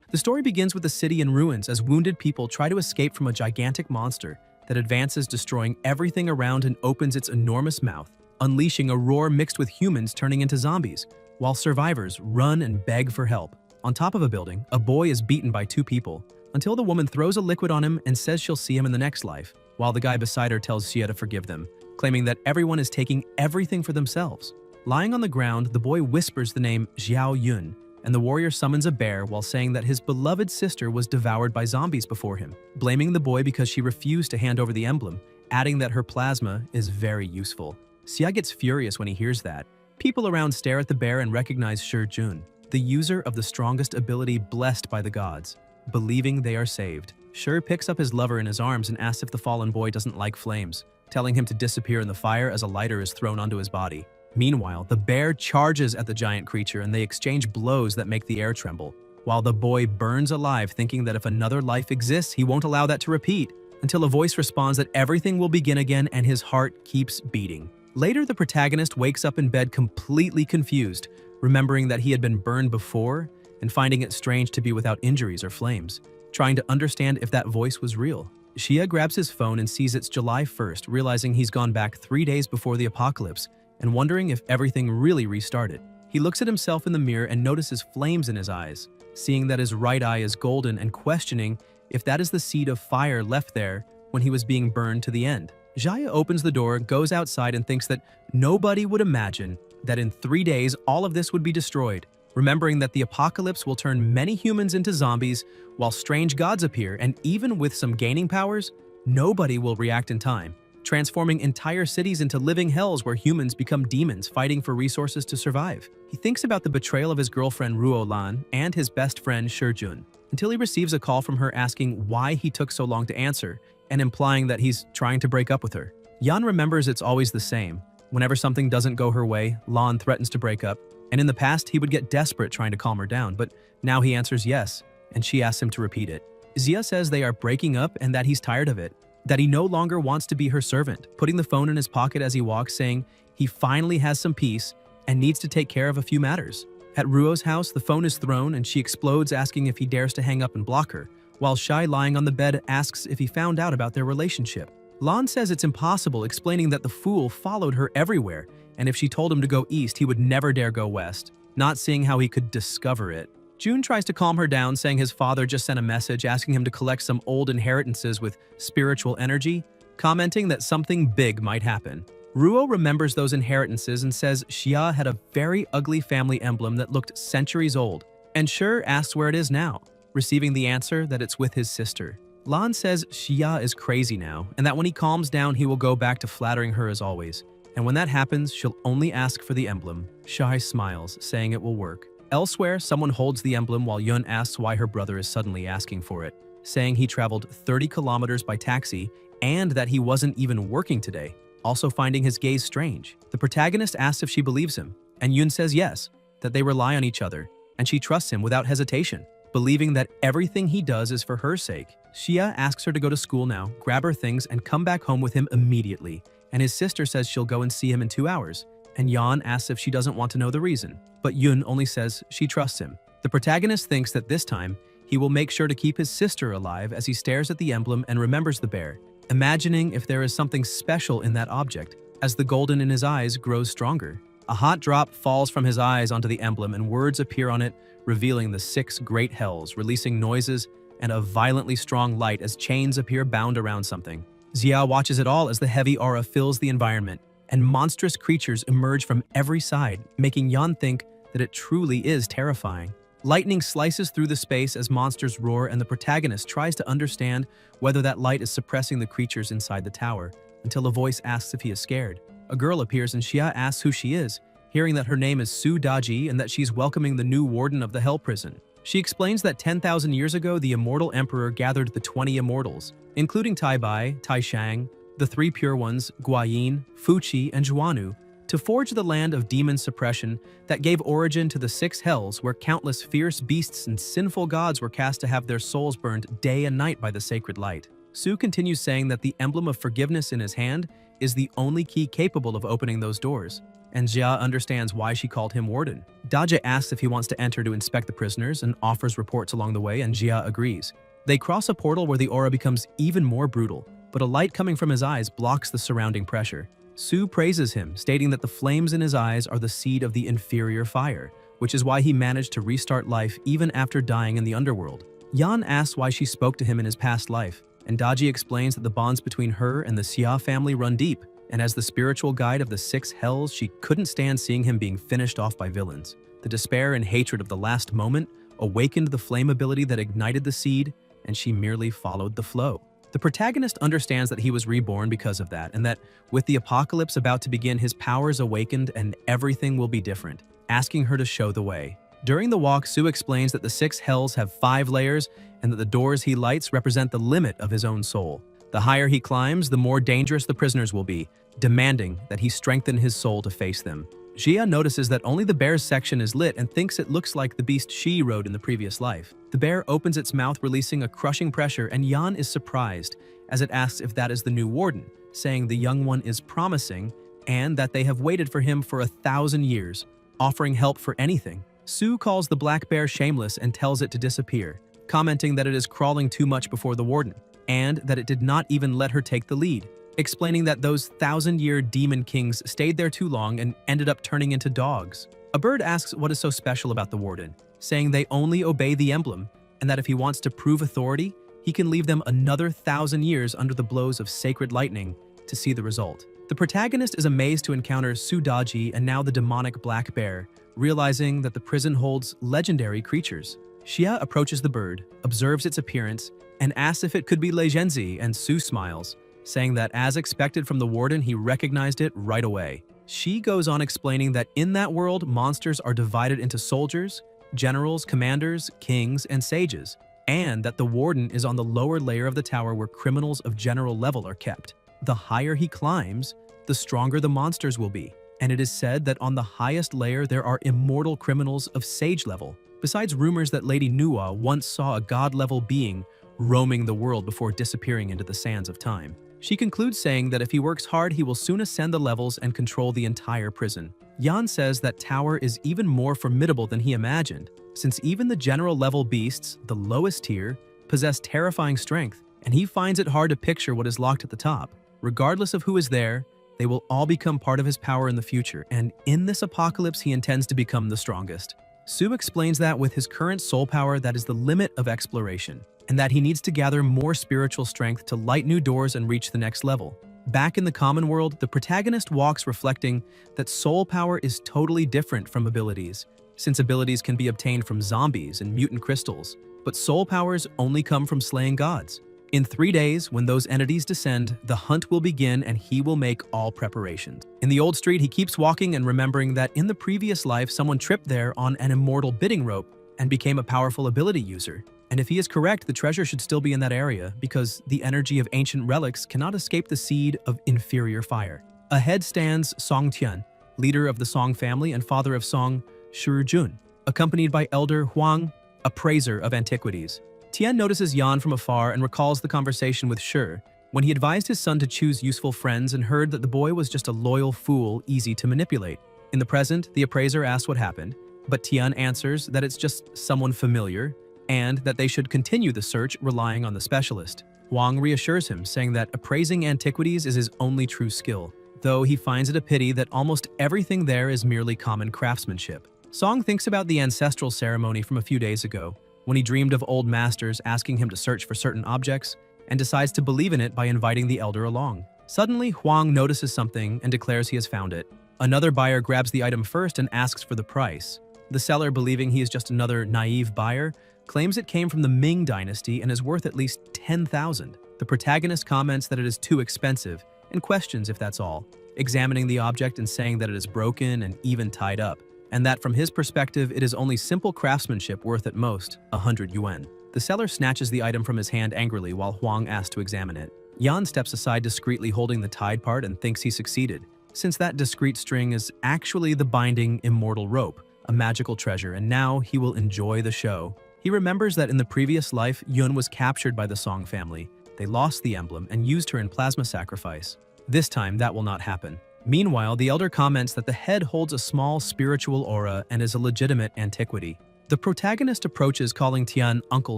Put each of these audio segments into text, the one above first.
The story begins with the city in ruins as wounded people try to escape from a gigantic monster that advances, destroying everything around and opens its enormous mouth, unleashing a roar mixed with humans turning into zombies, while survivors run and beg for help. On top of a building, a boy is beaten by two people, until the woman throws a liquid on him and says she'll see him in the next life, while the guy beside her tells Xia to forgive them, claiming that everyone is taking everything for themselves. Lying on the ground, the boy whispers the name Xiao Yun, and the warrior summons a bear while saying that his beloved sister was devoured by zombies before him, blaming the boy because she refused to hand over the emblem, adding that her plasma is very useful. Xia gets furious when he hears that. People around stare at the bear and recognize Shi Jun, the user of the strongest ability blessed by the gods, believing they are saved. Shi picks up his lover in his arms and asks if the fallen boy doesn't like flames, telling him to disappear in the fire as a lighter is thrown onto his body. Meanwhile, the bear charges at the giant creature and they exchange blows that make the air tremble, while the boy burns alive thinking that if another life exists, he won't allow that to repeat, until a voice responds that everything will begin again and his heart keeps beating. Later, the protagonist wakes up in bed completely confused, remembering that he had been burned before and finding it strange to be without injuries or flames, trying to understand if that voice was real. Xia grabs his phone and sees it's July 1st, realizing he's gone back 3 days before the apocalypse and wondering if everything really restarted. He looks at himself in the mirror and notices flames in his eyes, seeing that his right eye is golden and questioning if that is the seed of fire left there when he was being burned to the end. Xia opens the door, goes outside, and thinks that nobody would imagine that in 3 days all of this would be destroyed, remembering that the apocalypse will turn many humans into zombies while strange gods appear, and even with some gaining powers, nobody will react in time, transforming entire cities into living hells where humans become demons fighting for resources to survive. He thinks about the betrayal of his girlfriend Ruo Lan and his best friend Shi Jun, until he receives a call from her asking why he took so long to answer, and implying that he's trying to break up with her. Yan remembers it's always the same. Whenever something doesn't go her way, Lan threatens to break up, and in the past he would get desperate trying to calm her down, but now he answers yes, and she asks him to repeat it. Xia says they are breaking up and that he's tired of it, that he no longer wants to be her servant, putting the phone in his pocket as he walks, saying he finally has some peace and needs to take care of a few matters. At Ruo's house, the phone is thrown and she explodes, asking if he dares to hang up and block her, while Shai, lying on the bed, asks if he found out about their relationship. Lan says it's impossible, explaining that the fool followed her everywhere, and if she told him to go east, he would never dare go west, not seeing how he could discover it. June tries to calm her down, saying his father just sent a message asking him to collect some old inheritances with spiritual energy, commenting that something big might happen. Ruo remembers those inheritances and says Xia had a very ugly family emblem that looked centuries old, and Shi asks where it is now, receiving the answer that it's with his sister. Lan says Xia is crazy now, and that when he calms down, he will go back to flattering her as always. And when that happens, she'll only ask for the emblem. Shai smiles, saying it will work. Elsewhere, someone holds the emblem while Yun asks why her brother is suddenly asking for it, saying he traveled 30 kilometers by taxi and that he wasn't even working today, also finding his gaze strange. The protagonist asks if she believes him, and Yun says yes, that they rely on each other, and she trusts him without hesitation, believing that everything he does is for her sake. Xia asks her to go to school now, grab her things, and come back home with him immediately, and his sister says she'll go and see him in 2 hours, and Yan asks if she doesn't want to know the reason, but Yun only says she trusts him. The protagonist thinks that this time, he will make sure to keep his sister alive as he stares at the emblem and remembers the bear, imagining if there is something special in that object, as the golden in his eyes grows stronger. A hot drop falls from his eyes onto the emblem and words appear on it, revealing the 6 great hells, releasing noises and a violently strong light as chains appear bound around something. Xia watches it all as the heavy aura fills the environment, and monstrous creatures emerge from every side, making Yan think that it truly is terrifying. Lightning slices through the space as monsters roar, and the protagonist tries to understand whether that light is suppressing the creatures inside the tower, until a voice asks if he is scared. A girl appears and Xia asks who she is, hearing that her name is Su Daji and that she's welcoming the new warden of the Hell Prison. She explains that 10,000 years ago, the Immortal Emperor gathered the 20 immortals, including Tai Bai, Tai Shang, the 3 pure ones, Guayin, Fuqi, and Zhuanu, to forge the land of demon suppression that gave origin to the 6 hells, where countless fierce beasts and sinful gods were cast to have their souls burned day and night by the sacred light. Su continues saying that the emblem of forgiveness in his hand is the only key capable of opening those doors, and Jia understands why she called him warden. Daja asks if he wants to enter to inspect the prisoners and offers reports along the way, and Jia agrees. They cross a portal where the aura becomes even more brutal, but a light coming from his eyes blocks the surrounding pressure. Su praises him, stating that the flames in his eyes are the seed of the inferior fire, which is why he managed to restart life even after dying in the underworld. Yan asks why she spoke to him in his past life, and Daji explains that the bonds between her and the Xia family run deep, and as the spiritual guide of the six hells, she couldn't stand seeing him being finished off by villains. The despair and hatred of the last moment awakened the flame ability that ignited the seed, and she merely followed the flow. The protagonist understands that he was reborn because of that, and that with the apocalypse about to begin, his powers awakened and everything will be different, asking her to show the way. During the walk, Su explains that the six hells have 5 layers and that the doors he lights represent the limit of his own soul. The higher he climbs, the more dangerous the prisoners will be, demanding that he strengthen his soul to face them. Jia notices that only the bear's section is lit and thinks it looks like the beast she rode in the previous life. The bear opens its mouth, releasing a crushing pressure, and Yan is surprised as it asks if that is the new warden, saying the young one is promising and that they have waited for him for 1,000 years, offering help for anything. Su calls the black bear shameless and tells it to disappear, commenting that it is crawling too much before the warden, and that it did not even let her take the lead, explaining that those 1,000-year demon kings stayed there too long and ended up turning into dogs. A bird asks what is so special about the warden, saying they only obey the emblem, and that if he wants to prove authority, he can leave them another 1,000 years under the blows of sacred lightning to see the result. The protagonist is amazed to encounter Su Daji and now the demonic black bear, realizing that the prison holds legendary creatures. Xia approaches the bird, observes its appearance, and asks if it could be Lei Zhenzi, and Su smiles, saying that as expected from the warden, he recognized it right away. She goes on explaining that in that world, monsters are divided into soldiers, generals, commanders, kings, and sages, and that the warden is on the lower layer of the tower where criminals of general level are kept. The higher he climbs, the stronger the monsters will be, and it is said that on the highest layer there are immortal criminals of sage level, besides rumors that Lady Nuwa once saw a god-level being roaming the world before disappearing into the sands of time. She concludes saying that if he works hard, he will soon ascend the levels and control the entire prison. Yan says that tower is even more formidable than he imagined, since even the general level beasts, the lowest tier, possess terrifying strength, and he finds it hard to picture what is locked at the top. Regardless of who is there, they will all become part of his power in the future, and in this apocalypse he intends to become the strongest. Su explains that with his current soul power, that is the limit of exploration, and that he needs to gather more spiritual strength to light new doors and reach the next level. Back in the common world, the protagonist walks reflecting that soul power is totally different from abilities, since abilities can be obtained from zombies and mutant crystals, but soul powers only come from slaying gods. In 3 days, when those entities descend, the hunt will begin and he will make all preparations. In the old street, he keeps walking and remembering that in the previous life, someone tripped there on an immortal bidding rope and became a powerful ability user. And if he is correct, the treasure should still be in that area because the energy of ancient relics cannot escape the seed of inferior fire. Ahead stands Song Tian, leader of the Song family and father of Song Shurujun, accompanied by Elder Huang, appraiser of antiquities. Tian notices Yan from afar and recalls the conversation with Shi, when he advised his son to choose useful friends and heard that the boy was just a loyal fool, easy to manipulate. In the present, the appraiser asks what happened, but Tian answers that it's just someone familiar, and that they should continue the search relying on the specialist. Huang reassures him, saying that appraising antiquities is his only true skill, though he finds it a pity that almost everything there is merely common craftsmanship. Song thinks about the ancestral ceremony from a few days ago, when he dreamed of old masters asking him to search for certain objects, and decides to believe in it by inviting the elder along. Suddenly, Huang notices something and declares he has found it. Another buyer grabs the item first and asks for the price. The seller, believing he is just another naive buyer, claims it came from the Ming dynasty and is worth at least 10,000. The protagonist comments that it is too expensive and questions if that's all, examining the object and saying that it is broken and even tied up, and that from his perspective it is only simple craftsmanship worth at most 100 yuan. The seller snatches the item from his hand angrily while Huang asks to examine it. Yan steps aside discreetly holding the tied part and thinks he succeeded, since that discreet string is actually the binding immortal rope, a magical treasure, and now he will enjoy the show. He remembers that in the previous life, Yun was captured by the Song family. They lost the emblem and used her in plasma sacrifice. This time, that will not happen. Meanwhile, the elder comments that the head holds a small spiritual aura and is a legitimate antiquity. The protagonist approaches calling Tian Uncle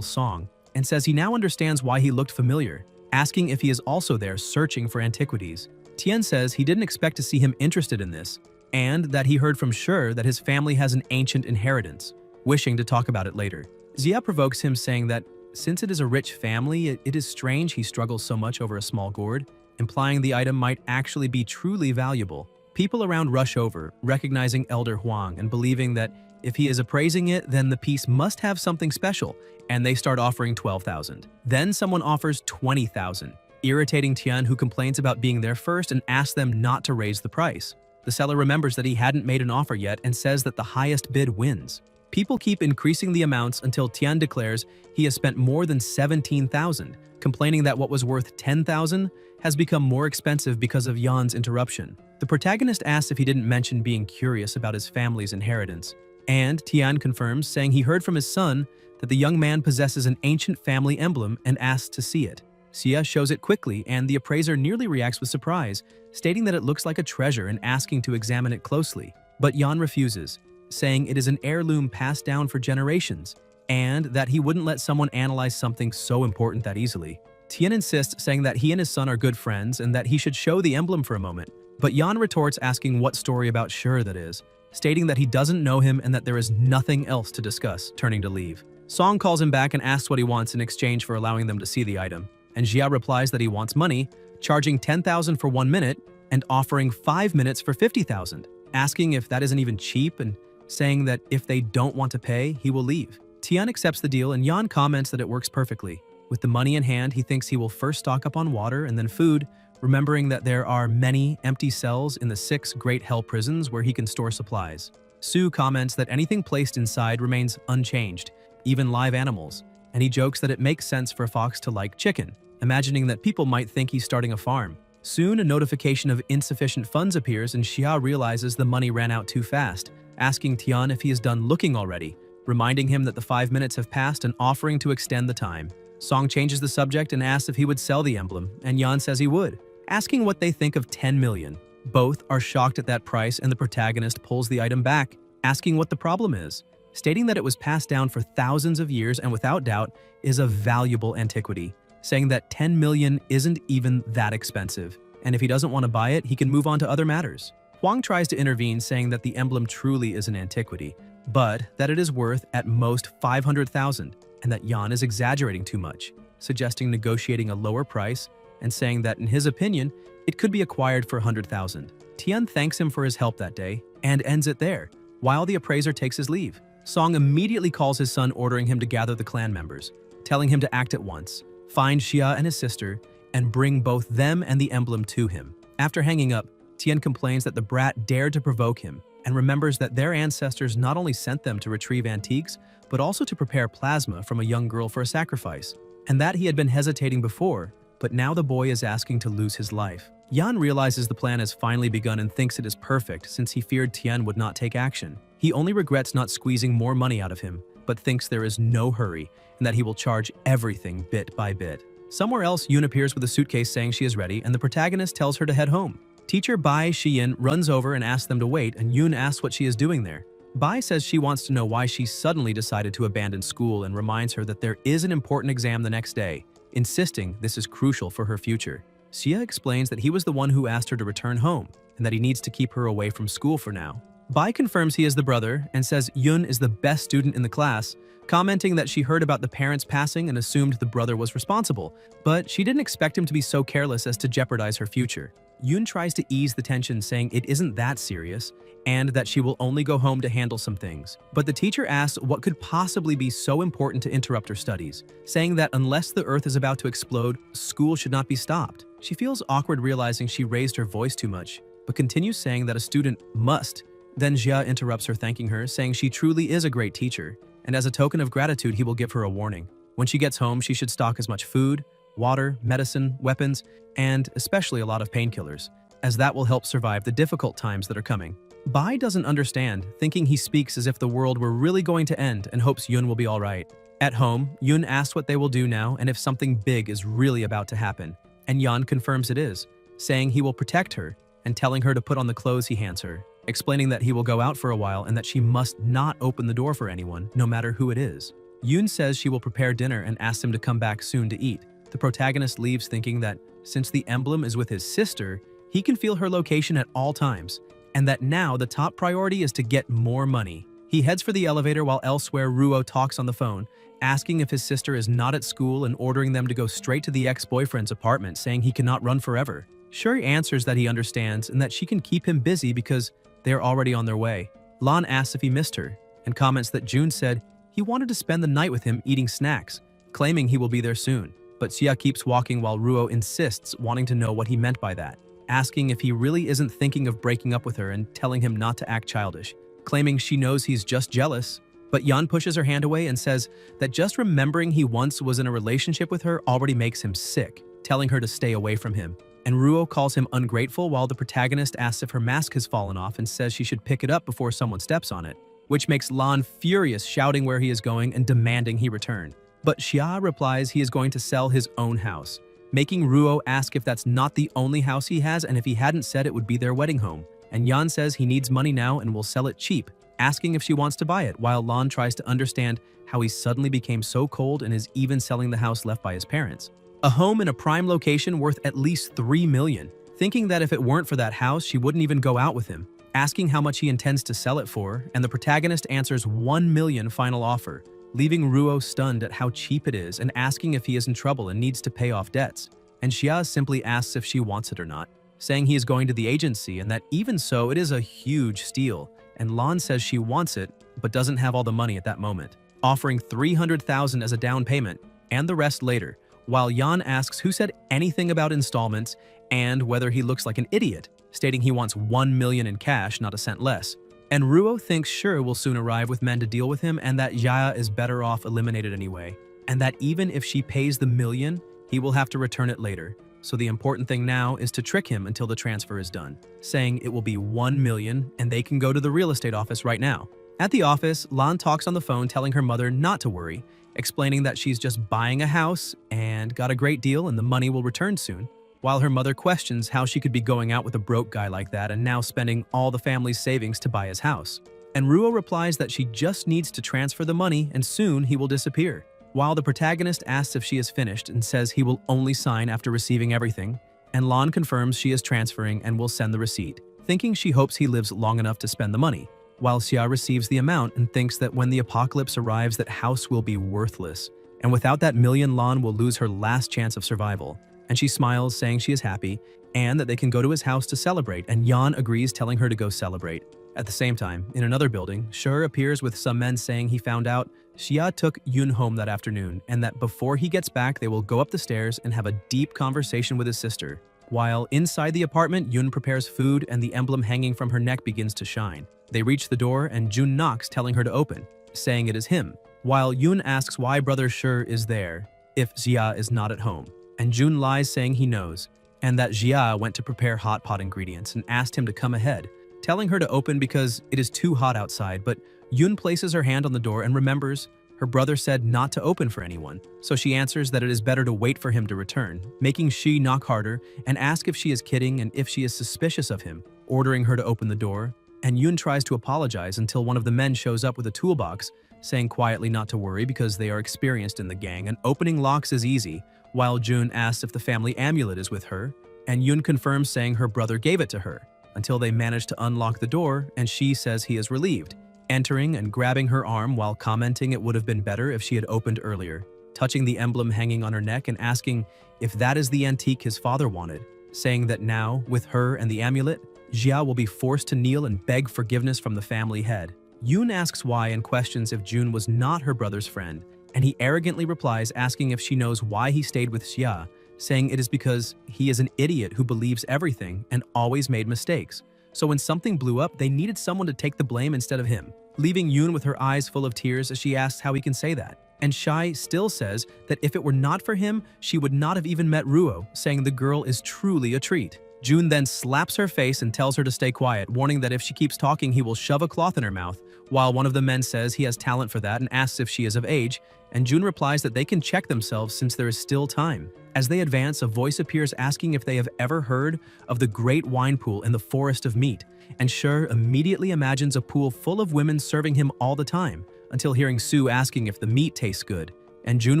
Song and says he now understands why he looked familiar, asking if he is also there searching for antiquities. Tian says he didn't expect to see him interested in this, and that he heard from Shi that his family has an ancient inheritance, wishing to talk about it later. Xia provokes him, saying that since it is a rich family, it is strange he struggles so much over a small gourd, implying the item might actually be truly valuable. People around rush over, recognizing Elder Huang and believing that if he is appraising it, then the piece must have something special, and they start offering 12,000. Then someone offers 20,000, irritating Tian, who complains about being there first and asks them not to raise the price. The seller remembers that he hadn't made an offer yet and says that the highest bid wins. People keep increasing the amounts until Tian declares he has spent more than 17,000, complaining that what was worth 10,000 has become more expensive because of Yan's interruption. The protagonist asks if he didn't mention being curious about his family's inheritance, and Tian confirms, saying he heard from his son that the young man possesses an ancient family emblem and asks to see it. Xia shows it quickly, and the appraiser nearly reacts with surprise, stating that it looks like a treasure and asking to examine it closely. But Yan refuses, saying it is an heirloom passed down for generations, and that he wouldn't let someone analyze something so important that easily. Tian insists, saying that he and his son are good friends and that he should show the emblem for a moment, but Yan retorts, asking what story about Shi that is, stating that he doesn't know him and that there is nothing else to discuss, turning to leave. Song calls him back and asks what he wants in exchange for allowing them to see the item, and Xia replies that he wants money, charging 10,000 for 1 minute and offering 5 minutes for 50,000, asking if that isn't even cheap and saying that if they don't want to pay, he will leave. Tian accepts the deal, and Yan comments that it works perfectly. With the money in hand, he thinks he will first stock up on water and then food, remembering that there are many empty cells in the 6 great hell prisons where he can store supplies. Su comments that anything placed inside remains unchanged, even live animals, and he jokes that it makes sense for a fox to like chicken, imagining that people might think he's starting a farm. Soon, a notification of insufficient funds appears, and Xia realizes the money ran out too fast, asking Tian if he is done looking already, reminding him that the 5 minutes have passed and offering to extend the time. Song changes the subject and asks if he would sell the emblem, and Yan says he would, asking what they think of 10 million. Both are shocked at that price, and the protagonist pulls the item back, asking what the problem is, stating that it was passed down for thousands of years and without doubt is a valuable antiquity, saying that 10 million isn't even that expensive, and if he doesn't want to buy it, he can move on to other matters. Huang tries to intervene, saying that the emblem truly is an antiquity, but that it is worth at most 500,000, and that Yan is exaggerating too much, suggesting negotiating a lower price and saying that in his opinion, it could be acquired for 100,000. Tian thanks him for his help that day and ends it there, while the appraiser takes his leave. Song immediately calls his son, ordering him to gather the clan members, telling him to act at once, find Xia and his sister, and bring both them and the emblem to him. After hanging up, Tian complains that the brat dared to provoke him and remembers that their ancestors not only sent them to retrieve antiques, but also to prepare plasma from a young girl for a sacrifice, and that he had been hesitating before, but now the boy is asking to lose his life. Yan realizes the plan has finally begun and thinks it is perfect since he feared Tian would not take action. He only regrets not squeezing more money out of him, but thinks there is no hurry and that he will charge everything bit by bit. Somewhere else, Yoon appears with a suitcase saying she is ready, and the protagonist tells her to head home. Teacher Bai Shiyin runs over and asks them to wait, and Yoon asks what she is doing there. Bai says she wants to know why she suddenly decided to abandon school and reminds her that there is an important exam the next day, insisting this is crucial for her future. Xia explains that he was the one who asked her to return home and that he needs to keep her away from school for now. Bai confirms he is the brother and says Yoon is the best student in the class, commenting that she heard about the parents passing and assumed the brother was responsible, but she didn't expect him to be so careless as to jeopardize her future. Yoon tries to ease the tension, saying it isn't that serious and that she will only go home to handle some things. But the teacher asks what could possibly be so important to interrupt her studies, saying that unless the earth is about to explode, school should not be stopped. She feels awkward realizing she raised her voice too much, but continues saying that a student must. Then Jia interrupts her, thanking her, saying she truly is a great teacher, and as a token of gratitude he will give her a warning. When she gets home, she should stock as much food, water, medicine, weapons, and especially a lot of painkillers, as that will help survive the difficult times that are coming. Bai doesn't understand, thinking he speaks as if the world were really going to end and hopes Yoon will be alright. At home, Yoon asks what they will do now and if something big is really about to happen, and Yan confirms it is, saying he will protect her and telling her to put on the clothes he hands her, explaining that he will go out for a while and that she must not open the door for anyone, no matter who it is. Yoon says she will prepare dinner and asks him to come back soon to eat. The protagonist leaves thinking that since the emblem is with his sister, he can feel her location at all times, and that now the top priority is to get more money. He heads for the elevator while elsewhere Ruo talks on the phone, asking if his sister is not at school and ordering them to go straight to the ex-boyfriend's apartment, saying he cannot run forever. Shuri answers that he understands and that she can keep him busy because they are already on their way. Lan asks if he missed her and comments that Jun said he wanted to spend the night with him eating snacks, claiming he will be there soon. But Xia keeps walking while Ruo insists, wanting to know what he meant by that, asking if he really isn't thinking of breaking up with her and telling him not to act childish, claiming she knows he's just jealous. But Yan pushes her hand away and says that just remembering he once was in a relationship with her already makes him sick, telling her to stay away from him. And Ruo calls him ungrateful while the protagonist asks if her mask has fallen off and says she should pick it up before someone steps on it, which makes Lan furious, shouting where he is going and demanding he return. But Xia replies he is going to sell his own house, making Ruo ask if that's not the only house he has and if he hadn't said it would be their wedding home. And Yan says he needs money now and will sell it cheap, asking if she wants to buy it, while Lan tries to understand how he suddenly became so cold and is even selling the house left by his parents. A home in a prime location worth at least $3 million, thinking that if it weren't for that house, she wouldn't even go out with him, asking how much he intends to sell it for, and the protagonist answers $1 million final offer, leaving Ruo stunned at how cheap it is and asking if he is in trouble and needs to pay off debts. And Xia simply asks if she wants it or not, saying he is going to the agency and that even so, it is a huge steal. And Lan says she wants it, but doesn't have all the money at that moment, offering $300,000 as a down payment and the rest later, while Yan asks who said anything about installments and whether he looks like an idiot, stating he wants $1 million in cash, not a cent less. And Ruo thinks Shuri will soon arrive with men to deal with him and that Yaya is better off eliminated anyway, and that even if she pays the $1 million, he will have to return it later. So the important thing now is to trick him until the transfer is done, saying it will be $1 million and they can go to the real estate office right now. At the office, Lan talks on the phone telling her mother not to worry, explaining that she's just buying a house and got a great deal and the money will return soon, while her mother questions how she could be going out with a broke guy like that and now spending all the family's savings to buy his house. And Ruo replies that she just needs to transfer the money and soon he will disappear, while the protagonist asks if she is finished and says he will only sign after receiving everything, and Lan confirms she is transferring and will send the receipt, thinking she hopes he lives long enough to spend the money, while Xia receives the amount and thinks that when the apocalypse arrives that house will be worthless, and without that $1 million Lan will lose her last chance of survival. And she smiles, saying she is happy and that they can go to his house to celebrate, and Yan agrees, telling her to go celebrate. At the same time, in another building, Shur appears with some men saying he found out Xia took Yoon home that afternoon and that before he gets back they will go up the stairs and have a deep conversation with his sister. While inside the apartment, Yoon prepares food and the emblem hanging from her neck begins to shine. They reach the door and Jun knocks, telling her to open, saying it is him, while Yoon asks why brother Shur is there if Xia is not at home. And Jun lies, saying he knows, and that Xia went to prepare hot pot ingredients and asked him to come ahead, telling her to open because it is too hot outside. But Yoon places her hand on the door and remembers her brother said not to open for anyone, so she answers that it is better to wait for him to return, making she knock harder and ask if she is kidding and if she is suspicious of him, ordering her to open the door. And Yoon tries to apologize until one of the men shows up with a toolbox, saying quietly not to worry because they are experienced in the gang and opening locks is easy, while Jun asks if the family amulet is with her, and Yoon confirms, saying her brother gave it to her, until they manage to unlock the door and she says he is relieved, entering and grabbing her arm while commenting it would have been better if she had opened earlier, touching the emblem hanging on her neck and asking if that is the antique his father wanted, saying that now, with her and the amulet, Xia will be forced to kneel and beg forgiveness from the family head. Yoon asks why and questions if Jun was not her brother's friend, and he arrogantly replies, asking if she knows why he stayed with Xia, saying it is because he is an idiot who believes everything and always made mistakes. So when something blew up, they needed someone to take the blame instead of him, leaving Yoon with her eyes full of tears as she asks how he can say that. And Shai still says that if it were not for him, she would not have even met Ruo, saying the girl is truly a treat. Jun then slaps her face and tells her to stay quiet, warning that if she keeps talking, he will shove a cloth in her mouth, while one of the men says he has talent for that and asks if she is of age, and Jun replies that they can check themselves since there is still time. As they advance, a voice appears asking if they have ever heard of the great wine pool in the forest of meat, and Sher immediately imagines a pool full of women serving him all the time, until hearing Sue asking if the meat tastes good, and Jun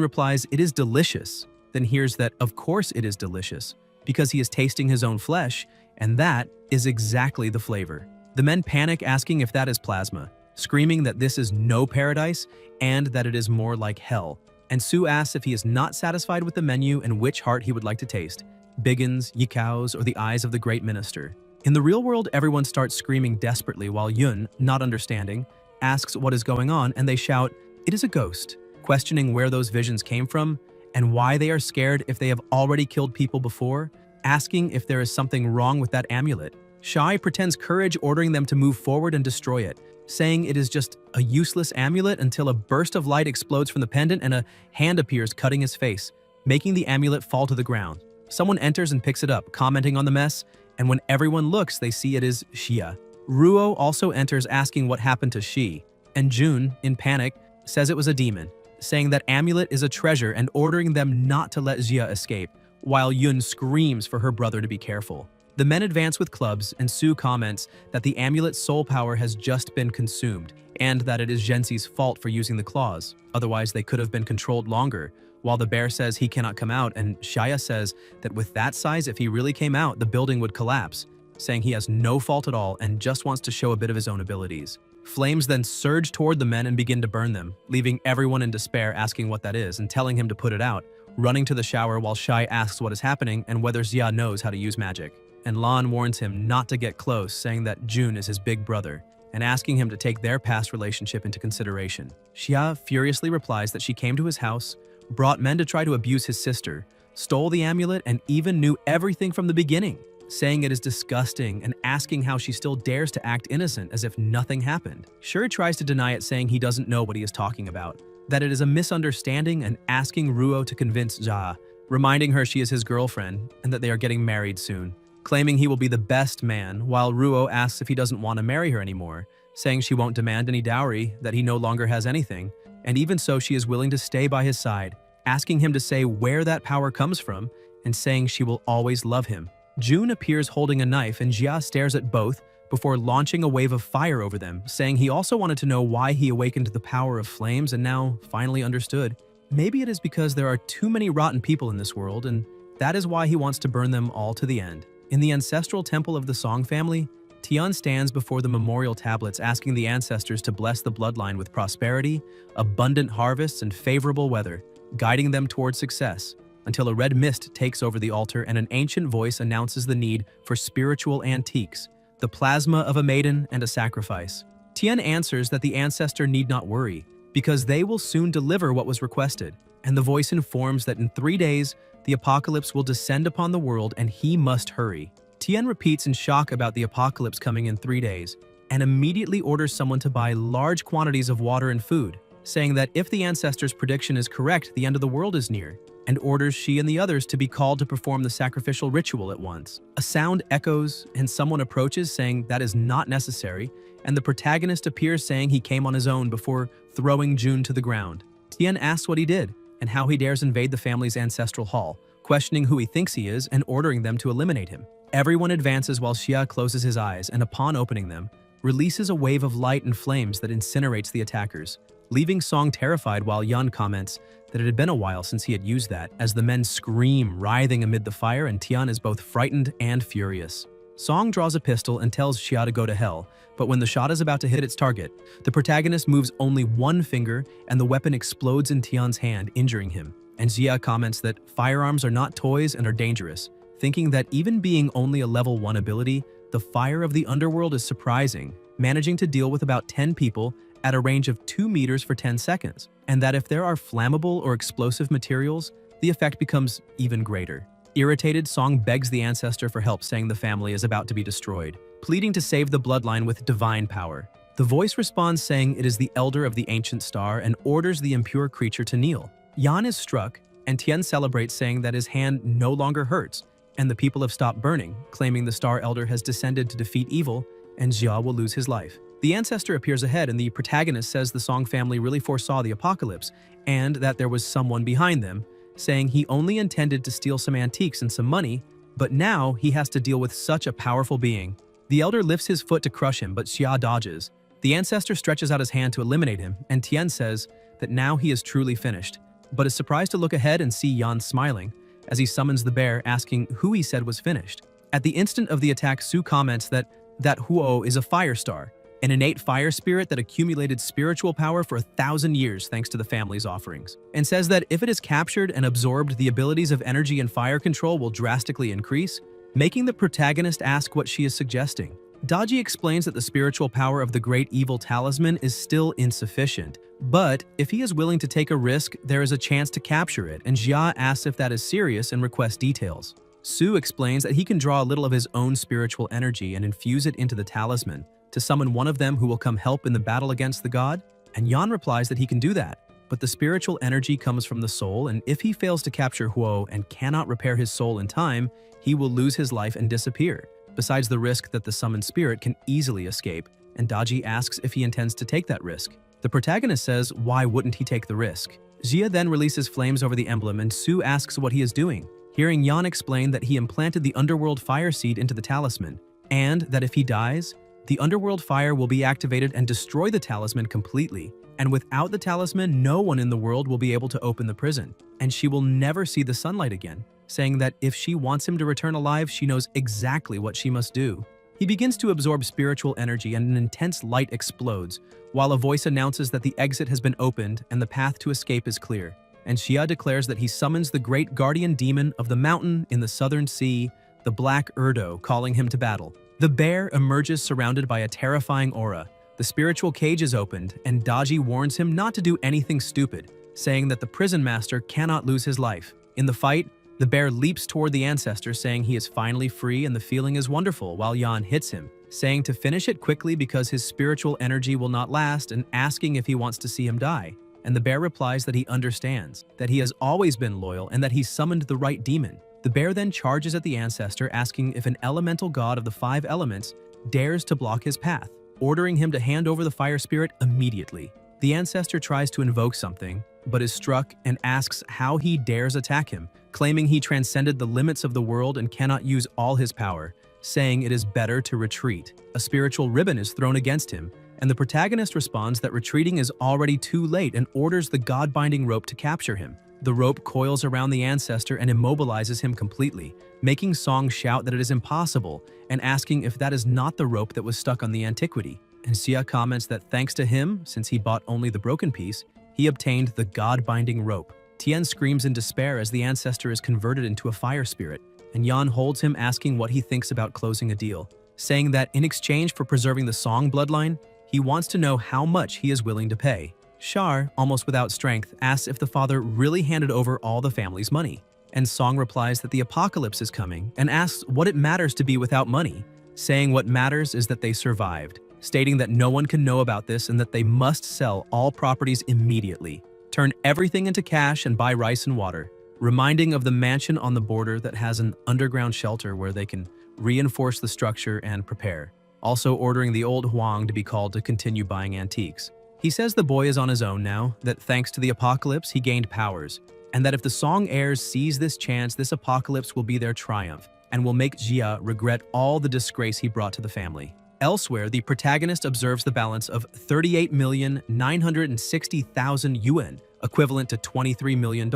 replies it is delicious, then hears that of course it is delicious, because he is tasting his own flesh, and that is exactly the flavor. The men panic asking if that is plasma, screaming that this is no paradise and that it is more like hell. And Sue asks if he is not satisfied with the menu and which heart he would like to taste, Biggin's, Yikao's, or the eyes of the great minister. In the real world, everyone starts screaming desperately while Yun, not understanding, asks what is going on, and they shout, "It is a ghost," questioning where those visions came from and why they are scared if they have already killed people before, asking if there is something wrong with that amulet. Shai pretends courage, ordering them to move forward and destroy it, saying it is just a useless amulet until a burst of light explodes from the pendant and a hand appears cutting his face, making the amulet fall to the ground. Someone enters and picks it up, commenting on the mess, and when everyone looks, they see it is Xia. Ruo also enters asking what happened to Shi, and Jun, in panic, says it was a demon, saying that amulet is a treasure and ordering them not to let Xia escape, while Yun screams for her brother to be careful. The men advance with clubs, and Sue comments that the amulet's soul power has just been consumed, and that it is Gensi's fault for using the claws, otherwise they could have been controlled longer, while the bear says he cannot come out, and Shia says that with that size, if he really came out, the building would collapse, saying he has no fault at all and just wants to show a bit of his own abilities. Flames then surge toward the men and begin to burn them, leaving everyone in despair asking what that is and telling him to put it out, running to the shower while Shai asks what is happening and whether Xia knows how to use magic. And Lan warns him not to get close, saying that Jun is his big brother, and asking him to take their past relationship into consideration. Xia furiously replies that she came to his house, brought men to try to abuse his sister, stole the amulet, and even knew everything from the beginning, saying it is disgusting and asking how she still dares to act innocent as if nothing happened. Sher tries to deny it, saying he doesn't know what he is talking about, that it is a misunderstanding, and asking Ruo to convince Xia, reminding her she is his girlfriend and that they are getting married soon, claiming he will be the best man, while Ruo asks if he doesn't want to marry her anymore, saying she won't demand any dowry, that he no longer has anything, and even so she is willing to stay by his side, asking him to say where that power comes from, and saying she will always love him. Jun appears holding a knife, and Xia stares at both before launching a wave of fire over them, saying he also wanted to know why he awakened the power of flames and now finally understood. Maybe it is because there are too many rotten people in this world, and that is why he wants to burn them all to the end. In the ancestral temple of the Song family, Tian stands before the memorial tablets asking the ancestors to bless the bloodline with prosperity, abundant harvests, and favorable weather, guiding them towards success, until a red mist takes over the altar and an ancient voice announces the need for spiritual antiques, the plasma of a maiden and a sacrifice. Tian answers that the ancestor need not worry, because they will soon deliver what was requested, and the voice informs that in 3 days, the apocalypse will descend upon the world and he must hurry. Tian repeats in shock about the apocalypse coming in 3 days, and immediately orders someone to buy large quantities of water and food, saying that if the ancestor's prediction is correct, the end of the world is near, and orders she and the others to be called to perform the sacrificial ritual at once. A sound echoes, and someone approaches saying that is not necessary, and the protagonist appears saying he came on his own before throwing Jun to the ground. Tian asks what he did, and how he dares invade the family's ancestral hall, questioning who he thinks he is and ordering them to eliminate him. Everyone advances while Xia closes his eyes and upon opening them, releases a wave of light and flames that incinerates the attackers, leaving Song terrified while Yan comments that it had been a while since he had used that, as the men scream, writhing amid the fire, and Tian is both frightened and furious. Song draws a pistol and tells Xia to go to hell, but when the shot is about to hit its target, the protagonist moves only one finger and the weapon explodes in Tian's hand, injuring him. And Xia comments that firearms are not toys and are dangerous, thinking that even being only a level 1 ability, the fire of the underworld is surprising, managing to deal with about 10 people at a range of 2 meters for 10 seconds, and that if there are flammable or explosive materials, the effect becomes even greater. Irritated, Song begs the ancestor for help, saying the family is about to be destroyed, pleading to save the bloodline with divine power. The voice responds saying it is the elder of the ancient star and orders the impure creature to kneel. Yan is struck, and Tian celebrates, saying that his hand no longer hurts, and the people have stopped burning, claiming the star elder has descended to defeat evil, and Xia will lose his life. The ancestor appears ahead, and the protagonist says the Song family really foresaw the apocalypse, and that there was someone behind them, saying he only intended to steal some antiques and some money, but now he has to deal with such a powerful being. The elder lifts his foot to crush him, but Xia dodges. The ancestor stretches out his hand to eliminate him, and Tian says that now he is truly finished, but is surprised to look ahead and see Yan smiling as he summons the bear, asking who he said was finished. At the instant of the attack, Su comments that Huo is a fire star, an innate fire spirit that accumulated spiritual power for 1,000 years thanks to the family's offerings, and says that if it is captured and absorbed, the abilities of energy and fire control will drastically increase, making the protagonist ask what she is suggesting. Daji explains that the spiritual power of the great evil talisman is still insufficient, but if he is willing to take a risk, there is a chance to capture it, and Jia asks if that is serious and requests details. Su explains that he can draw a little of his own spiritual energy and infuse it into the talisman to summon one of them who will come help in the battle against the god, and Yan replies that he can do that, but the spiritual energy comes from the soul, and if he fails to capture Huo and cannot repair his soul in time, he will lose his life and disappear, besides the risk that the summoned spirit can easily escape, and Daji asks if he intends to take that risk. The protagonist says why wouldn't he take the risk. Jia then releases flames over the emblem, and Su asks what he is doing, hearing Yan explain that he implanted the underworld fire seed into the talisman, and that if he dies, the underworld fire will be activated and destroy the talisman completely, and without the talisman, no one in the world will be able to open the prison, and she will never see the sunlight again, saying that if she wants him to return alive, she knows exactly what she must do. He begins to absorb spiritual energy and an intense light explodes, while a voice announces that the exit has been opened and the path to escape is clear, and Xia declares that he summons the great guardian demon of the mountain in the southern sea, the Black Urdo, calling him to battle. The bear emerges surrounded by a terrifying aura. The spiritual cage is opened, and Daji warns him not to do anything stupid, saying that the prison master cannot lose his life. In the fight, the bear leaps toward the ancestor, saying he is finally free and the feeling is wonderful, while Yan hits him, saying to finish it quickly because his spiritual energy will not last, and asking if he wants to see him die. And the bear replies that he understands, that he has always been loyal, and that he summoned the right demon. The bear then charges at the ancestor, asking if an elemental god of the 5 elements dares to block his path, ordering him to hand over the fire spirit immediately. The ancestor tries to invoke something, but is struck and asks how he dares attack him, claiming he transcended the limits of the world and cannot use all his power, saying it is better to retreat. A spiritual ribbon is thrown against him, and the protagonist responds that retreating is already too late and orders the god-binding rope to capture him. The rope coils around the ancestor and immobilizes him completely, making Song shout that it is impossible and asking if that is not the rope that was stuck on the antiquity. And Xia comments that thanks to him, since he bought only the broken piece, he obtained the god-binding rope. Tian screams in despair as the ancestor is converted into a fire spirit, and Yan holds him, asking what he thinks about closing a deal, saying that in exchange for preserving the Song bloodline, he wants to know how much he is willing to pay. Shar, almost without strength, asks if the father really handed over all the family's money, and Song replies that the apocalypse is coming and asks what it matters to be without money, saying what matters is that they survived, stating that no one can know about this and that they must sell all properties immediately, turn everything into cash and buy rice and water, reminding of the mansion on the border that has an underground shelter where they can reinforce the structure and prepare, also ordering the old Huang to be called to continue buying antiques. He says the boy is on his own now, that thanks to the apocalypse he gained powers, and that if the Song heirs seize this chance, this apocalypse will be their triumph and will make Jia regret all the disgrace he brought to the family. Elsewhere, the protagonist observes the balance of 38,960,000 yuan, equivalent to $23 million,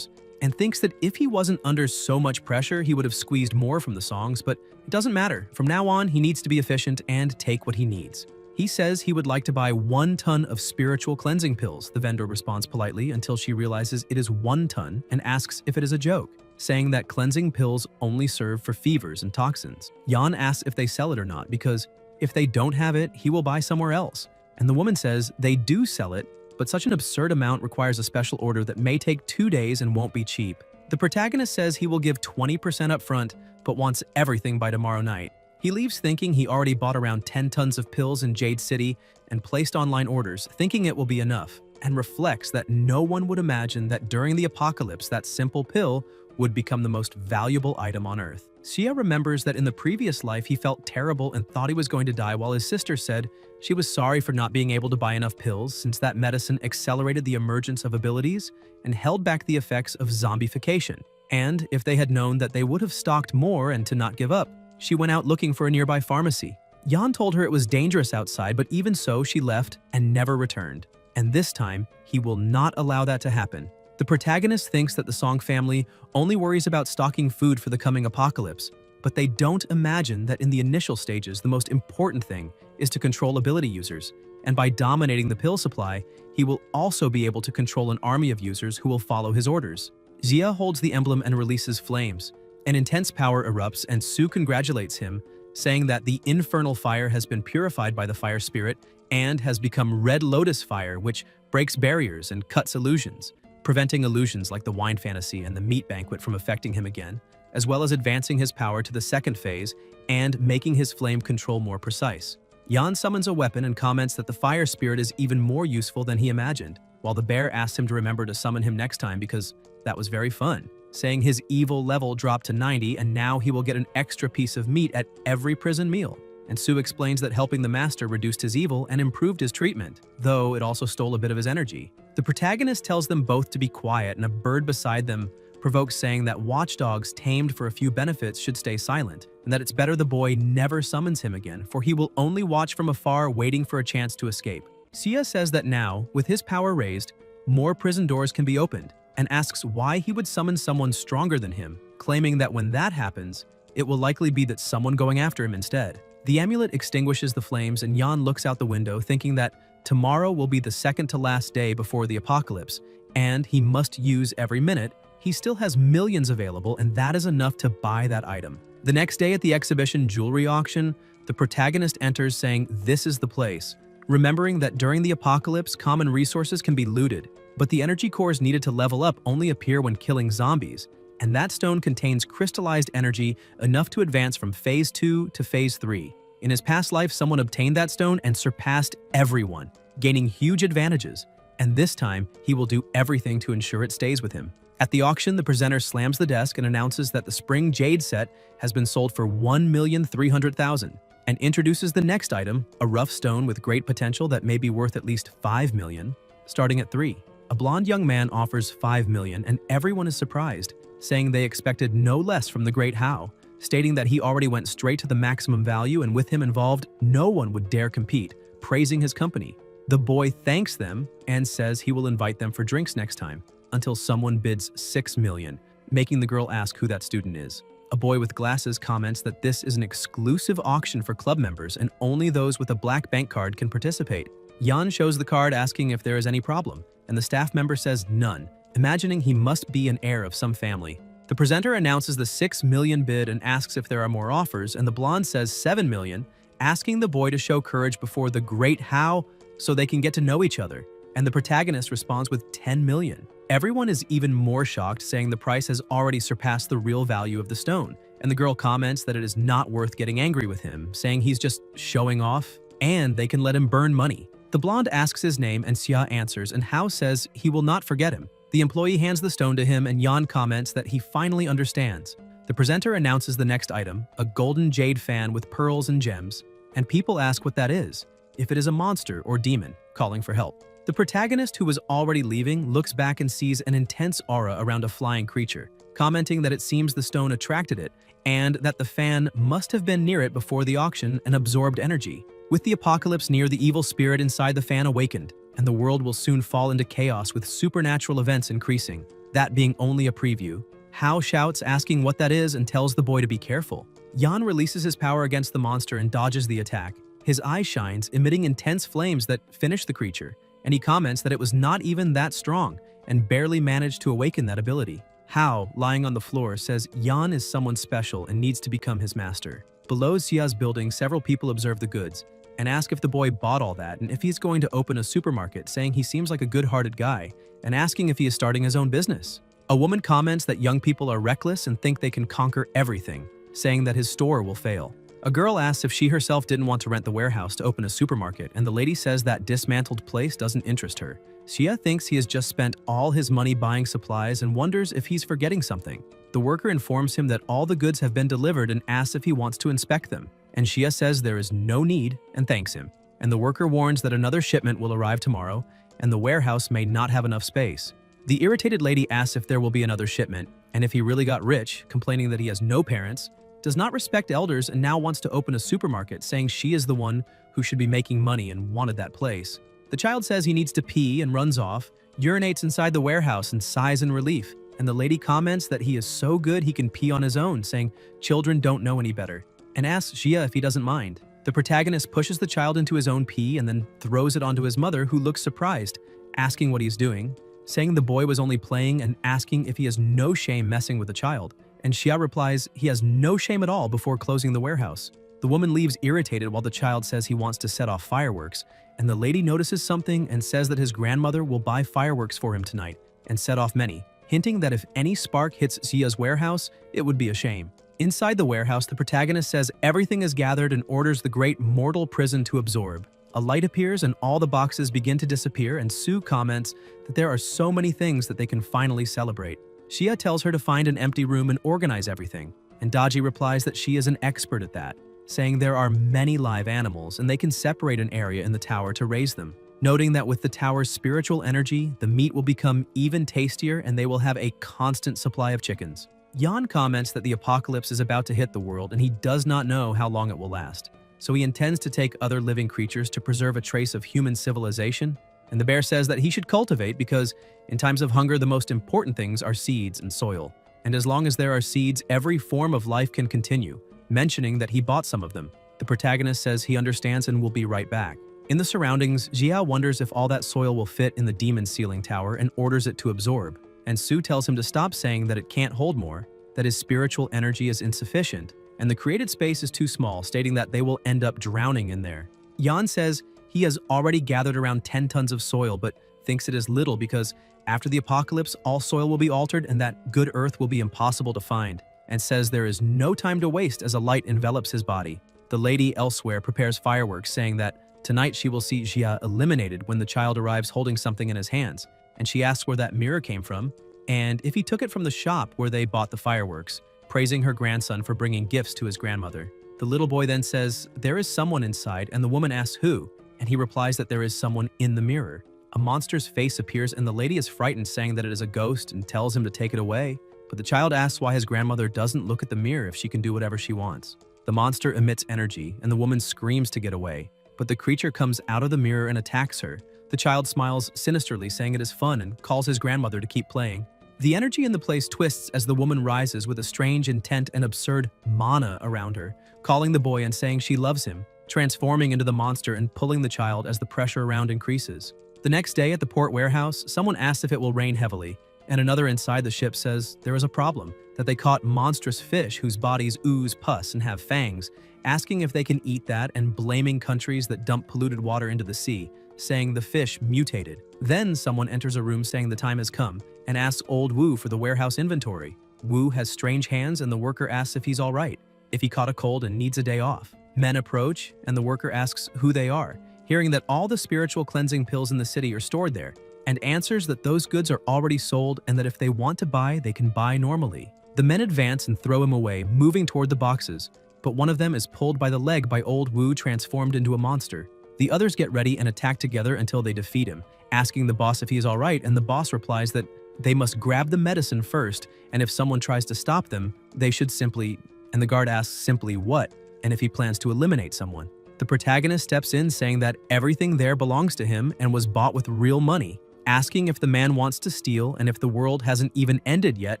and thinks that if he wasn't under so much pressure, he would have squeezed more from the Songs, but it doesn't matter. From now on, he needs to be efficient and take what he needs. He says he would like to buy 1 ton of spiritual cleansing pills. The vendor responds politely until she realizes it is 1 ton and asks if it is a joke, saying that cleansing pills only serve for fevers and toxins. Yan asks if they sell it or not, because if they don't have it, he will buy somewhere else. And the woman says they do sell it, but such an absurd amount requires a special order that may take 2 days and won't be cheap. The protagonist says he will give 20% up front, but wants everything by tomorrow night. He leaves thinking he already bought around 10 tons of pills in Jade City and placed online orders, thinking it will be enough, and reflects that no one would imagine that during the apocalypse that simple pill would become the most valuable item on Earth. Xia remembers that in the previous life he felt terrible and thought he was going to die, while his sister said she was sorry for not being able to buy enough pills since that medicine accelerated the emergence of abilities and held back the effects of zombification. And if they had known that they would have stocked more and to not give up, she went out looking for a nearby pharmacy. Yan told her it was dangerous outside, but even so she left and never returned. And this time, he will not allow that to happen. The protagonist thinks that the Song family only worries about stocking food for the coming apocalypse, but they don't imagine that in the initial stages, the most important thing is to control ability users, and by dominating the pill supply, he will also be able to control an army of users who will follow his orders. Xia holds the emblem and releases flames. An intense power erupts, and Su congratulates him, saying that the infernal fire has been purified by the fire spirit and has become red lotus fire, which breaks barriers and cuts illusions, preventing illusions like the wine fantasy and the meat banquet from affecting him again, as well as advancing his power to the second phase and making his flame control more precise. Yan summons a weapon and comments that the fire spirit is even more useful than he imagined, while the bear asks him to remember to summon him next time because that was very fun, saying his evil level dropped to 90 and now he will get an extra piece of meat at every prison meal. And Su explains that helping the master reduced his evil and improved his treatment, though it also stole a bit of his energy. The protagonist tells them both to be quiet, and a bird beside them provokes, saying that watchdogs tamed for a few benefits should stay silent, and that it's better the boy never summons him again, for he will only watch from afar waiting for a chance to escape. Xia says that now, with his power raised, more prison doors can be opened, and asks why he would summon someone stronger than him, claiming that when that happens, it will likely be that someone going after him instead. The amulet extinguishes the flames, and Yan looks out the window thinking that tomorrow will be the second to last day before the apocalypse, and he must use every minute. He still has millions available, and that is enough to buy that item. The next day at the exhibition jewelry auction, the protagonist enters saying this is the place, remembering that during the apocalypse, common resources can be looted, but the energy cores needed to level up only appear when killing zombies, and that stone contains crystallized energy enough to advance from Phase 2 to Phase 3. In his past life, someone obtained that stone and surpassed everyone, gaining huge advantages, and this time, he will do everything to ensure it stays with him. At the auction, the presenter slams the desk and announces that the Spring Jade set has been sold for $1,300,000, and introduces the next item, a rough stone with great potential that may be worth at least $5 million, starting at 3. A blonde young man offers $5 million, and everyone is surprised, saying they expected no less from the Great How, stating that he already went straight to the maximum value, and with him involved, no one would dare compete, praising his company. The boy thanks them and says he will invite them for drinks next time, until someone bids $6 million, making the girl ask who that student is. A boy with glasses comments that this is an exclusive auction for club members and only those with a black bank card can participate. Yan shows the card asking if there is any problem, and the staff member says none, imagining he must be an heir of some family. The presenter announces the $6 million bid and asks if there are more offers, and the blonde says $7 million, asking the boy to show courage before the Great How so they can get to know each other, and the protagonist responds with $10 million. Everyone is even more shocked, saying the price has already surpassed the real value of the stone, and the girl comments that it is not worth getting angry with him, saying he's just showing off, and they can let him burn money. The blonde asks his name, and Xia answers, and Hao says he will not forget him. The employee hands the stone to him, and Yan comments that he finally understands. The presenter announces the next item, a golden jade fan with pearls and gems, and people ask what that is, if it is a monster or demon, calling for help. The protagonist, who was already leaving, looks back and sees an intense aura around a flying creature, commenting that it seems the stone attracted it, and that the fan must have been near it before the auction and absorbed energy. With the apocalypse near, the evil spirit inside the fan awakened, and the world will soon fall into chaos with supernatural events increasing. That being only a preview, Hao shouts asking what that is and tells the boy to be careful. Yan releases his power against the monster and dodges the attack. His eye shines, emitting intense flames that finish the creature, and he comments that it was not even that strong and barely managed to awaken that ability. Hao, lying on the floor, says Yan is someone special and needs to become his master. Below Xia's building, several people observe the goods and ask if the boy bought all that and if he's going to open a supermarket, saying he seems like a good-hearted guy, and asking if he is starting his own business. A woman comments that young people are reckless and think they can conquer everything, saying that his store will fail. A girl asks if she herself didn't want to rent the warehouse to open a supermarket, and the lady says that dismantled place doesn't interest her. Xia thinks he has just spent all his money buying supplies and wonders if he's forgetting something. The worker informs him that all the goods have been delivered and asks if he wants to inspect them, and Xia says there is no need and thanks him. And the worker warns that another shipment will arrive tomorrow, and the warehouse may not have enough space. The irritated lady asks if there will be another shipment, and if he really got rich, complaining that he has no parents, does not respect elders, and now wants to open a supermarket, saying she is the one who should be making money and wanted that place. The child says he needs to pee and runs off, urinates inside the warehouse and sighs in relief, and the lady comments that he is so good he can pee on his own, saying children don't know any better, and asks Xia if he doesn't mind. The protagonist pushes the child into his own pee and then throws it onto his mother, who looks surprised, asking what he's doing, saying the boy was only playing and asking if he has no shame messing with the child. And Xia replies he has no shame at all before closing the warehouse. The woman leaves irritated while the child says he wants to set off fireworks, and the lady notices something and says that his grandmother will buy fireworks for him tonight and set off many, hinting that if any spark hits Xia's warehouse, it would be a shame. Inside the warehouse, the protagonist says everything is gathered and orders the great mortal prison to absorb. A light appears and all the boxes begin to disappear, and Sue comments that there are so many things that they can finally celebrate. Xia tells her to find an empty room and organize everything, and Daji replies that she is an expert at that, saying there are many live animals and they can separate an area in the tower to raise them, noting that with the tower's spiritual energy, the meat will become even tastier and they will have a constant supply of chickens. Yan comments that the apocalypse is about to hit the world and he does not know how long it will last, so he intends to take other living creatures to preserve a trace of human civilization. And the bear says that he should cultivate because in times of hunger, the most important things are seeds and soil. And as long as there are seeds, every form of life can continue, mentioning that he bought some of them. The protagonist says he understands and will be right back. In the surroundings, Jia wonders if all that soil will fit in the demon ceiling tower and orders it to absorb. And Sue tells him to stop saying that it can't hold more, that his spiritual energy is insufficient, and the created space is too small, stating that they will end up drowning in there. Yan says he has already gathered around 10 tons of soil, but thinks it is little because after the apocalypse, all soil will be altered and that good earth will be impossible to find, and says there is no time to waste as a light envelops his body. The lady elsewhere prepares fireworks, saying that tonight she will see Jia eliminated when the child arrives holding something in his hands, and she asks where that mirror came from, and if he took it from the shop where they bought the fireworks, praising her grandson for bringing gifts to his grandmother. The little boy then says there is someone inside, and the woman asks who, and he replies that there is someone in the mirror. A monster's face appears and the lady is frightened, saying that it is a ghost and tells him to take it away, but the child asks why his grandmother doesn't look at the mirror if she can do whatever she wants. The monster emits energy and the woman screams to get away, but the creature comes out of the mirror and attacks her. The child smiles sinisterly, saying it is fun, and calls his grandmother to keep playing. The energy in the place twists as the woman rises with a strange intent and absurd mana around her, calling the boy and saying she loves him, transforming into the monster and pulling the child as the pressure around increases. The next day at the port warehouse, someone asks if it will rain heavily, and another inside the ship says there is a problem, that they caught monstrous fish whose bodies ooze pus and have fangs, asking if they can eat that and blaming countries that dump polluted water into the sea, saying the fish mutated. Then someone enters a room saying the time has come and asks old Wu for the warehouse inventory. Wu has strange hands and the worker asks if he's all right, if he caught a cold and needs a day off. Men approach and the worker asks who they are, hearing that all the spiritual cleansing pills in the city are stored there, and answers that those goods are already sold and that if they want to buy, they can buy normally. The men advance and throw him away, moving toward the boxes, but one of them is pulled by the leg by old Wu, transformed into a monster. The others get ready and attack together until they defeat him, asking the boss if he is all right, and the boss replies that they must grab the medicine first, and if someone tries to stop them, they should simply, and the guard asks simply what, and if he plans to eliminate someone. The protagonist steps in, saying that everything there belongs to him and was bought with real money, asking if the man wants to steal and if the world hasn't even ended yet,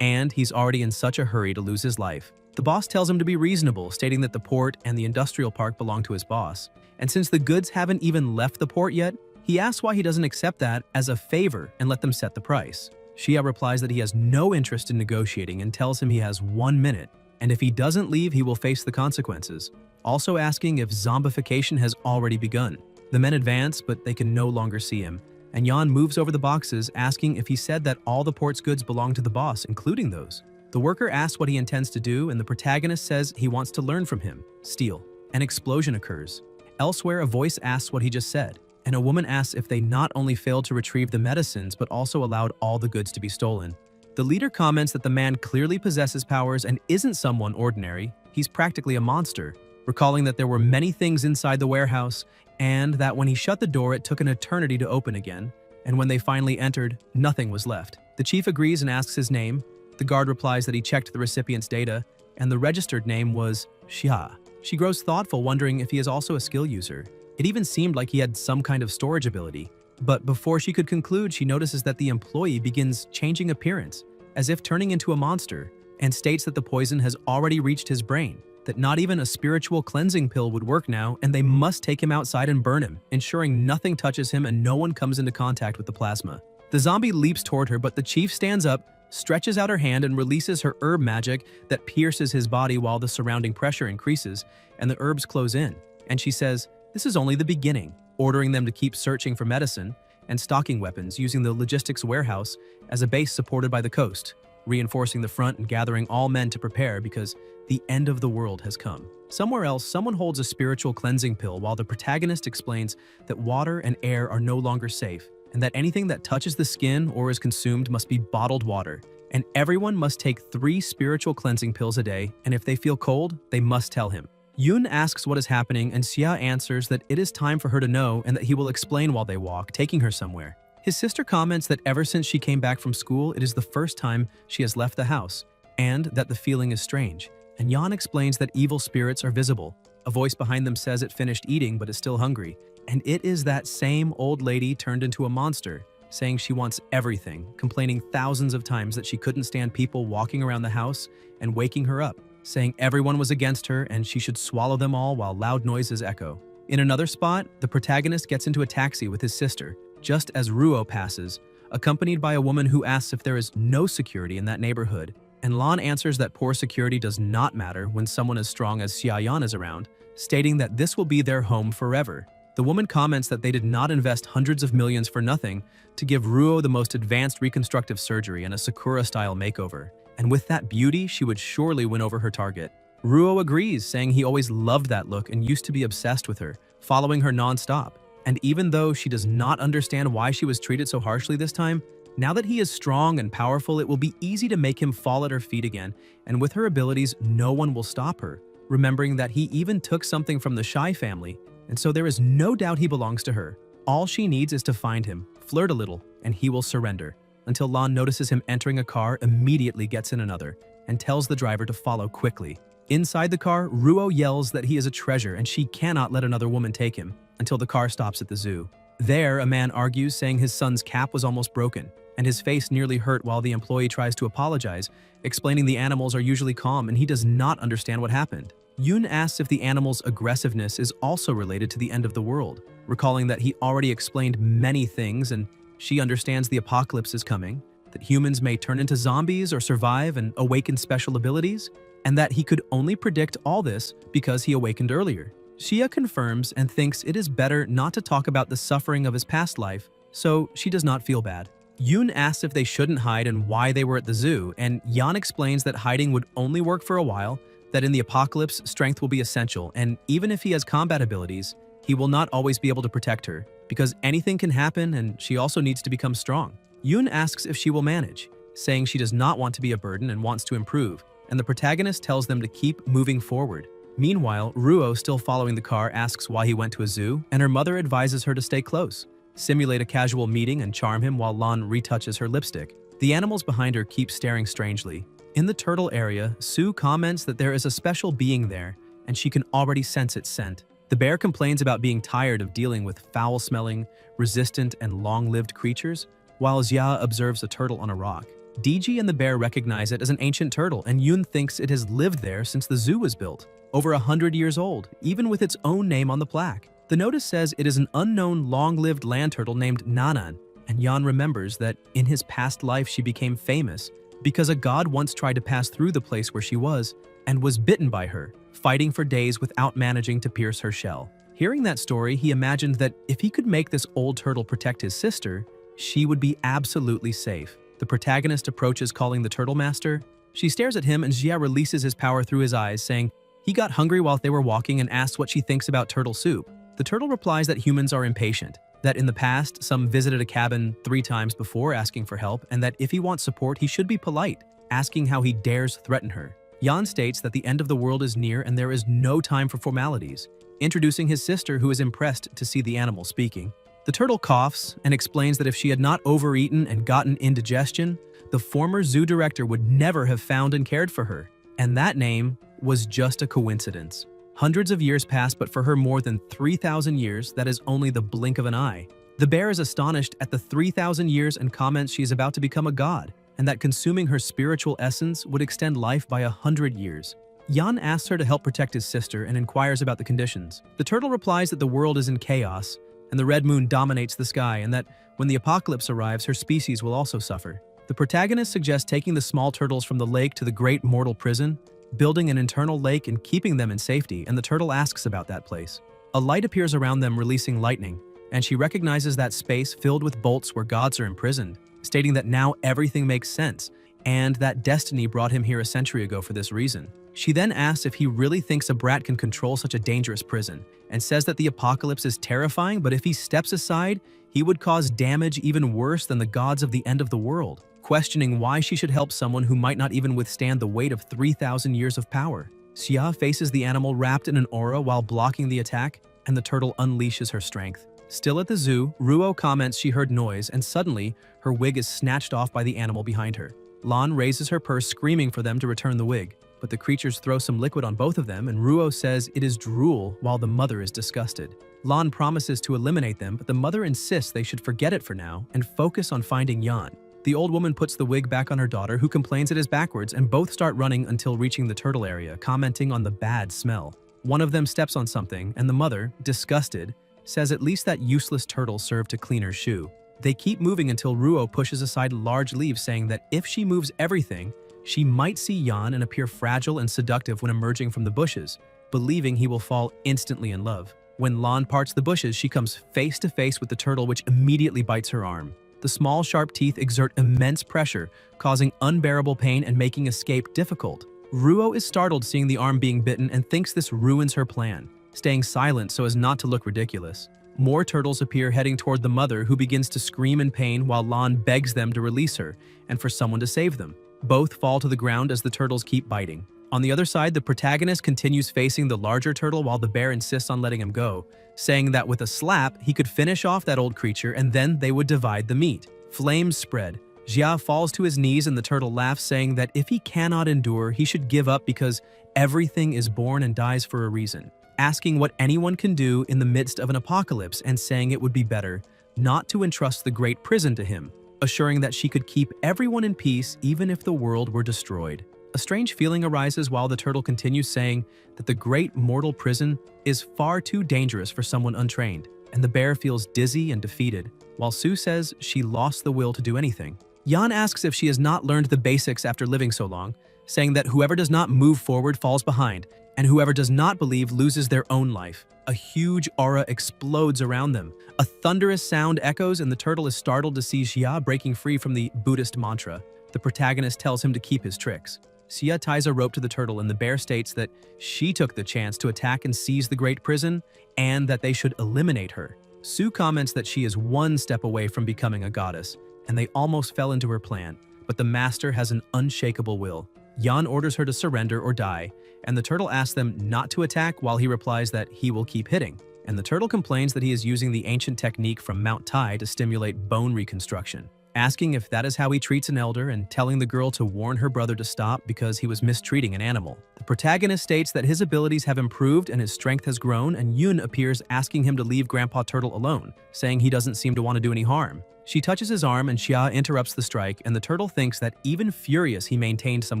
and he's already in such a hurry to lose his life. The boss tells him to be reasonable, stating that the port and the industrial park belong to his boss, and since the goods haven't even left the port yet, he asks why he doesn't accept that as a favor and let them set the price. Xia replies that he has no interest in negotiating and tells him he has 1 minute, and if he doesn't leave, he will face the consequences, also asking if zombification has already begun. The men advance, but they can no longer see him, and Yan moves over the boxes, asking if he said that all the port's goods belong to the boss, including those. The worker asks what he intends to do, and the protagonist says he wants to learn from him, steal. An explosion occurs. Elsewhere, a voice asks what he just said, and a woman asks if they not only failed to retrieve the medicines but also allowed all the goods to be stolen. The leader comments that the man clearly possesses powers and isn't someone ordinary, he's practically a monster, recalling that there were many things inside the warehouse and that when he shut the door it took an eternity to open again, and when they finally entered, nothing was left. The chief agrees and asks his name. The guard replies that he checked the recipient's data, and the registered name was Xia. She grows thoughtful, wondering if he is also a skill user. It even seemed like he had some kind of storage ability. But before she could conclude, she notices that the employee begins changing appearance, as if turning into a monster, and states that the poison has already reached his brain, that not even a spiritual cleansing pill would work now, and they must take him outside and burn him, ensuring nothing touches him and no one comes into contact with the plasma. The zombie leaps toward her, but the chief stands up, stretches out her hand, and releases her herb magic that pierces his body while the surrounding pressure increases, and the herbs close in. And she says, this is only the beginning, ordering them to keep searching for medicine and stocking weapons using the logistics warehouse as a base supported by the coast, reinforcing the front and gathering all men to prepare because the end of the world has come. Somewhere else, someone holds a spiritual cleansing pill while the protagonist explains that water and air are no longer safe, and that anything that touches the skin or is consumed must be bottled water, and everyone must take 3 spiritual cleansing pills a day, and if they feel cold, they must tell him. Yun asks what is happening, and Xia answers that it is time for her to know and that he will explain while they walk, taking her somewhere. His sister comments that ever since she came back from school, it is the first time she has left the house, and that the feeling is strange. And Yan explains that evil spirits are visible. A voice behind them says it finished eating but is still hungry. And it is that same old lady turned into a monster, saying she wants everything, complaining thousands of times that she couldn't stand people walking around the house and waking her up, saying everyone was against her and she should swallow them all while loud noises echo. In another spot, the protagonist gets into a taxi with his sister, just as Ruo passes, accompanied by a woman who asks if there is no security in that neighborhood, and Lan answers that poor security does not matter when someone as strong as Xiaoyan is around, stating that this will be their home forever. The woman comments that they did not invest hundreds of millions for nothing to give Ruo the most advanced reconstructive surgery and a Sakura-style makeover, and with that beauty, she would surely win over her target. Ruo agrees, saying he always loved that look and used to be obsessed with her, following her non-stop. And even though she does not understand why she was treated so harshly this time, now that he is strong and powerful, it will be easy to make him fall at her feet again, and with her abilities, no one will stop her, remembering that he even took something from the Shy family, and so there is no doubt he belongs to her. All she needs is to find him, flirt a little, and he will surrender, until Lan notices him entering a car, immediately gets in another, and tells the driver to follow quickly. Inside the car, Ruo yells that he is a treasure and she cannot let another woman take him, until the car stops at the zoo. There, a man argues, saying his son's cap was almost broken, and his face nearly hurt while the employee tries to apologize, explaining the animals are usually calm and he does not understand what happened. Yun asks if the animal's aggressiveness is also related to the end of the world, recalling that he already explained many things and she understands the apocalypse is coming, that humans may turn into zombies or survive and awaken special abilities, and that he could only predict all this because he awakened earlier. Xia confirms and thinks it is better not to talk about the suffering of his past life, so she does not feel bad. Yun asks if they shouldn't hide and why they were at the zoo, and Yan explains that hiding would only work for a while, that in the apocalypse, strength will be essential, and even if he has combat abilities, he will not always be able to protect her, because anything can happen and she also needs to become strong. Yun asks if she will manage, saying she does not want to be a burden and wants to improve, and the protagonist tells them to keep moving forward. Meanwhile, Ruo, still following the car, asks why he went to a zoo, and her mother advises her to stay close, simulate a casual meeting and charm him while Lan retouches her lipstick. The animals behind her keep staring strangely. In the turtle area, Sue comments that there is a special being there, and she can already sense its scent. The bear complains about being tired of dealing with foul-smelling, resistant, and long-lived creatures, while Xia observes a turtle on a rock. DG and the bear recognize it as an ancient turtle, and Yun thinks it has lived there since the zoo was built. Over 100 years old, even with its own name on the plaque. The notice says it is an unknown long-lived land turtle named Nanan, and Yan remembers that in his past life she became famous because a god once tried to pass through the place where she was and was bitten by her, fighting for days without managing to pierce her shell. Hearing that story, he imagined that if he could make this old turtle protect his sister, she would be absolutely safe. The protagonist approaches calling the turtle master, She stares at him and Jia releases his power through his eyes, saying he got hungry while they were walking and asks what she thinks about turtle soup. The turtle replies that humans are impatient, that in the past, some visited a cabin 3 times before asking for help, and that if he wants support, he should be polite, asking how he dares threaten her. Yan states that the end of the world is near and there is no time for formalities, introducing his sister, who is impressed to see the animal speaking. The turtle coughs and explains that if she had not overeaten and gotten indigestion, the former zoo director would never have found and cared for her, and that name was just a coincidence. Hundreds of years pass, but for her more than 3,000 years, that is only the blink of an eye. The bear is astonished at the 3,000 years and comments she is about to become a god, and that consuming her spiritual essence would extend life by 100 years. Yan asks her to help protect his sister and inquires about the conditions. The turtle replies that the world is in chaos, and the red moon dominates the sky, and that when the apocalypse arrives, her species will also suffer. The protagonist suggests taking the small turtles from the lake to the great mortal prison, building an internal lake and keeping them in safety, and the turtle asks about that place. A light appears around them, releasing lightning, and she recognizes that space filled with bolts where gods are imprisoned, stating that now everything makes sense, and that destiny brought him here a century ago for this reason. She then asks if he really thinks a brat can control such a dangerous prison, and says that the apocalypse is terrifying, but if he steps aside, he would cause damage even worse than the gods of the end of the world, questioning why she should help someone who might not even withstand the weight of 3,000 years of power. Xia faces the animal wrapped in an aura while blocking the attack, and the turtle unleashes her strength. Still at the zoo, Ruo comments she heard noise, and suddenly, her wig is snatched off by the animal behind her. Lan raises her purse, screaming for them to return the wig, but the creatures throw some liquid on both of them, and Ruo says it is drool while the mother is disgusted. Lan promises to eliminate them, but the mother insists they should forget it for now and focus on finding Yan. The old woman puts the wig back on her daughter, who complains it is backwards, and both start running until reaching the turtle area, commenting on the bad smell. One of them steps on something, and the mother, disgusted, says at least that useless turtle served to clean her shoe. They keep moving until Ruo pushes aside large leaves, saying that if she moves everything, she might see Yan and appear fragile and seductive when emerging from the bushes, believing he will fall instantly in love. When Lan parts the bushes, she comes face to face with the turtle, which immediately bites her arm. The small, sharp teeth exert immense pressure, causing unbearable pain and making escape difficult. Ruo is startled seeing the arm being bitten and thinks this ruins her plan, staying silent so as not to look ridiculous. More turtles appear heading toward the mother, who begins to scream in pain while Lan begs them to release her and for someone to save them. Both fall to the ground as the turtles keep biting. On the other side, the protagonist continues facing the larger turtle while the bear insists on letting him go, saying that with a slap, he could finish off that old creature and then they would divide the meat. Flames spread. Jia falls to his knees and the turtle laughs, saying that if he cannot endure, he should give up because everything is born and dies for a reason, asking what anyone can do in the midst of an apocalypse and saying it would be better not to entrust the great prison to him, assuring that she could keep everyone in peace even if the world were destroyed. A strange feeling arises while the turtle continues, saying that the great mortal prison is far too dangerous for someone untrained, and the bear feels dizzy and defeated, while Sue says she lost the will to do anything. Yan asks if she has not learned the basics after living so long, saying that whoever does not move forward falls behind, and whoever does not believe loses their own life. A huge aura explodes around them. A thunderous sound echoes, and the turtle is startled to see Xia breaking free from the Buddhist mantra. The protagonist tells him to keep his tricks. Xia ties a rope to the turtle, and the bear states that she took the chance to attack and seize the great prison, and that they should eliminate her. Sue comments that she is one step away from becoming a goddess, and they almost fell into her plan, but the master has an unshakable will. Yan orders her to surrender or die, and the turtle asks them not to attack while he replies that he will keep hitting. And the turtle complains that he is using the ancient technique from Mount Tai to stimulate bone reconstruction, asking if that is how he treats an elder and telling the girl to warn her brother to stop because he was mistreating an animal. The protagonist states that his abilities have improved and his strength has grown, and Yun appears asking him to leave Grandpa Turtle alone, saying he doesn't seem to want to do any harm. She touches his arm and Xia interrupts the strike, and the turtle thinks that even furious he maintained some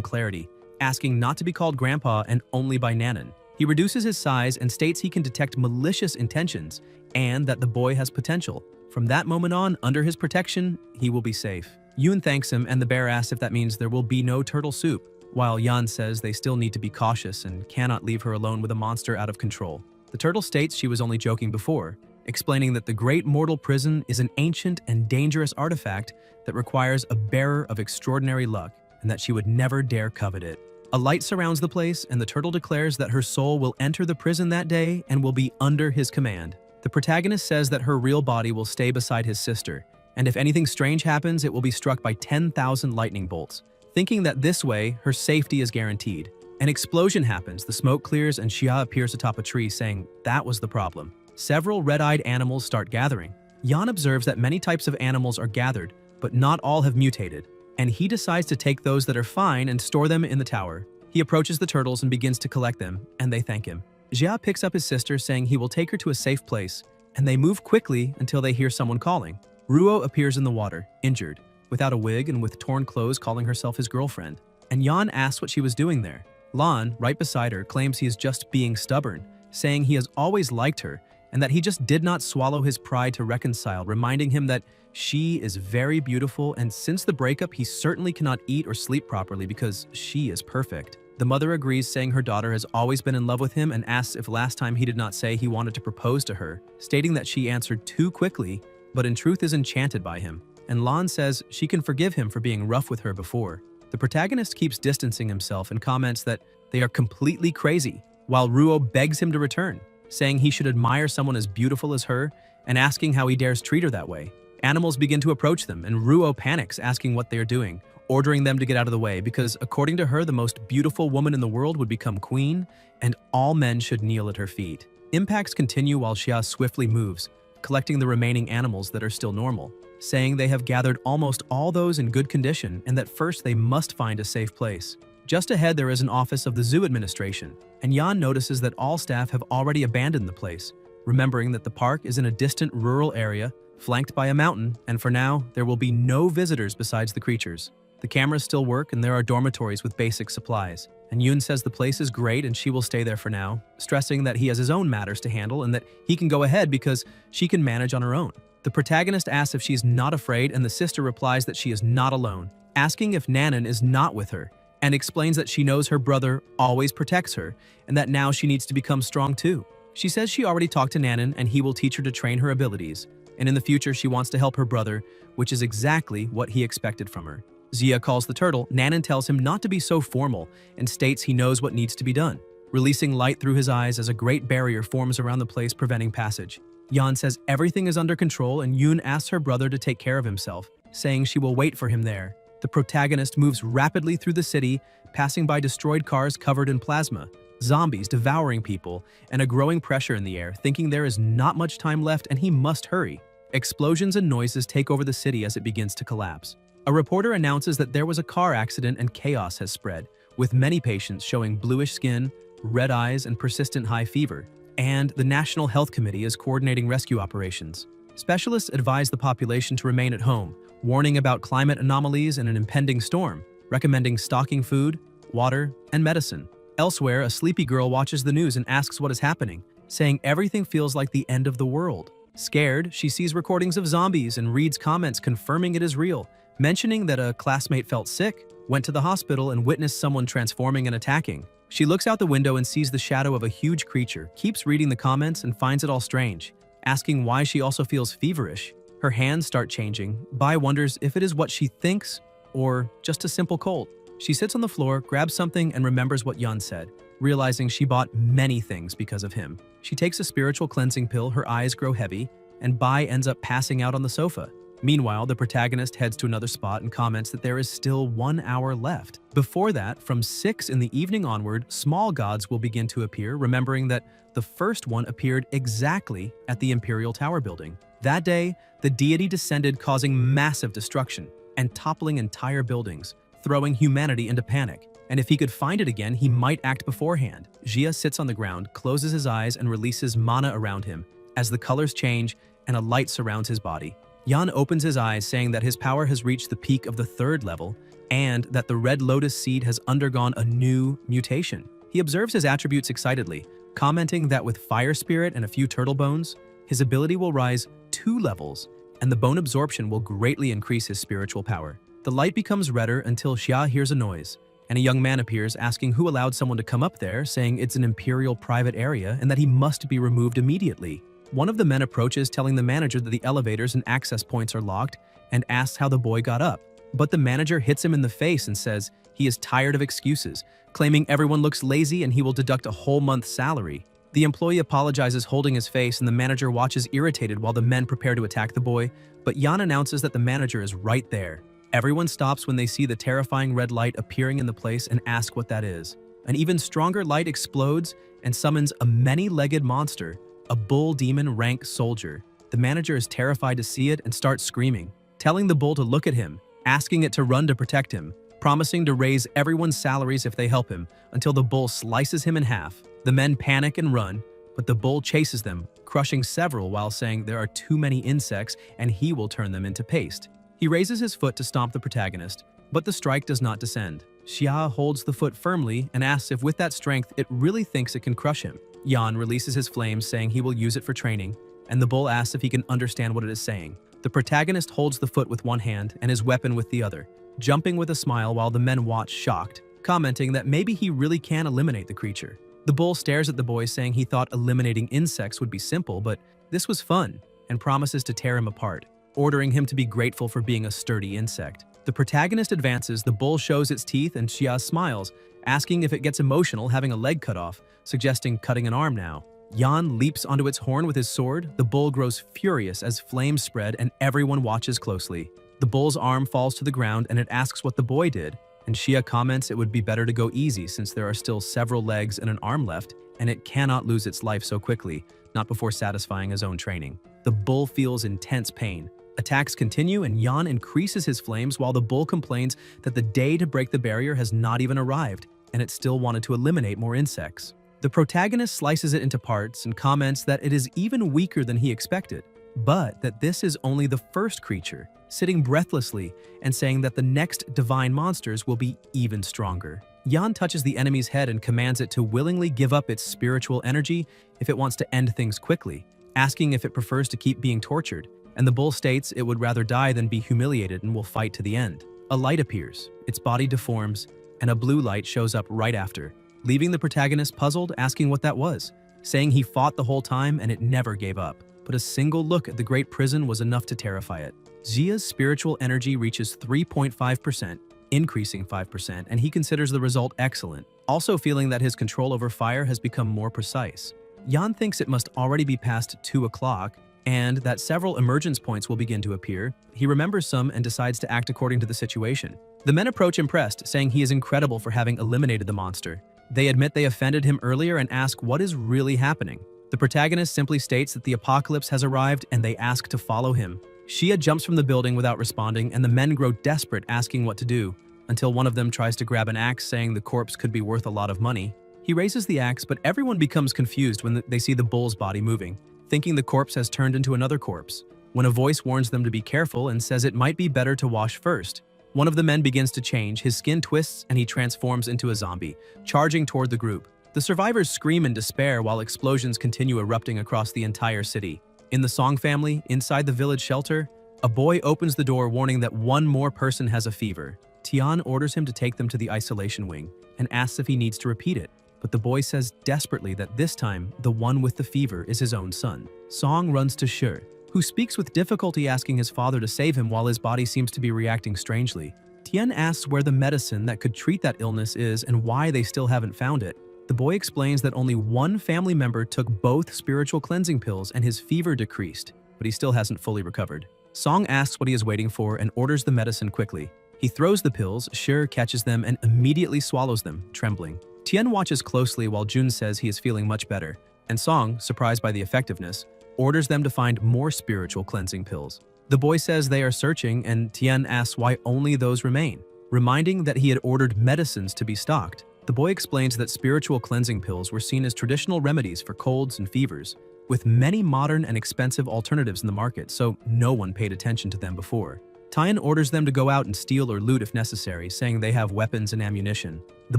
clarity, asking not to be called Grandpa and only by Nanan. He reduces his size and states he can detect malicious intentions and that the boy has potential. From that moment on, under his protection, he will be safe. Yun thanks him, and the bear asks if that means there will be no turtle soup, while Yan says they still need to be cautious and cannot leave her alone with a monster out of control. The turtle states she was only joking before, explaining that the great mortal prison is an ancient and dangerous artifact that requires a bearer of extraordinary luck. and that she would never dare covet it. A light surrounds the place, and the turtle declares that her soul will enter the prison that day and will be under his command. The protagonist says that her real body will stay beside his sister, and if anything strange happens, it will be struck by 10,000 lightning bolts, thinking that this way, her safety is guaranteed. An explosion happens, the smoke clears, and Xia appears atop a tree saying that was the problem. Several red-eyed animals start gathering. Yan observes that many types of animals are gathered, but not all have mutated, and he decides to take those that are fine and store them in the tower. He approaches the turtles and begins to collect them, and they thank him. Xia picks up his sister, saying he will take her to a safe place, and they move quickly until they hear someone calling. Ruo appears in the water, injured, without a wig and with torn clothes, calling herself his girlfriend, and Yan asks what she was doing there. Lan, right beside her, claims he is just being stubborn, saying he has always liked her and that he just did not swallow his pride to reconcile, reminding him that she is very beautiful, and since the breakup he certainly cannot eat or sleep properly because she is perfect. The mother agrees, saying her daughter has always been in love with him, and asks if last time he did not say he wanted to propose to her, stating that she answered too quickly, but in truth is enchanted by him. And Lan says she can forgive him for being rough with her before. The protagonist keeps distancing himself and comments that they are completely crazy, while Ruo begs him to return, saying he should admire someone as beautiful as her and asking how he dares treat her that way. Animals begin to approach them, and Ruo panics, asking what they are doing, ordering them to get out of the way because, according to her, the most beautiful woman in the world would become queen, and all men should kneel at her feet. Impacts continue while Xia swiftly moves, collecting the remaining animals that are still normal, saying they have gathered almost all those in good condition and that first they must find a safe place. Just ahead there is an office of the zoo administration, and Yan notices that all staff have already abandoned the place, remembering that the park is in a distant rural area, flanked by a mountain, and for now, there will be no visitors besides the creatures. The cameras still work and there are dormitories with basic supplies, and Yoon says the place is great and she will stay there for now, stressing that he has his own matters to handle and that he can go ahead because she can manage on her own. The protagonist asks if she is not afraid, and the sister replies that she is not alone, asking if Nanan is not with her, and explains that she knows her brother always protects her and that now she needs to become strong too. She says she already talked to Nanan and he will teach her to train her abilities, and in the future she wants to help her brother, which is exactly what he expected from her. Xia calls the turtle. Nanan tells him not to be so formal and states he knows what needs to be done, releasing light through his eyes as a great barrier forms around the place, preventing passage. Yan says everything is under control, and Yoon asks her brother to take care of himself, saying she will wait for him there. The protagonist moves rapidly through the city, passing by destroyed cars covered in plasma, zombies devouring people, and a growing pressure in the air, thinking there is not much time left and he must hurry. Explosions and noises take over the city as it begins to collapse. A reporter announces that there was a car accident and chaos has spread, with many patients showing bluish skin, red eyes, and persistent high fever. And the National Health Committee is coordinating rescue operations. Specialists advise the population to remain at home, warning about climate anomalies and an impending storm, recommending stocking food, water, and medicine. Elsewhere, a sleepy girl watches the news and asks what is happening, saying everything feels like the end of the world. Scared, she sees recordings of zombies and reads comments confirming it is real, mentioning that a classmate felt sick, went to the hospital, and witnessed someone transforming and attacking. She looks out the window and sees the shadow of a huge creature, keeps reading the comments and finds it all strange, asking why she also feels feverish. Her hands start changing. Bai wonders if it is what she thinks or just a simple cold. She sits on the floor, grabs something, and remembers what Yun said, realizing she bought many things because of him. She takes a spiritual cleansing pill, her eyes grow heavy, and Bai ends up passing out on the sofa. Meanwhile, the protagonist heads to another spot and comments that there is still 1 hour left. Before that, from 6 in the evening onward, small gods will begin to appear, remembering that the first one appeared exactly at the Imperial Tower building. That day, the deity descended, causing massive destruction and toppling entire buildings, throwing humanity into panic. And if he could find it again, he might act beforehand. Jia sits on the ground, closes his eyes, and releases mana around him as the colors change and a light surrounds his body. Yan opens his eyes, saying that his power has reached the peak of the 3rd level and that the red lotus seed has undergone a new mutation. He observes his attributes excitedly, commenting that with fire spirit and a few turtle bones, his ability will rise 2 levels and the bone absorption will greatly increase his spiritual power. The light becomes redder until Xia hears a noise, and a young man appears asking who allowed someone to come up there, saying it's an imperial private area and that he must be removed immediately. One of the men approaches, telling the manager that the elevators and access points are locked, and asks how the boy got up. But the manager hits him in the face and says he is tired of excuses, claiming everyone looks lazy and he will deduct a whole month's salary. The employee apologizes, holding his face, and the manager watches irritated while the men prepare to attack the boy, but Jan announces that the manager is right there. Everyone stops when they see the terrifying red light appearing in the place and ask what that is. An even stronger light explodes and summons a many-legged monster, a bull demon rank soldier. The manager is terrified to see it and starts screaming, telling the bull to look at him, asking it to run to protect him, promising to raise everyone's salaries if they help him, until the bull slices him in half. The men panic and run, but the bull chases them, crushing several while saying there are too many insects and he will turn them into paste. He raises his foot to stomp the protagonist, but the strike does not descend. Xia holds the foot firmly and asks if with that strength it really thinks it can crush him. Yan releases his flames, saying he will use it for training, and the bull asks if he can understand what it is saying. The protagonist holds the foot with one hand and his weapon with the other, jumping with a smile while the men watch shocked, commenting that maybe he really can eliminate the creature. The bull stares at the boy, saying he thought eliminating insects would be simple, but this was fun, and promises to tear him apart, ordering him to be grateful for being a sturdy insect. The protagonist advances, the bull shows its teeth, and Xia smiles, asking if it gets emotional having a leg cut off, suggesting cutting an arm now. Yan leaps onto its horn with his sword. The bull grows furious as flames spread and everyone watches closely. The bull's arm falls to the ground and it asks what the boy did, and Xia comments it would be better to go easy since there are still several legs and an arm left, and it cannot lose its life so quickly, not before satisfying his own training. The bull feels intense pain. Attacks continue and Yan increases his flames while the bull complains that the day to break the barrier has not even arrived, and it still wanted to eliminate more insects. The protagonist slices it into parts and comments that it is even weaker than he expected, but that this is only the first creature, sitting breathlessly and saying that the next divine monsters will be even stronger. Yan touches the enemy's head and commands it to willingly give up its spiritual energy if it wants to end things quickly, asking if it prefers to keep being tortured, and the bull states it would rather die than be humiliated and will fight to the end. A light appears, its body deforms, and a blue light shows up right after, leaving the protagonist puzzled, asking what that was, saying he fought the whole time and it never gave up, but a single look at the great prison was enough to terrify it. Xia's spiritual energy reaches 3.5%, increasing 5%, and he considers the result excellent, also feeling that his control over fire has become more precise. Yan thinks it must already be past 2 o'clock, and that several emergence points will begin to appear. He remembers some and decides to act according to the situation. The men approach impressed, saying he is incredible for having eliminated the monster. They admit they offended him earlier and ask what is really happening. The protagonist simply states that the apocalypse has arrived and they ask to follow him. Xia jumps from the building without responding, and the men grow desperate, asking what to do, until one of them tries to grab an axe, saying the corpse could be worth a lot of money. He raises the axe, but everyone becomes confused when they see the bull's body moving, thinking the corpse has turned into another corpse, when a voice warns them to be careful and says it might be better to wash first. One of the men begins to change, his skin twists, and he transforms into a zombie, charging toward the group. The survivors scream in despair while explosions continue erupting across the entire city. In the Song family, inside the village shelter, a boy opens the door warning that one more person has a fever. Tian orders him to take them to the isolation wing and asks if he needs to repeat it, but the boy says desperately that this time, the one with the fever is his own son. Song runs to Shi, who speaks with difficulty, asking his father to save him while his body seems to be reacting strangely. Tian asks where the medicine that could treat that illness is and why they still haven't found it. The boy explains that only one family member took both spiritual cleansing pills and his fever decreased, but he still hasn't fully recovered. Song asks what he is waiting for and orders the medicine quickly. He throws the pills, Shi catches them and immediately swallows them, trembling. Tian watches closely while Jun says he is feeling much better, and Song, surprised by the effectiveness, orders them to find more spiritual cleansing pills. The boy says they are searching, and Tian asks why only those remain, reminding that he had ordered medicines to be stocked. The boy explains that spiritual cleansing pills were seen as traditional remedies for colds and fevers, with many modern and expensive alternatives in the market, so no one paid attention to them before. Tian orders them to go out and steal or loot if necessary, saying they have weapons and ammunition. The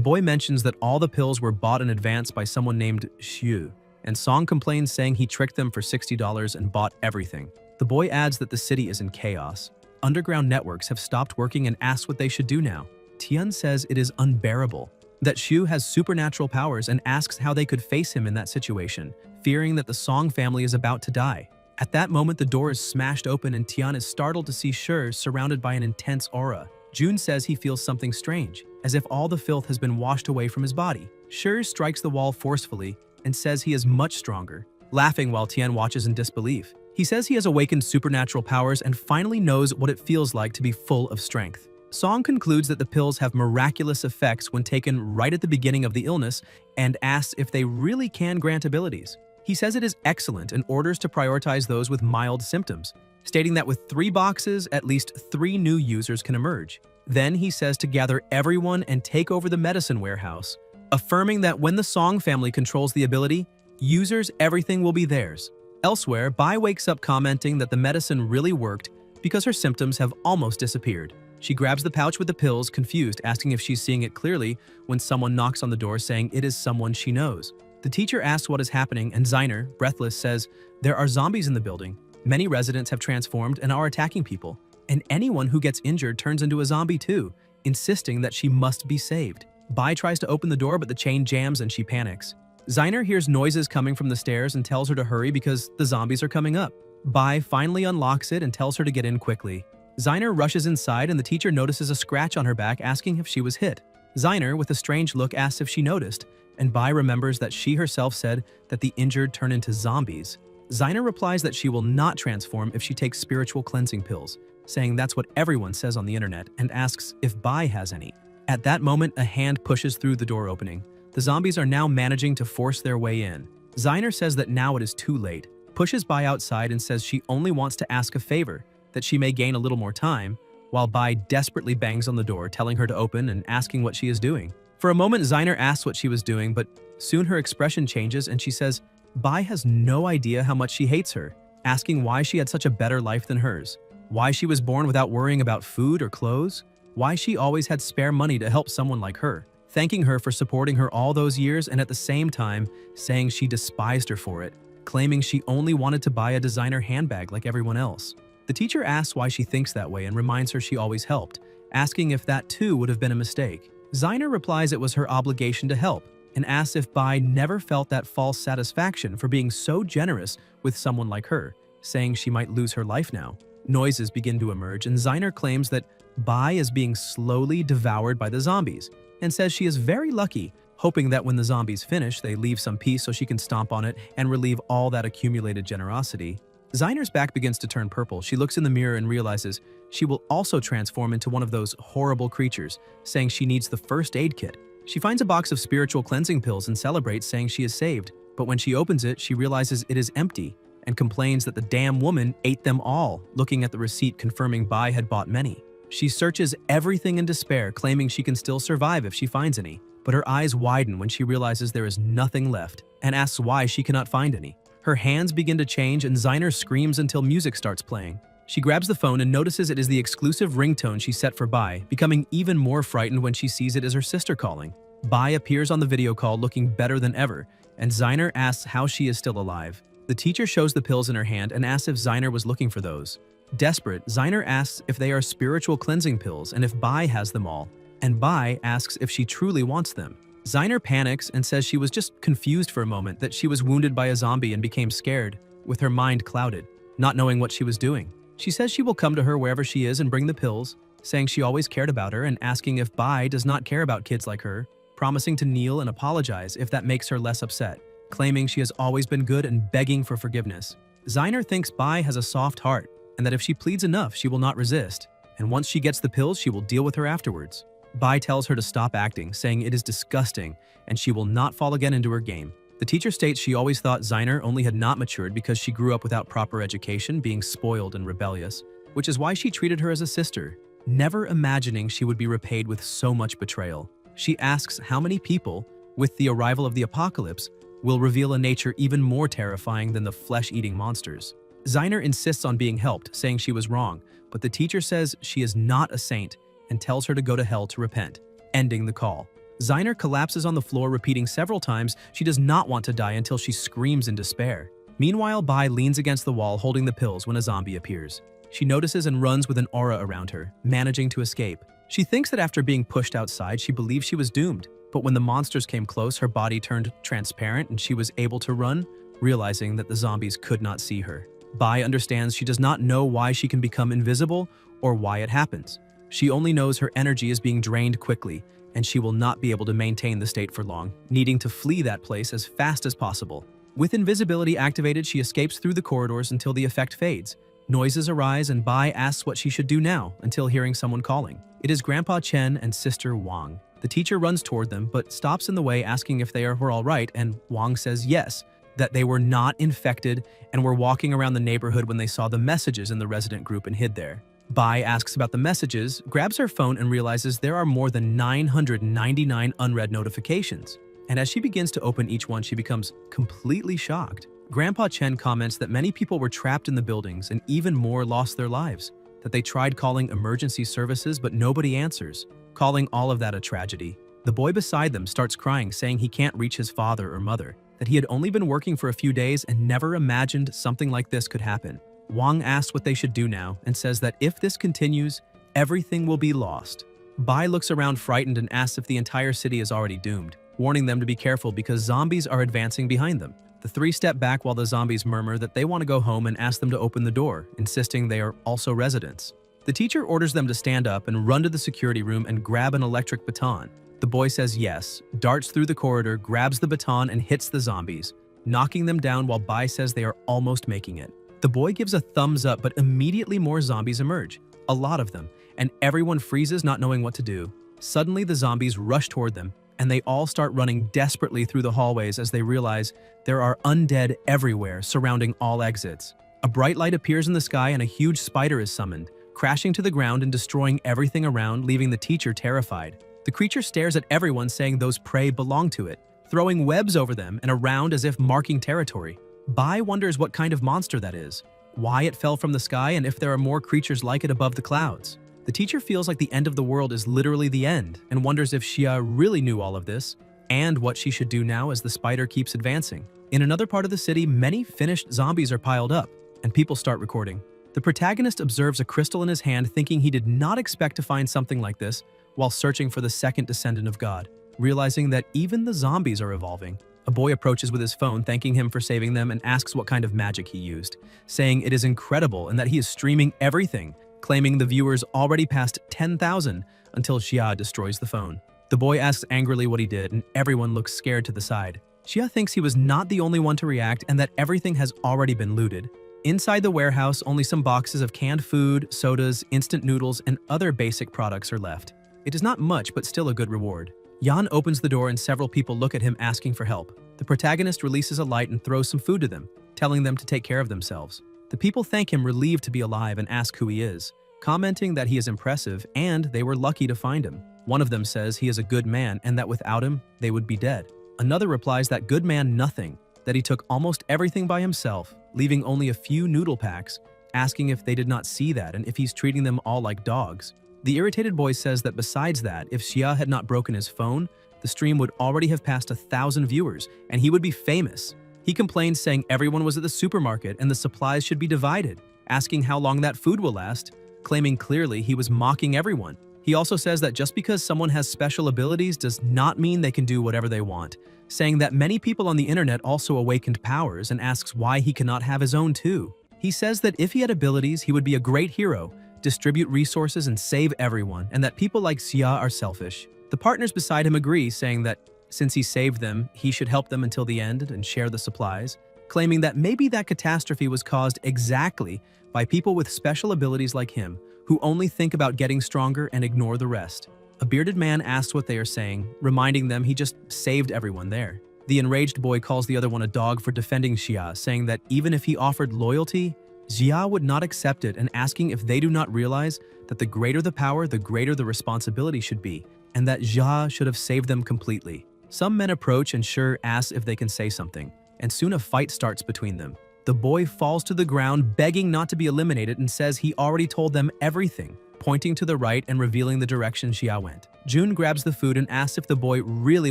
boy mentions that all the pills were bought in advance by someone named Xu, and Song complains, saying he tricked them for $60 and bought everything. The boy adds that the city is in chaos. Underground networks have stopped working and asks what they should do now. Tian says it is unbearable, that Xu has supernatural powers, and asks how they could face him in that situation, fearing that the Song family is about to die. At that moment, the door is smashed open and Tian is startled to see Shi surrounded by an intense aura. June says he feels something strange, as if all the filth has been washed away from his body. Shi strikes the wall forcefully and says he is much stronger, laughing while Tian watches in disbelief. He says he has awakened supernatural powers and finally knows what it feels like to be full of strength. Song concludes that the pills have miraculous effects when taken right at the beginning of the illness and asks if they really can grant abilities. He says it is excellent and orders to prioritize those with mild symptoms, stating that with 3 boxes, at least 3 new users can emerge. Then he says to gather everyone and take over the medicine warehouse, affirming that when the Song family controls the ability, users, everything will be theirs. Elsewhere, Bai wakes up commenting that the medicine really worked because her symptoms have almost disappeared. She grabs the pouch with the pills, confused, asking if she's seeing it clearly when someone knocks on the door saying it is someone she knows. The teacher asks what is happening, and Zeiner, breathless, says, "There are zombies in the building. Many residents have transformed and are attacking people, and anyone who gets injured turns into a zombie too," insisting that she must be saved. Bai tries to open the door, but the chain jams and she panics. Zeiner hears noises coming from the stairs and tells her to hurry because the zombies are coming up. Bai finally unlocks it and tells her to get in quickly. Zeiner rushes inside and the teacher notices a scratch on her back, asking if she was hit. Zeiner, with a strange look, asks if she noticed, and Bai remembers that she herself said that the injured turn into zombies. Zeiner replies that she will not transform if she takes spiritual cleansing pills, saying that's what everyone says on the internet, and asks if Bai has any. At that moment, a hand pushes through the door opening. The zombies are now managing to force their way in. Zeiner says that now it is too late, pushes Bai outside and says she only wants to ask a favor, that she may gain a little more time, while Bai desperately bangs on the door, telling her to open and asking what she is doing. For a moment, Zeiner asks what she was doing, but soon her expression changes and she says Bai has no idea how much she hates her, asking why she had such a better life than hers, why she was born without worrying about food or clothes, why she always had spare money to help someone like her, thanking her for supporting her all those years and at the same time saying she despised her for it, claiming she only wanted to buy a designer handbag like everyone else. The teacher asks why she thinks that way and reminds her she always helped, asking if that too would have been a mistake. Zeiner replies it was her obligation to help, and asks if Bai never felt that false satisfaction for being so generous with someone like her, saying she might lose her life now. Noises begin to emerge, and Zeiner claims that Bai is being slowly devoured by the zombies, and says she is very lucky, hoping that when the zombies finish, they leave some peace so she can stomp on it and relieve all that accumulated generosity. Zeiner's back begins to turn purple. She looks in the mirror and realizes she will also transform into one of those horrible creatures, saying she needs the first aid kit. She finds a box of spiritual cleansing pills and celebrates, saying she is saved. But when she opens it, she realizes it is empty and complains that the damn woman ate them all, looking at the receipt confirming Bai had bought many. She searches everything in despair, claiming she can still survive if she finds any. But her eyes widen when she realizes there is nothing left and asks why she cannot find any. Her hands begin to change and Zeiner screams until music starts playing. She grabs the phone and notices it is the exclusive ringtone she set for Bai, becoming even more frightened when she sees it as her sister calling. Bai appears on the video call looking better than ever, and Zeiner asks how she is still alive. The teacher shows the pills in her hand and asks if Zeiner was looking for those. Desperate, Zeiner asks if they are spiritual cleansing pills and if Bai has them all, and Bai asks if she truly wants them. Zeiner panics and says she was just confused for a moment, that she was wounded by a zombie and became scared, with her mind clouded, not knowing what she was doing. She says she will come to her wherever she is and bring the pills, saying she always cared about her and asking if Bai does not care about kids like her, promising to kneel and apologize if that makes her less upset, claiming she has always been good and begging for forgiveness. Zeiner thinks Bai has a soft heart and that if she pleads enough, she will not resist, and once she gets the pills, she will deal with her afterwards. Bai tells her to stop acting, saying it is disgusting and she will not fall again into her game. The teacher states she always thought Zeiner only had not matured because she grew up without proper education, being spoiled and rebellious, which is why she treated her as a sister, never imagining she would be repaid with so much betrayal. She asks how many people, with the arrival of the apocalypse, will reveal a nature even more terrifying than the flesh-eating monsters. Zeiner insists on being helped, saying she was wrong, but the teacher says she is not a saint and tells her to go to hell to repent, ending the call. Zeiner collapses on the floor, repeating several times she does not want to die until she screams in despair. Meanwhile, Bai leans against the wall holding the pills when a zombie appears. She notices and runs with an aura around her, managing to escape. She thinks that after being pushed outside, she believed she was doomed, but when the monsters came close, her body turned transparent and she was able to run, realizing that the zombies could not see her. Bai understands she does not know why she can become invisible or why it happens, She only knows her energy is being drained quickly, and she will not be able to maintain the state for long, needing to flee that place as fast as possible. With invisibility activated, she escapes through the corridors until the effect fades. Noises arise and Bai asks what she should do now until hearing someone calling. It is Grandpa Chen and Sister Wang. The teacher runs toward them but stops in the way asking if they were all right, and Wang says yes, that they were not infected and were walking around the neighborhood when they saw the messages in the resident group and hid there. Bai asks about the messages, grabs her phone and realizes there are more than 999 unread notifications. And as she begins to open each one, she becomes completely shocked. Grandpa Chen comments that many people were trapped in the buildings and even more lost their lives, that they tried calling emergency services but nobody answers, calling all of that a tragedy. The boy beside them starts crying, saying he can't reach his father or mother, that he had only been working for a few days and never imagined something like this could happen. Wang asks what they should do now and says that if this continues, everything will be lost. Bai looks around frightened and asks if the entire city is already doomed, warning them to be careful because zombies are advancing behind them. The three step back while the zombies murmur that they want to go home and ask them to open the door, insisting they are also residents. The teacher orders them to stand up and run to the security room and grab an electric baton. The boy says yes, darts through the corridor, grabs the baton and hits the zombies, knocking them down while Bai says they are almost making it. The boy gives a thumbs up, but immediately more zombies emerge, a lot of them, and everyone freezes not knowing what to do. Suddenly the zombies rush toward them, and they all start running desperately through the hallways as they realize there are undead everywhere surrounding all exits. A bright light appears in the sky and a huge spider is summoned, crashing to the ground and destroying everything around, leaving the teacher terrified. The creature stares at everyone, saying those prey belong to it, throwing webs over them and around as if marking territory. Bai wonders what kind of monster that is, why it fell from the sky, and if there are more creatures like it above the clouds. The teacher feels like the end of the world is literally the end and wonders if Xia really knew all of this and what she should do now as the spider keeps advancing. In another part of the city, many finished zombies are piled up, and people start recording. The protagonist observes a crystal in his hand, thinking he did not expect to find something like this while searching for the second descendant of God. Realizing that even the zombies are evolving, a boy approaches with his phone, thanking him for saving them and asks what kind of magic he used, saying it is incredible and that he is streaming everything, claiming the viewers already passed 10,000 until Xia destroys the phone. The boy asks angrily what he did, and everyone looks scared to the side. Xia thinks he was not the only one to react and that everything has already been looted. Inside the warehouse, only some boxes of canned food, sodas, instant noodles, and other basic products are left. It is not much, but still a good reward. Yan opens the door and several people look at him asking for help. The protagonist releases a light and throws some food to them, telling them to take care of themselves. The people thank him, relieved to be alive, and ask who he is, commenting that he is impressive and they were lucky to find him. One of them says he is a good man and that without him, they would be dead. Another replies that good man nothing, that he took almost everything by himself, leaving only a few noodle packs, asking if they did not see that and if he's treating them all like dogs. The irritated boy says that besides that, if Xia had not broken his phone, the stream would already have passed 1,000 viewers and he would be famous. He complains, saying everyone was at the supermarket and the supplies should be divided, asking how long that food will last, claiming clearly he was mocking everyone. He also says that just because someone has special abilities does not mean they can do whatever they want, saying that many people on the internet also awakened powers and asks why he cannot have his own too. He says that if he had abilities, he would be a great hero, distribute resources and save everyone, and that people like Xia are selfish. The partners beside him agree, saying that since he saved them, he should help them until the end and share the supplies, claiming that maybe that catastrophe was caused exactly by people with special abilities like him, who only think about getting stronger and ignore the rest. A bearded man asks what they are saying, reminding them he just saved everyone there. The enraged boy calls the other one a dog for defending Xia, saying that even if he offered loyalty, Xia would not accept it, and asking if they do not realize that the greater the power, the greater the responsibility should be, and that Xia should have saved them completely. Some men approach and Sure asks if they can say something, and soon a fight starts between them. The boy falls to the ground, begging not to be eliminated, and says he already told them everything, pointing to the right and revealing the direction Xia went. Jun grabs the food and asks if the boy really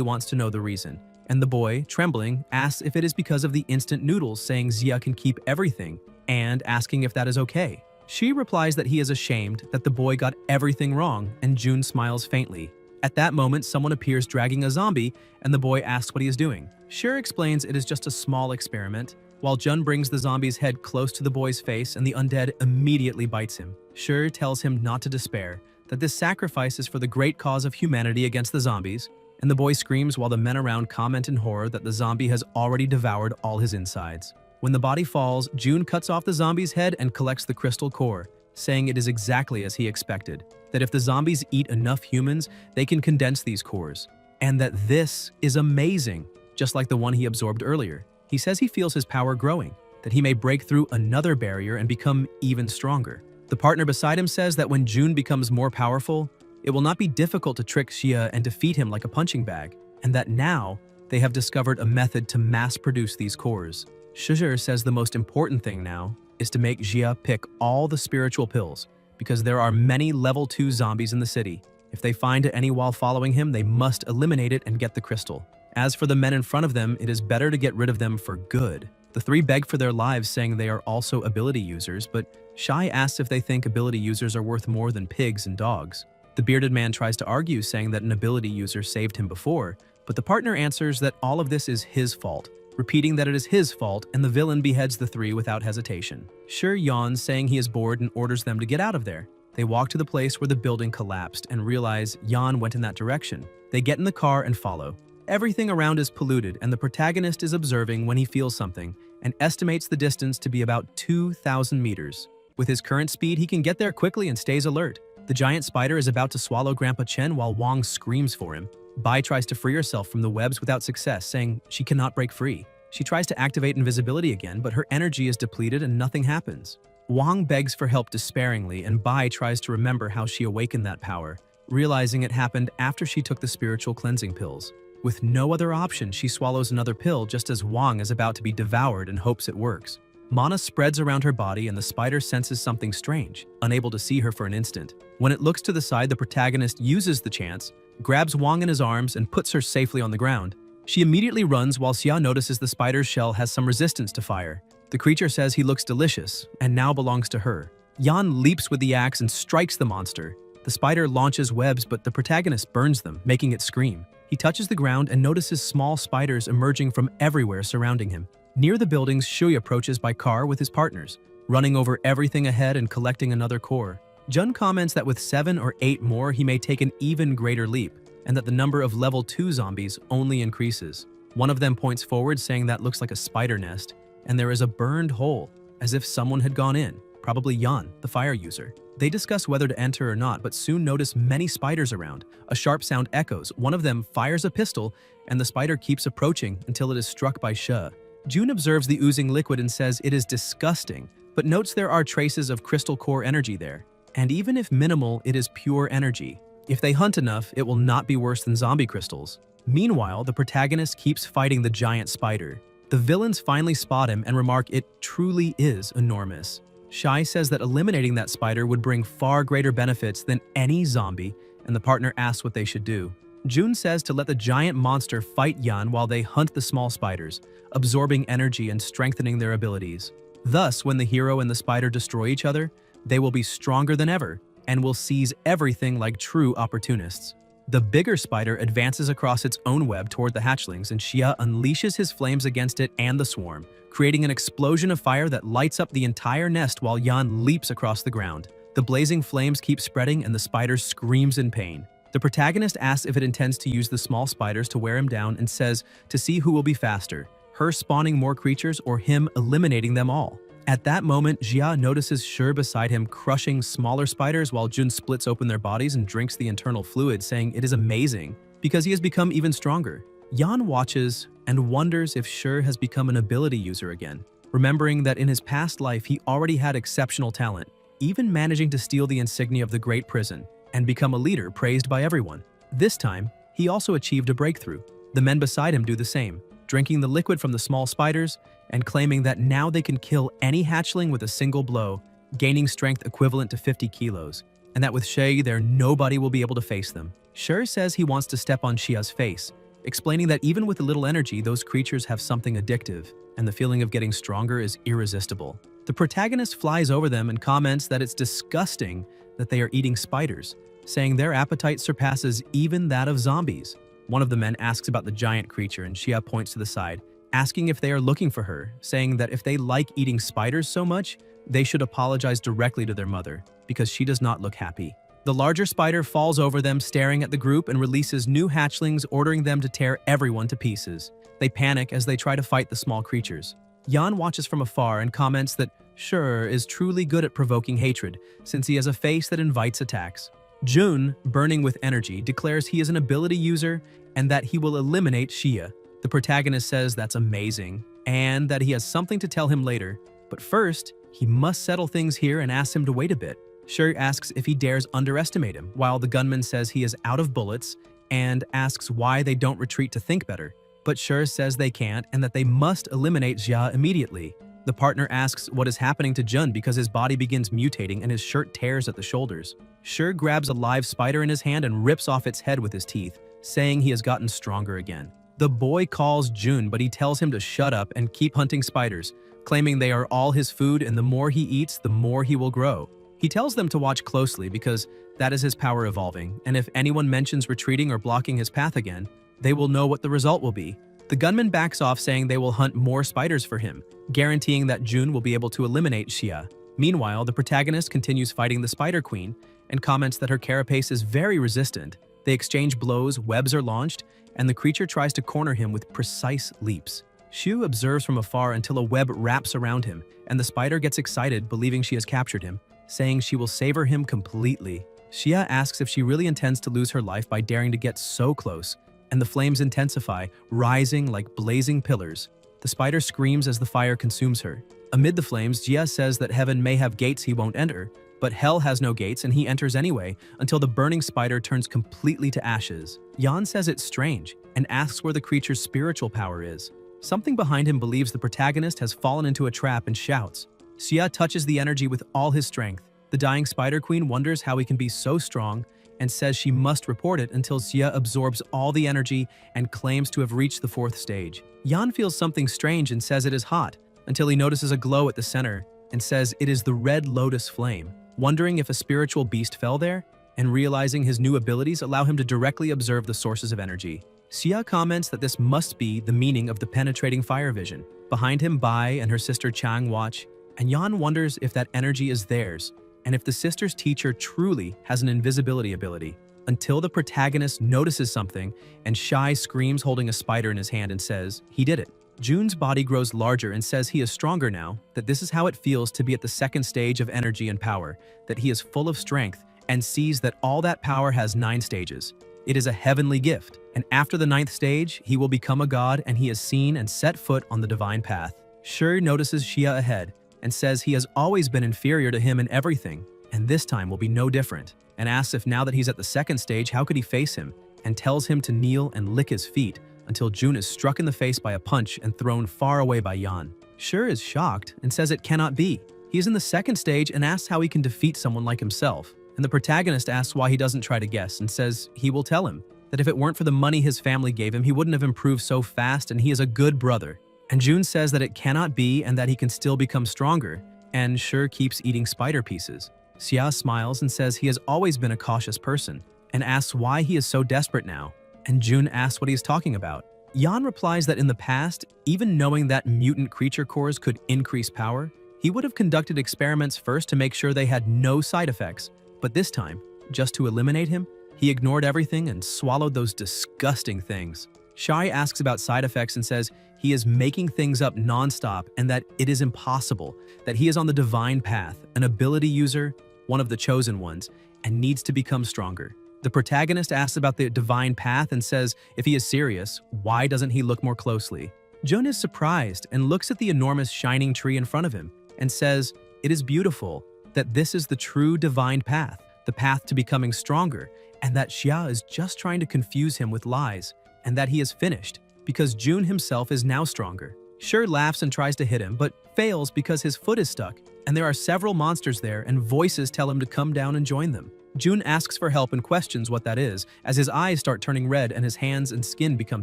wants to know the reason, and the boy, trembling, asks if it is because of the instant noodles, saying Xia can keep everything, and asking if that is okay. She replies that he is ashamed that the boy got everything wrong, and Jun smiles faintly. At that moment, someone appears dragging a zombie, and the boy asks what he is doing. Sure explains it is just a small experiment, while Jun brings the zombie's head close to the boy's face and the undead immediately bites him. Sure tells him not to despair, that this sacrifice is for the great cause of humanity against the zombies, and the boy screams while the men around comment in horror that the zombie has already devoured all his insides. When the body falls, June cuts off the zombie's head and collects the crystal core, saying it is exactly as he expected, that if the zombies eat enough humans, they can condense these cores, and that this is amazing, just like the one he absorbed earlier. He says he feels his power growing, that he may break through another barrier and become even stronger. The partner beside him says that when June becomes more powerful, it will not be difficult to trick Xia and defeat him like a punching bag, and that now they have discovered a method to mass-produce these cores. Shizhe says the most important thing now is to make Xia pick all the spiritual pills, because there are many level 2 zombies in the city. If they find any while following him, they must eliminate it and get the crystal. As for the men in front of them, it is better to get rid of them for good. The three beg for their lives, saying they are also ability users, but Shai asks if they think ability users are worth more than pigs and dogs. The bearded man tries to argue, saying that an ability user saved him before, but the partner answers that all of this is his fault, repeating that it is his fault, and the villain beheads the three without hesitation. Shi yawns, saying he is bored and orders them to get out of there. They walk to the place where the building collapsed and realize Yan went in that direction. They get in the car and follow. Everything around is polluted, and the protagonist is observing when he feels something and estimates the distance to be about 2,000 meters. With his current speed, he can get there quickly and stays alert. The giant spider is about to swallow Grandpa Chen while Wang screams for him. Bai tries to free herself from the webs without success, saying she cannot break free. She tries to activate invisibility again, but her energy is depleted and nothing happens. Wang begs for help despairingly, and Bai tries to remember how she awakened that power, realizing it happened after she took the spiritual cleansing pills. With no other option, she swallows another pill just as Wang is about to be devoured and hopes it works. Mana spreads around her body and the spider senses something strange, unable to see her for an instant. When it looks to the side, the protagonist uses the chance, grabs Wang in his arms, and puts her safely on the ground. She immediately runs while Xia notices the spider's shell has some resistance to fire. The creature says he looks delicious and now belongs to her. Yan leaps with the axe and strikes the monster. The spider launches webs, but the protagonist burns them, making it scream. He touches the ground and notices small spiders emerging from everywhere surrounding him. Near the buildings, Shui approaches by car with his partners, running over everything ahead and collecting another core. Jun comments that with 7 or 8 more, he may take an even greater leap, and that the number of level 2 zombies only increases. One of them points forward, saying that looks like a spider nest, and there is a burned hole, as if someone had gone in, probably Yan, the fire user. They discuss whether to enter or not, but soon notice many spiders around. A sharp sound echoes, one of them fires a pistol, and the spider keeps approaching until it is struck by She. June observes the oozing liquid and says it is disgusting, but notes there are traces of crystal core energy there. And even if minimal, it is pure energy. If they hunt enough, it will not be worse than zombie crystals. Meanwhile, the protagonist keeps fighting the giant spider. The villains finally spot him and remark it truly is enormous. Shai says that eliminating that spider would bring far greater benefits than any zombie, and the partner asks what they should do. June says to let the giant monster fight Yan while they hunt the small spiders, absorbing energy and strengthening their abilities. Thus, when the hero and the spider destroy each other, they will be stronger than ever and will seize everything like true opportunists. The bigger spider advances across its own web toward the hatchlings, and Xia unleashes his flames against it and the swarm, creating an explosion of fire that lights up the entire nest while Yan leaps across the ground. The blazing flames keep spreading and the spider screams in pain. The protagonist asks if it intends to use the small spiders to wear him down and says to see who will be faster, her spawning more creatures or him eliminating them all. At that moment, Jia notices Shi beside him crushing smaller spiders while Jun splits open their bodies and drinks the internal fluid, saying it is amazing because he has become even stronger. Yan watches and wonders if Shi has become an ability user again, remembering that in his past life he already had exceptional talent, even managing to steal the insignia of the Great Prison and become a leader praised by everyone. This time, he also achieved a breakthrough. The men beside him do the same, drinking the liquid from the small spiders and claiming that now they can kill any hatchling with a single blow, gaining strength equivalent to 50 kilos, and that with Shay there nobody will be able to face them. Shi says he wants to step on Xia's face, explaining that even with a little energy, those creatures have something addictive, and the feeling of getting stronger is irresistible. The protagonist flies over them and comments that it's disgusting that they are eating spiders, saying their appetite surpasses even that of zombies. One of the men asks about the giant creature, and Xia points to the side, asking if they are looking for her, saying that if they like eating spiders so much, they should apologize directly to their mother, because she does not look happy. The The larger spider falls over them, staring at the group, and releases new hatchlings, ordering them to tear everyone to pieces. They panic as they try to fight the small creatures. Yan watches from afar and comments that Sure is truly good at provoking hatred, since he has a face that invites attacks. Jun, burning with energy, declares he is an ability user and that he will eliminate Xia. The protagonist says that's amazing, and that he has something to tell him later, but first, he must settle things here and asks him to wait a bit. Shi asks if he dares underestimate him, while the gunman says he is out of bullets and asks why they don't retreat to think better. But Shi says they can't and that they must eliminate Xia immediately. The partner asks what is happening to Jun because his body begins mutating and his shirt tears at the shoulders. Shi grabs a live spider in his hand and rips off its head with his teeth, saying he has gotten stronger again. The boy calls Jun, but he tells him to shut up and keep hunting spiders, claiming they are all his food and the more he eats, the more he will grow. He tells them to watch closely because that is his power evolving, and if anyone mentions retreating or blocking his path again, they will know what the result will be. The gunman backs off, saying they will hunt more spiders for him, guaranteeing that Jun will be able to eliminate Xia. Meanwhile, the protagonist continues fighting the Spider Queen and comments that her carapace is very resistant. They exchange blows, webs are launched, and the creature tries to corner him with precise leaps. Shu observes from afar until a web wraps around him, and the spider gets excited, believing she has captured him, saying she will savor him completely. Xia asks if she really intends to lose her life by daring to get so close, and the flames intensify, rising like blazing pillars. The spider screams as the fire consumes her. Amid the flames, Jia says that heaven may have gates he won't enter, but hell has no gates and he enters anyway, until the burning spider turns completely to ashes. Yan says it's strange, and asks where the creature's spiritual power is. Something behind him believes the protagonist has fallen into a trap and shouts. Xia touches the energy with all his strength. The dying Spider Queen wonders how he can be so strong, and says she must report it until Xia absorbs all the energy and claims to have reached the 4th stage. Yan feels something strange and says it is hot, until he notices a glow at the center and says it is the red lotus flame. Wondering if a spiritual beast fell there, and realizing his new abilities allow him to directly observe the sources of energy. Xia comments that this must be the meaning of the penetrating fire vision. Behind him, Bai and her sister Chang watch, and Yan wonders if that energy is theirs, and if the sister's teacher truly has an invisibility ability, until the protagonist notices something and Shai screams, holding a spider in his hand, and says he did it. Jun's body grows larger and says he is stronger now, that this is how it feels to be at the 2nd stage of energy and power, that he is full of strength and sees that all that power has 9 stages. It is a heavenly gift, and after the 9th stage, he will become a god and he has seen and set foot on the divine path. Shi notices Xia ahead and says he has always been inferior to him in everything, and this time will be no different, and asks if now that he's at the 2nd stage, how could he face him, and tells him to kneel and lick his feet until Jun is struck in the face by a punch and thrown far away by Yan. Shi is shocked and says it cannot be. He is in the 2nd stage and asks how he can defeat someone like himself, and the protagonist asks why he doesn't try to guess and says he will tell him, that if it weren't for the money his family gave him, he wouldn't have improved so fast and he is a good brother. And Jun says that it cannot be and that he can still become stronger, and Shi keeps eating spider pieces. Xia smiles and says he has always been a cautious person, and asks why he is so desperate now, and Jun asks what he is talking about. Yan replies that in the past, even knowing that mutant creature cores could increase power, he would have conducted experiments first to make sure they had no side effects, but this time, just to eliminate him, he ignored everything and swallowed those disgusting things. Shai asks about side effects and says he is making things up non-stop and that it is impossible, that he is on the divine path, an ability user, one of the chosen ones, and needs to become stronger. The protagonist asks about the divine path and says if he is serious, why doesn't he look more closely? Jun is surprised and looks at the enormous shining tree in front of him and says it is beautiful, that this is the true divine path, the path to becoming stronger, and that Xia is just trying to confuse him with lies, and that he is finished, because Jun himself is now stronger. Shi laughs and tries to hit him, but fails because his foot is stuck, and there are several monsters there and voices tell him to come down and join them. Jun asks for help and questions what that is, as his eyes start turning red and his hands and skin become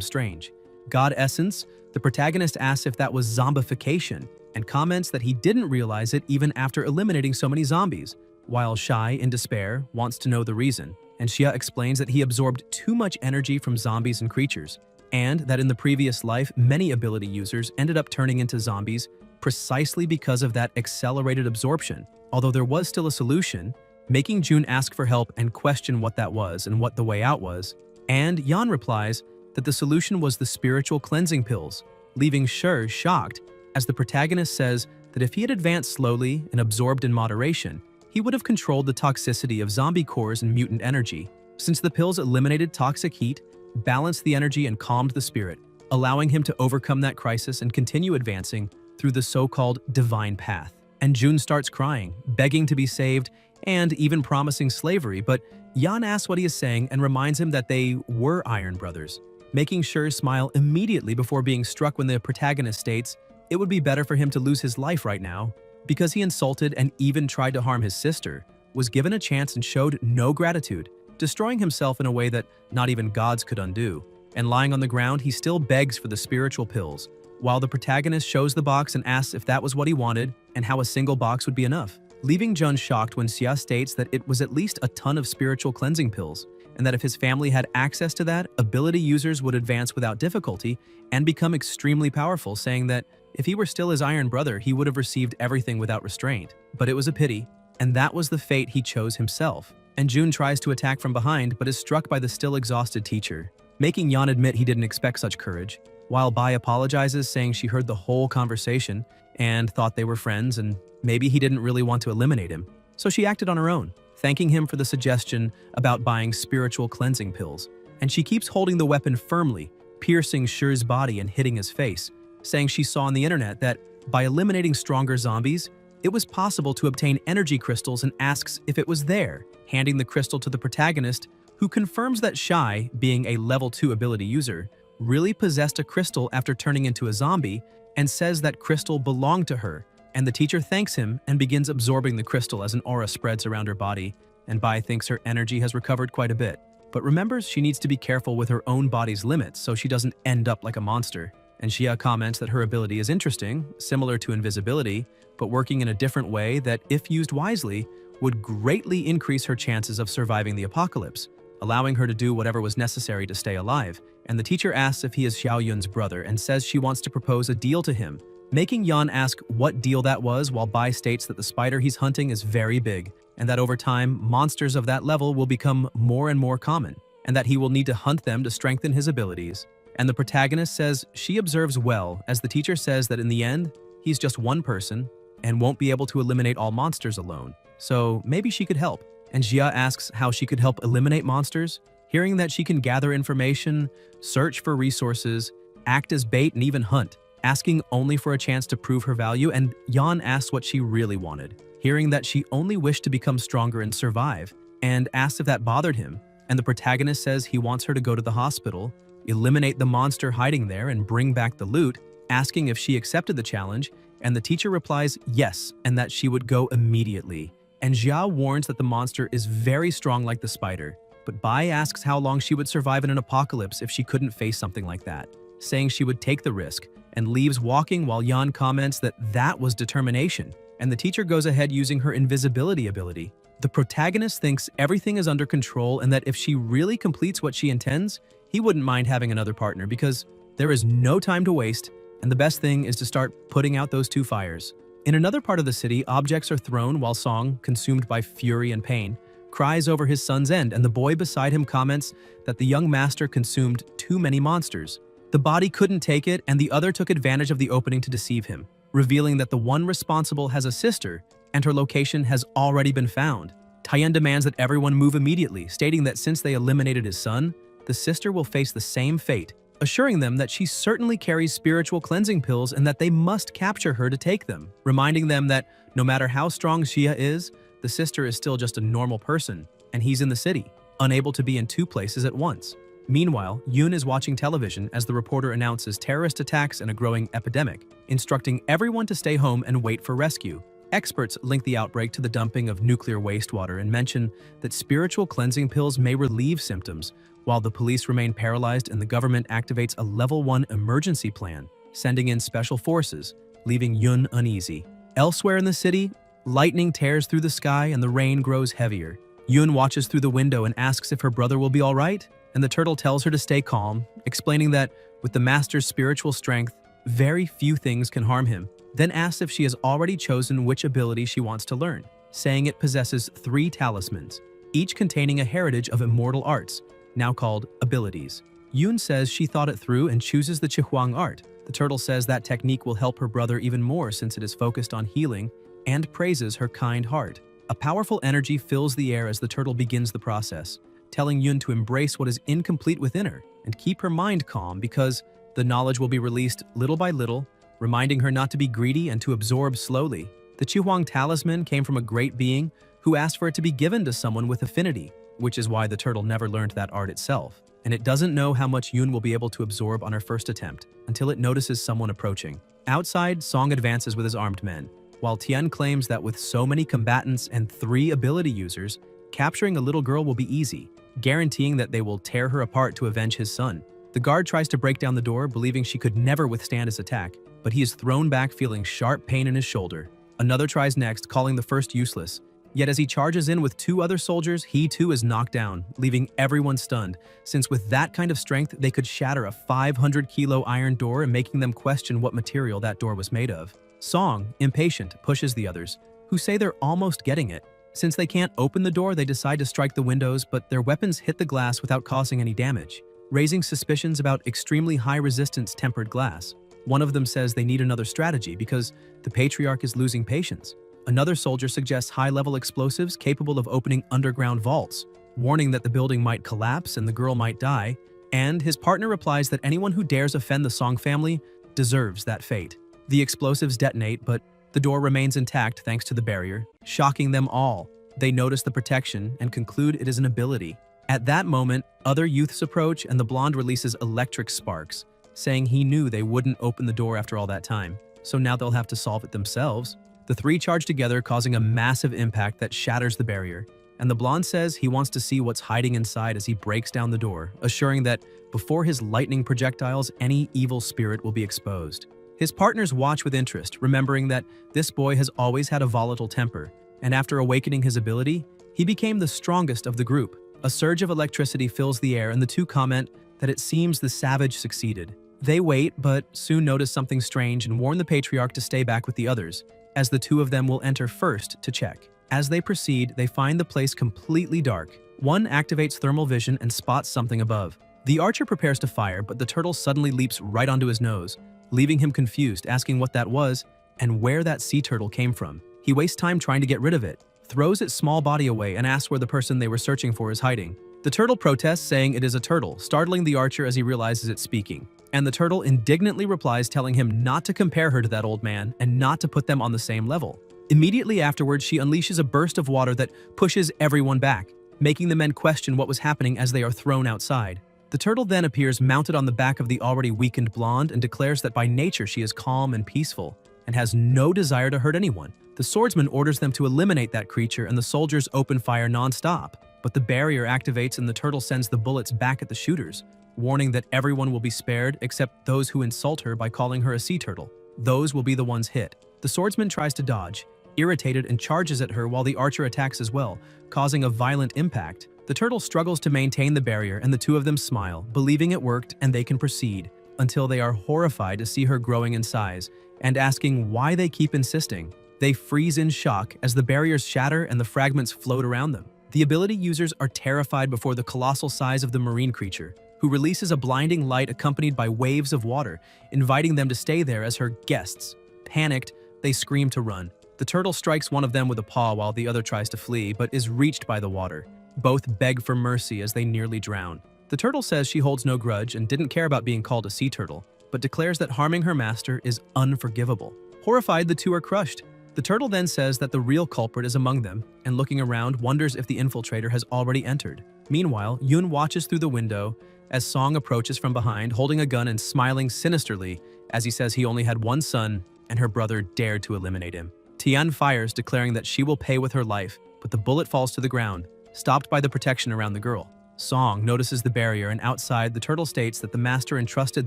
strange. God Essence, the protagonist asks if that was zombification, and comments that he didn't realize it even after eliminating so many zombies, while Shai, in despair, wants to know the reason, and Xia explains that he absorbed too much energy from zombies and creatures, and that in the previous life, many ability users ended up turning into zombies precisely because of that accelerated absorption. Although there was still a solution, making Jun ask for help and question what that was and what the way out was. And Yan replies that the solution was the spiritual cleansing pills, leaving Shi shocked as the protagonist says that if he had advanced slowly and absorbed in moderation, he would have controlled the toxicity of zombie cores and mutant energy, since the pills eliminated toxic heat, balanced the energy, and calmed the spirit, allowing him to overcome that crisis and continue advancing through the so-called divine path. And Jun starts crying, begging to be saved, and even promising slavery, but Yan asks what he is saying and reminds him that they were Iron Brothers, making Shi smile immediately before being struck when the protagonist states it would be better for him to lose his life right now because he insulted and even tried to harm his sister, was given a chance and showed no gratitude, destroying himself in a way that not even gods could undo. And lying on the ground, he still begs for the spiritual pills, while the protagonist shows the box and asks if that was what he wanted and how a single box would be enough, leaving Jun shocked when Xia states that it was at least a ton of spiritual cleansing pills, and that if his family had access to that, ability users would advance without difficulty and become extremely powerful, saying that if he were still his Iron Brother, he would have received everything without restraint. But it was a pity, and that was the fate he chose himself. And Jun tries to attack from behind but is struck by the still exhausted teacher, making Yan admit he didn't expect such courage, while Bai apologizes, saying she heard the whole conversation and thought they were friends and maybe he didn't really want to eliminate him. So she acted on her own, thanking him for the suggestion about buying spiritual cleansing pills. And she keeps holding the weapon firmly, piercing Shi's body and hitting his face, saying she saw on the internet that by eliminating stronger zombies, it was possible to obtain energy crystals and asks if it was there, handing the crystal to the protagonist, who confirms that Shi, being a level 2 ability user, really possessed a crystal after turning into a zombie and says that crystal belonged to her. And the teacher thanks him and begins absorbing the crystal as an aura spreads around her body, and Bai thinks her energy has recovered quite a bit, but remembers she needs to be careful with her own body's limits so she doesn't end up like a monster. And Xia comments that her ability is interesting, similar to invisibility, but working in a different way that, if used wisely, would greatly increase her chances of surviving the apocalypse, allowing her to do whatever was necessary to stay alive. And the teacher asks if he is Xiao Yun's brother and says she wants to propose a deal to him, making Yan ask what deal that was, while Bai states that the spider he's hunting is very big, and that over time, monsters of that level will become more and more common, and that he will need to hunt them to strengthen his abilities. And the protagonist says she observes well, as the teacher says that in the end, he's just one person and won't be able to eliminate all monsters alone. So maybe she could help. And Xia asks how she could help eliminate monsters, hearing that she can gather information, search for resources, act as bait, and even hunt, asking only for a chance to prove her value. And Yan asks what she really wanted, hearing that she only wished to become stronger and survive, and asks if that bothered him. And the protagonist says he wants her to go to the hospital, eliminate the monster hiding there, and bring back the loot, asking if she accepted the challenge, and the teacher replies yes, and that she would go immediately. And Xia warns that the monster is very strong like the spider, but Bai asks how long she would survive in an apocalypse if she couldn't face something like that, saying she would take the risk, and leaves walking while Yan comments that that was determination, and the teacher goes ahead using her invisibility ability. The protagonist thinks everything is under control and that if she really completes what she intends, he wouldn't mind having another partner because there is no time to waste, and the best thing is to start putting out those two fires. In another part of the city, objects are thrown while Song, consumed by fury and pain, cries over his son's end, and the boy beside him comments that the young master consumed too many monsters. The body couldn't take it, and the other took advantage of the opening to deceive him, revealing that the one responsible has a sister, and her location has already been found. Tien demands that everyone move immediately, stating that since they eliminated his son, the sister will face the same fate, assuring them that she certainly carries spiritual cleansing pills and that they must capture her to take them, reminding them that no matter how strong Xia is, the sister is still just a normal person, and he's in the city, unable to be in two places at once. Meanwhile, Yun is watching television as the reporter announces terrorist attacks and a growing epidemic, instructing everyone to stay home and wait for rescue. Experts link the outbreak to the dumping of nuclear wastewater and mention that spiritual cleansing pills may relieve symptoms, while the police remain paralyzed and the government activates a level 1 emergency plan, sending in special forces, leaving Yun uneasy. Elsewhere in the city, lightning tears through the sky and the rain grows heavier. Yun watches through the window and asks if her brother will be all right, and the turtle tells her to stay calm, explaining that with the master's spiritual strength, very few things can harm him, then asks if she has already chosen which ability she wants to learn. saying it possesses 3 talismans, each containing a heritage of immortal arts, now called abilities. Yoon says she thought it through and chooses the Chihuang art. The turtle says that technique will help her brother even more since it is focused on healing, and praises her kind heart. A powerful energy fills the air as the turtle begins the process, telling Yoon to embrace what is incomplete within her and keep her mind calm because the knowledge will be released little by little, reminding her not to be greedy and to absorb slowly. The Chihuang talisman came from a great being who asked for it to be given to someone with affinity, which is why the turtle never learned that art itself. And it doesn't know how much Yoon will be able to absorb on her first attempt until it notices someone approaching. Outside, Song advances with his armed men, while Tian claims that with so many combatants and 3 ability users, capturing a little girl will be easy, guaranteeing that they will tear her apart to avenge his son. The guard tries to break down the door, believing she could never withstand his attack, but he is thrown back feeling sharp pain in his shoulder. Another tries next, calling the first useless. Yet as he charges in with 2 other soldiers, he too is knocked down, leaving everyone stunned, since with that kind of strength they could shatter a 500-kilo iron door and making them question what material that door was made of. Song, impatient, pushes the others, who say they're almost getting it. Since they can't open the door, they decide to strike the windows, but their weapons hit the glass without causing any damage, raising suspicions about extremely high-resistance tempered glass. One of them says they need another strategy because the patriarch is losing patience. Another soldier suggests high-level explosives capable of opening underground vaults, warning that the building might collapse and the girl might die, and his partner replies that anyone who dares offend the Song family deserves that fate. The explosives detonate, but the door remains intact thanks to the barrier, shocking them all. They notice the protection and conclude it is an ability. At that moment, other youths approach and the blonde releases electric sparks, saying he knew they wouldn't open the door after all that time, so now they'll have to solve it themselves. The 3 charge together, causing a massive impact that shatters the barrier, and the blonde says he wants to see what's hiding inside as he breaks down the door, assuring that before his lightning projectiles, any evil spirit will be exposed. His partners watch with interest, remembering that this boy has always had a volatile temper, and after awakening his ability, he became the strongest of the group. A surge of electricity fills the air and the 2 comment that it seems the savage succeeded. They wait, but soon notice something strange and warn the patriarch to stay back with the others, as the 2 of them will enter first to check. As they proceed, they find the place completely dark. One activates thermal vision and spots something above. The archer prepares to fire, but the turtle suddenly leaps right onto his nose, leaving him confused, asking what that was and where that sea turtle came from. He wastes time trying to get rid of it, throws its small body away, and asks where the person they were searching for is hiding. The turtle protests, saying it is a turtle, startling the archer as he realizes it's speaking. And the turtle indignantly replies, telling him not to compare her to that old man and not to put them on the same level. Immediately afterwards, she unleashes a burst of water that pushes everyone back, making the men question what was happening as they are thrown outside. The turtle then appears mounted on the back of the already weakened blonde and declares that by nature she is calm and peaceful and has no desire to hurt anyone. The swordsman orders them to eliminate that creature and the soldiers open fire non-stop, but the barrier activates and the turtle sends the bullets back at the shooters, warning that everyone will be spared except those who insult her by calling her a sea turtle. Those will be the ones hit. The swordsman tries to dodge, irritated, and charges at her while the archer attacks as well, causing a violent impact. The turtle struggles to maintain the barrier and the 2 of them smile, believing it worked and they can proceed, until they are horrified to see her growing in size and asking why they keep insisting. They freeze in shock as the barriers shatter and the fragments float around them. The ability users are terrified before the colossal size of the marine creature, who releases a blinding light accompanied by waves of water, inviting them to stay there as her guests. Panicked, they scream to run. The turtle strikes one of them with a paw while the other tries to flee, but is reached by the water. Both beg for mercy as they nearly drown. The turtle says she holds no grudge and didn't care about being called a sea turtle, but declares that harming her master is unforgivable. Horrified, the 2 are crushed. The turtle then says that the real culprit is among them, and looking around, wonders if the infiltrator has already entered. Meanwhile, Yoon watches through the window as Song approaches from behind, holding a gun and smiling sinisterly as he says he only had one son and her brother dared to eliminate him. Tian fires, declaring that she will pay with her life, but the bullet falls to the ground, stopped by the protection around the girl. Song notices the barrier, and outside, the turtle states that the master entrusted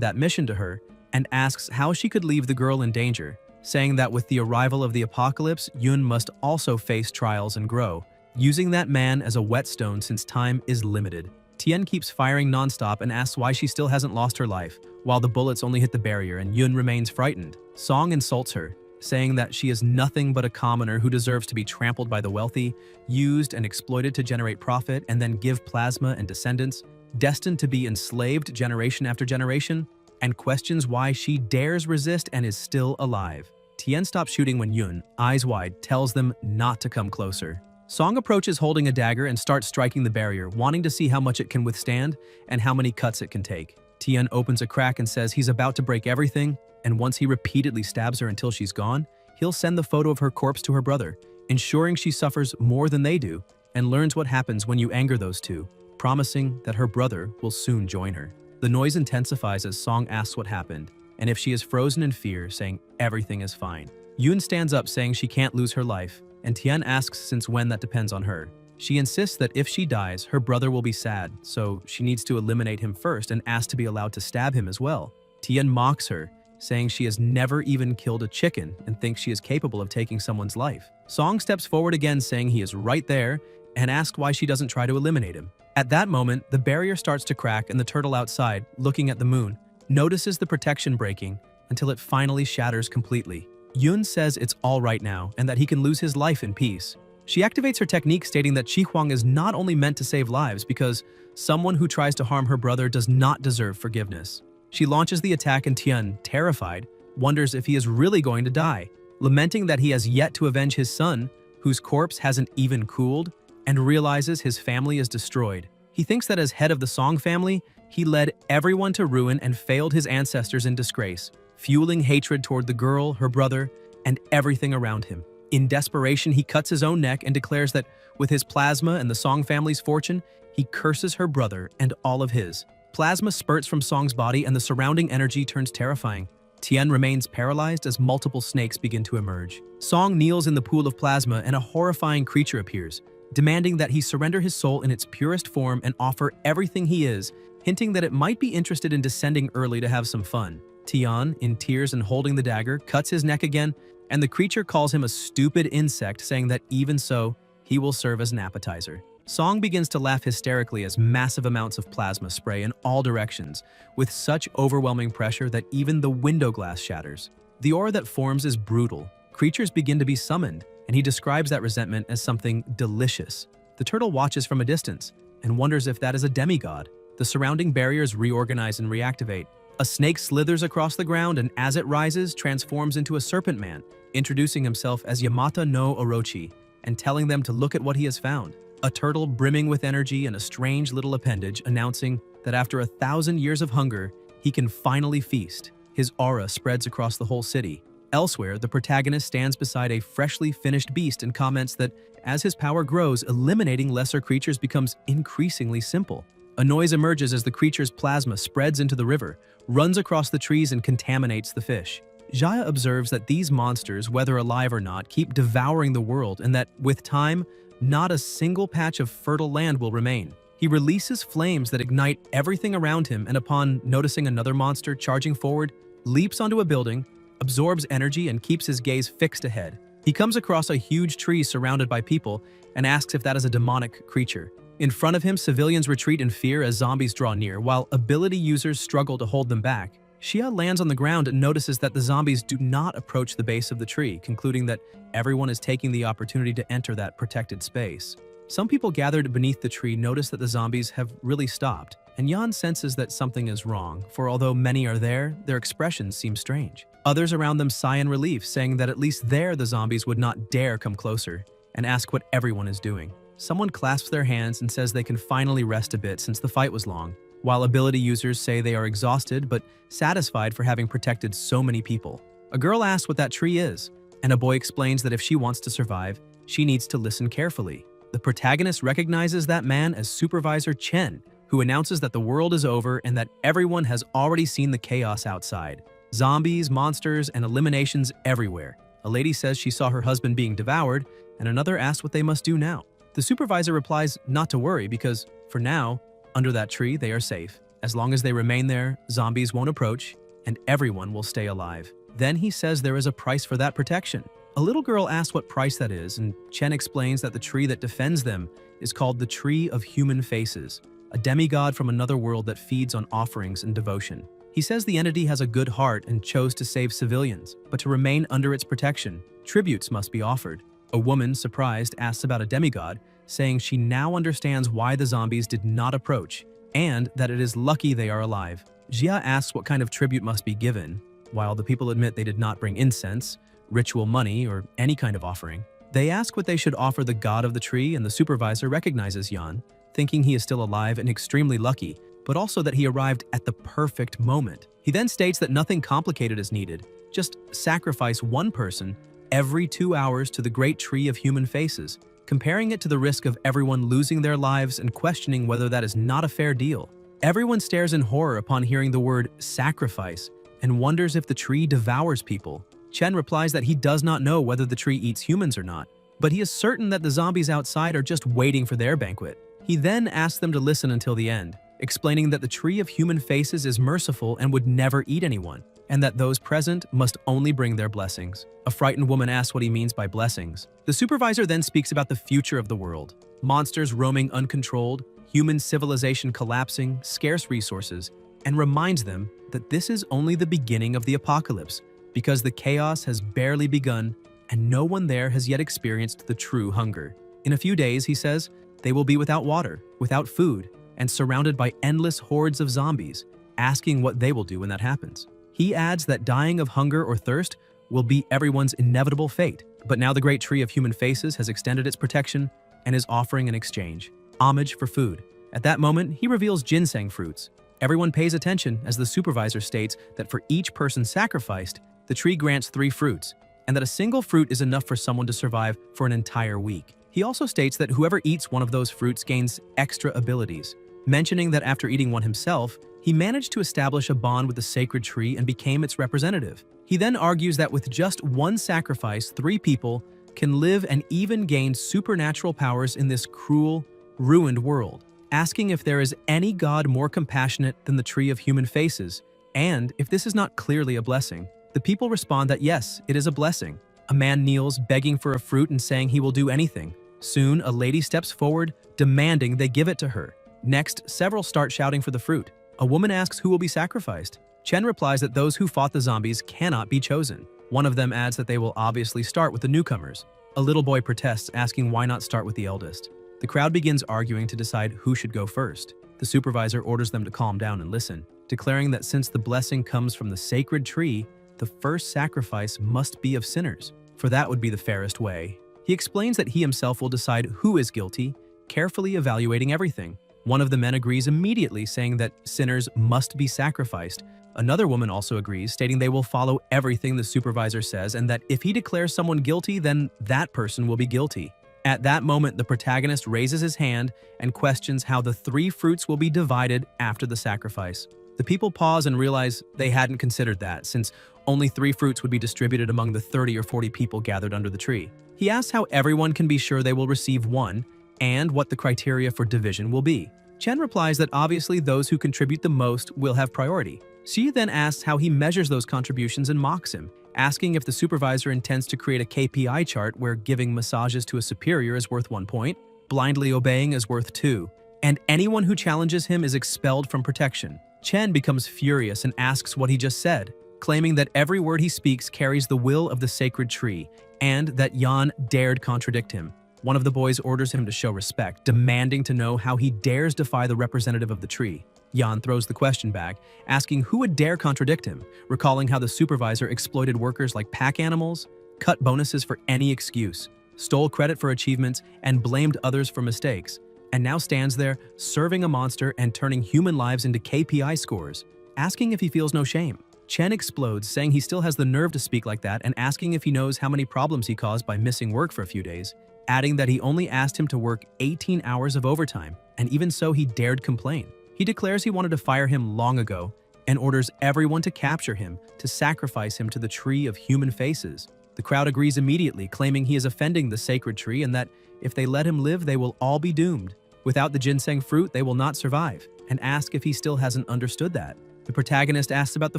that mission to her and asks how she could leave the girl in danger, saying that with the arrival of the apocalypse, Yoon must also face trials and grow, using that man as a whetstone since time is limited. Tien keeps firing non-stop and asks why she still hasn't lost her life, while the bullets only hit the barrier and Yoon remains frightened. Song insults her, saying that she is nothing but a commoner who deserves to be trampled by the wealthy, used and exploited to generate profit, and then give plasma and descendants, destined to be enslaved generation after generation, and questions why she dares resist and is still alive. Tien stops shooting when Yun, eyes wide, tells them not to come closer. Song approaches holding a dagger and starts striking the barrier, wanting to see how much it can withstand and how many cuts it can take. Tien opens a crack and says he's about to break everything, and once he repeatedly stabs her until she's gone, he'll send the photo of her corpse to her brother, ensuring she suffers more than they do and learns what happens when you anger those two, promising that her brother will soon join her. The noise intensifies as Song asks what happened, and if she is frozen in fear, saying everything is fine. Yun stands up saying she can't lose her life, and Tien asks since when that depends on her. She insists that if she dies, her brother will be sad, so she needs to eliminate him first and asks to be allowed to stab him as well. Tien mocks her, saying she has never even killed a chicken and thinks she is capable of taking someone's life. Song steps forward again saying he is right there and asks why she doesn't try to eliminate him. At that moment, the barrier starts to crack and the turtle outside, looking at the moon, notices the protection breaking until it finally shatters completely. Yun says it's all right now and that he can lose his life in peace. She activates her technique stating that Chi Huang is not only meant to save lives because someone who tries to harm her brother does not deserve forgiveness. She launches the attack and Tien, terrified, wonders if he is really going to die, lamenting that he has yet to avenge his son, whose corpse hasn't even cooled, and realizes his family is destroyed. He thinks that as head of the Song family, he led everyone to ruin and failed his ancestors in disgrace, fueling hatred toward the girl, her brother, and everything around him. In desperation, he cuts his own neck and declares that with his plasma and the Song family's fortune, he curses her brother and all of his. Plasma spurts from Song's body and the surrounding energy turns terrifying. Tien remains paralyzed as multiple snakes begin to emerge. Song kneels in the pool of plasma and a horrifying creature appears, demanding that he surrender his soul in its purest form and offer everything he is, hinting that it might be interested in descending early to have some fun. Tien, in tears and holding the dagger, cuts his neck again, and the creature calls him a stupid insect, saying that even so, he will serve as an appetizer. Song begins to laugh hysterically as massive amounts of plasma spray in all directions, with such overwhelming pressure that even the window glass shatters. The aura that forms is brutal. Creatures begin to be summoned, and he describes that resentment as something delicious. The turtle watches from a distance and wonders if that is a demigod. The surrounding barriers reorganize and reactivate. A snake slithers across the ground and as it rises, transforms into a serpent man, introducing himself as Yamata no Orochi and telling them to look at what he has found. A turtle brimming with energy and a strange little appendage announcing that after 1,000 years of hunger, he can finally feast. His aura spreads across the whole city. Elsewhere, the protagonist stands beside a freshly finished beast and comments that as his power grows, eliminating lesser creatures becomes increasingly simple. A noise emerges as the creature's plasma spreads into the river, runs across the trees and contaminates the fish. Jaya observes that these monsters, whether alive or not, keep devouring the world and that, with time, not a single patch of fertile land will remain. He releases flames that ignite everything around him and upon noticing another monster charging forward, leaps onto a building, absorbs energy and keeps his gaze fixed ahead. He comes across a huge tree surrounded by people and asks if that is a demonic creature. In front of him, civilians retreat in fear as zombies draw near, while ability users struggle to hold them back. Xia lands on the ground and notices that the zombies do not approach the base of the tree, concluding that everyone is taking the opportunity to enter that protected space. Some people gathered beneath the tree notice that the zombies have really stopped, and Yan senses that something is wrong, for although many are there, their expressions seem strange. Others around them sigh in relief, saying that at least there the zombies would not dare come closer, and ask what everyone is doing. Someone clasps their hands and says they can finally rest a bit since the fight was long, while ability users say they are exhausted but satisfied for having protected so many people. A girl asks what that tree is, and a boy explains that if she wants to survive, she needs to listen carefully. The protagonist recognizes that man as Supervisor Chen, who announces that the world is over and that everyone has already seen the chaos outside. Zombies, monsters, and eliminations everywhere. A lady says she saw her husband being devoured, and another asks what they must do now. The supervisor replies not to worry because, for now, under that tree they are safe. As long as they remain there, zombies won't approach, and everyone will stay alive. Then he says there is a price for that protection. A little girl asks what price that is, and Chen explains that the tree that defends them is called the Tree of Human Faces, a demigod from another world that feeds on offerings and devotion. He says the entity has a good heart and chose to save civilians, but to remain under its protection, tributes must be offered. A woman, surprised, asks about a demigod, saying she now understands why the zombies did not approach, and that it is lucky they are alive. Jia asks what kind of tribute must be given, while the people admit they did not bring incense, ritual money, or any kind of offering. They ask what they should offer the god of the tree, and the supervisor recognizes Yan, thinking he is still alive and extremely lucky, but also that he arrived at the perfect moment. He then states that nothing complicated is needed, just sacrifice one person every 2 hours to the great tree of human faces, comparing it to the risk of everyone losing their lives and questioning whether that is not a fair deal. Everyone stares in horror upon hearing the word sacrifice and wonders if the tree devours people. Chen replies that he does not know whether the tree eats humans or not, but he is certain that the zombies outside are just waiting for their banquet. He then asks them to listen until the end, explaining that the tree of human faces is merciful and would never eat anyone, and that those present must only bring their blessings. A frightened woman asks what he means by blessings. The supervisor then speaks about the future of the world: monsters roaming uncontrolled, human civilization collapsing, scarce resources, and reminds them that this is only the beginning of the apocalypse, because the chaos has barely begun and no one there has yet experienced the true hunger. In a few days, he says, they will be without water, without food, and surrounded by endless hordes of zombies, asking what they will do when that happens. He adds that dying of hunger or thirst will be everyone's inevitable fate, but now the great tree of human faces has extended its protection and is offering an exchange, homage for food. At that moment, he reveals ginseng fruits. Everyone pays attention as the supervisor states that for each person sacrificed, the tree grants 3 fruits, and that a single fruit is enough for someone to survive for an entire week. He also states that whoever eats one of those fruits gains extra abilities, mentioning that after eating one himself, he managed to establish a bond with the sacred tree and became its representative. He then argues that with just one sacrifice, 3 people can live and even gain supernatural powers in this cruel, ruined world, asking if there is any god more compassionate than the tree of human faces, and if this is not clearly a blessing. The people respond that yes, it is a blessing. A man kneels, begging for a fruit and saying he will do anything. Soon, a lady steps forward, demanding they give it to her. Next, several start shouting for the fruit. A woman asks who will be sacrificed. Chen replies that those who fought the zombies cannot be chosen. One of them adds that they will obviously start with the newcomers. A little boy protests, asking why not start with the eldest. The crowd begins arguing to decide who should go first. The supervisor orders them to calm down and listen, declaring that since the blessing comes from the sacred tree, the first sacrifice must be of sinners, for that would be the fairest way. He explains that he himself will decide who is guilty, carefully evaluating everything. One of the men agrees immediately, saying that sinners must be sacrificed. Another woman also agrees, stating they will follow everything the supervisor says and that if he declares someone guilty, then that person will be guilty. At that moment, the protagonist raises his hand and questions how the 3 fruits will be divided after the sacrifice. The people pause and realize they hadn't considered that, since only 3 fruits would be distributed among the 30 or 40 people gathered under the tree. He asks how everyone can be sure they will receive one, and what the criteria for division will be. Chen replies that obviously those who contribute the most will have priority. Xi then asks how he measures those contributions and mocks him, asking if the supervisor intends to create a KPI chart where giving massages to a superior is worth 1 point, blindly obeying is worth 2, and anyone who challenges him is expelled from protection. Chen becomes furious and asks what he just said, claiming that every word he speaks carries the will of the sacred tree, and that Yan dared contradict him. One of the boys orders him to show respect, demanding to know how he dares defy the representative of the tree. Yan throws the question back, asking who would dare contradict him, recalling how the supervisor exploited workers like pack animals, cut bonuses for any excuse, stole credit for achievements, and blamed others for mistakes, and now stands there serving a monster and turning human lives into KPI scores, asking if he feels no shame. Chen explodes, saying he still has the nerve to speak like that and asking if he knows how many problems he caused by missing work for a few days, adding that he only asked him to work 18 hours of overtime, and even so he dared complain. He declares he wanted to fire him long ago and orders everyone to capture him to sacrifice him to the tree of human faces. The crowd agrees immediately, claiming he is offending the sacred tree and that if they let him live, they will all be doomed. Without the ginseng fruit, they will not survive, and ask if he still hasn't understood that. The protagonist asks about the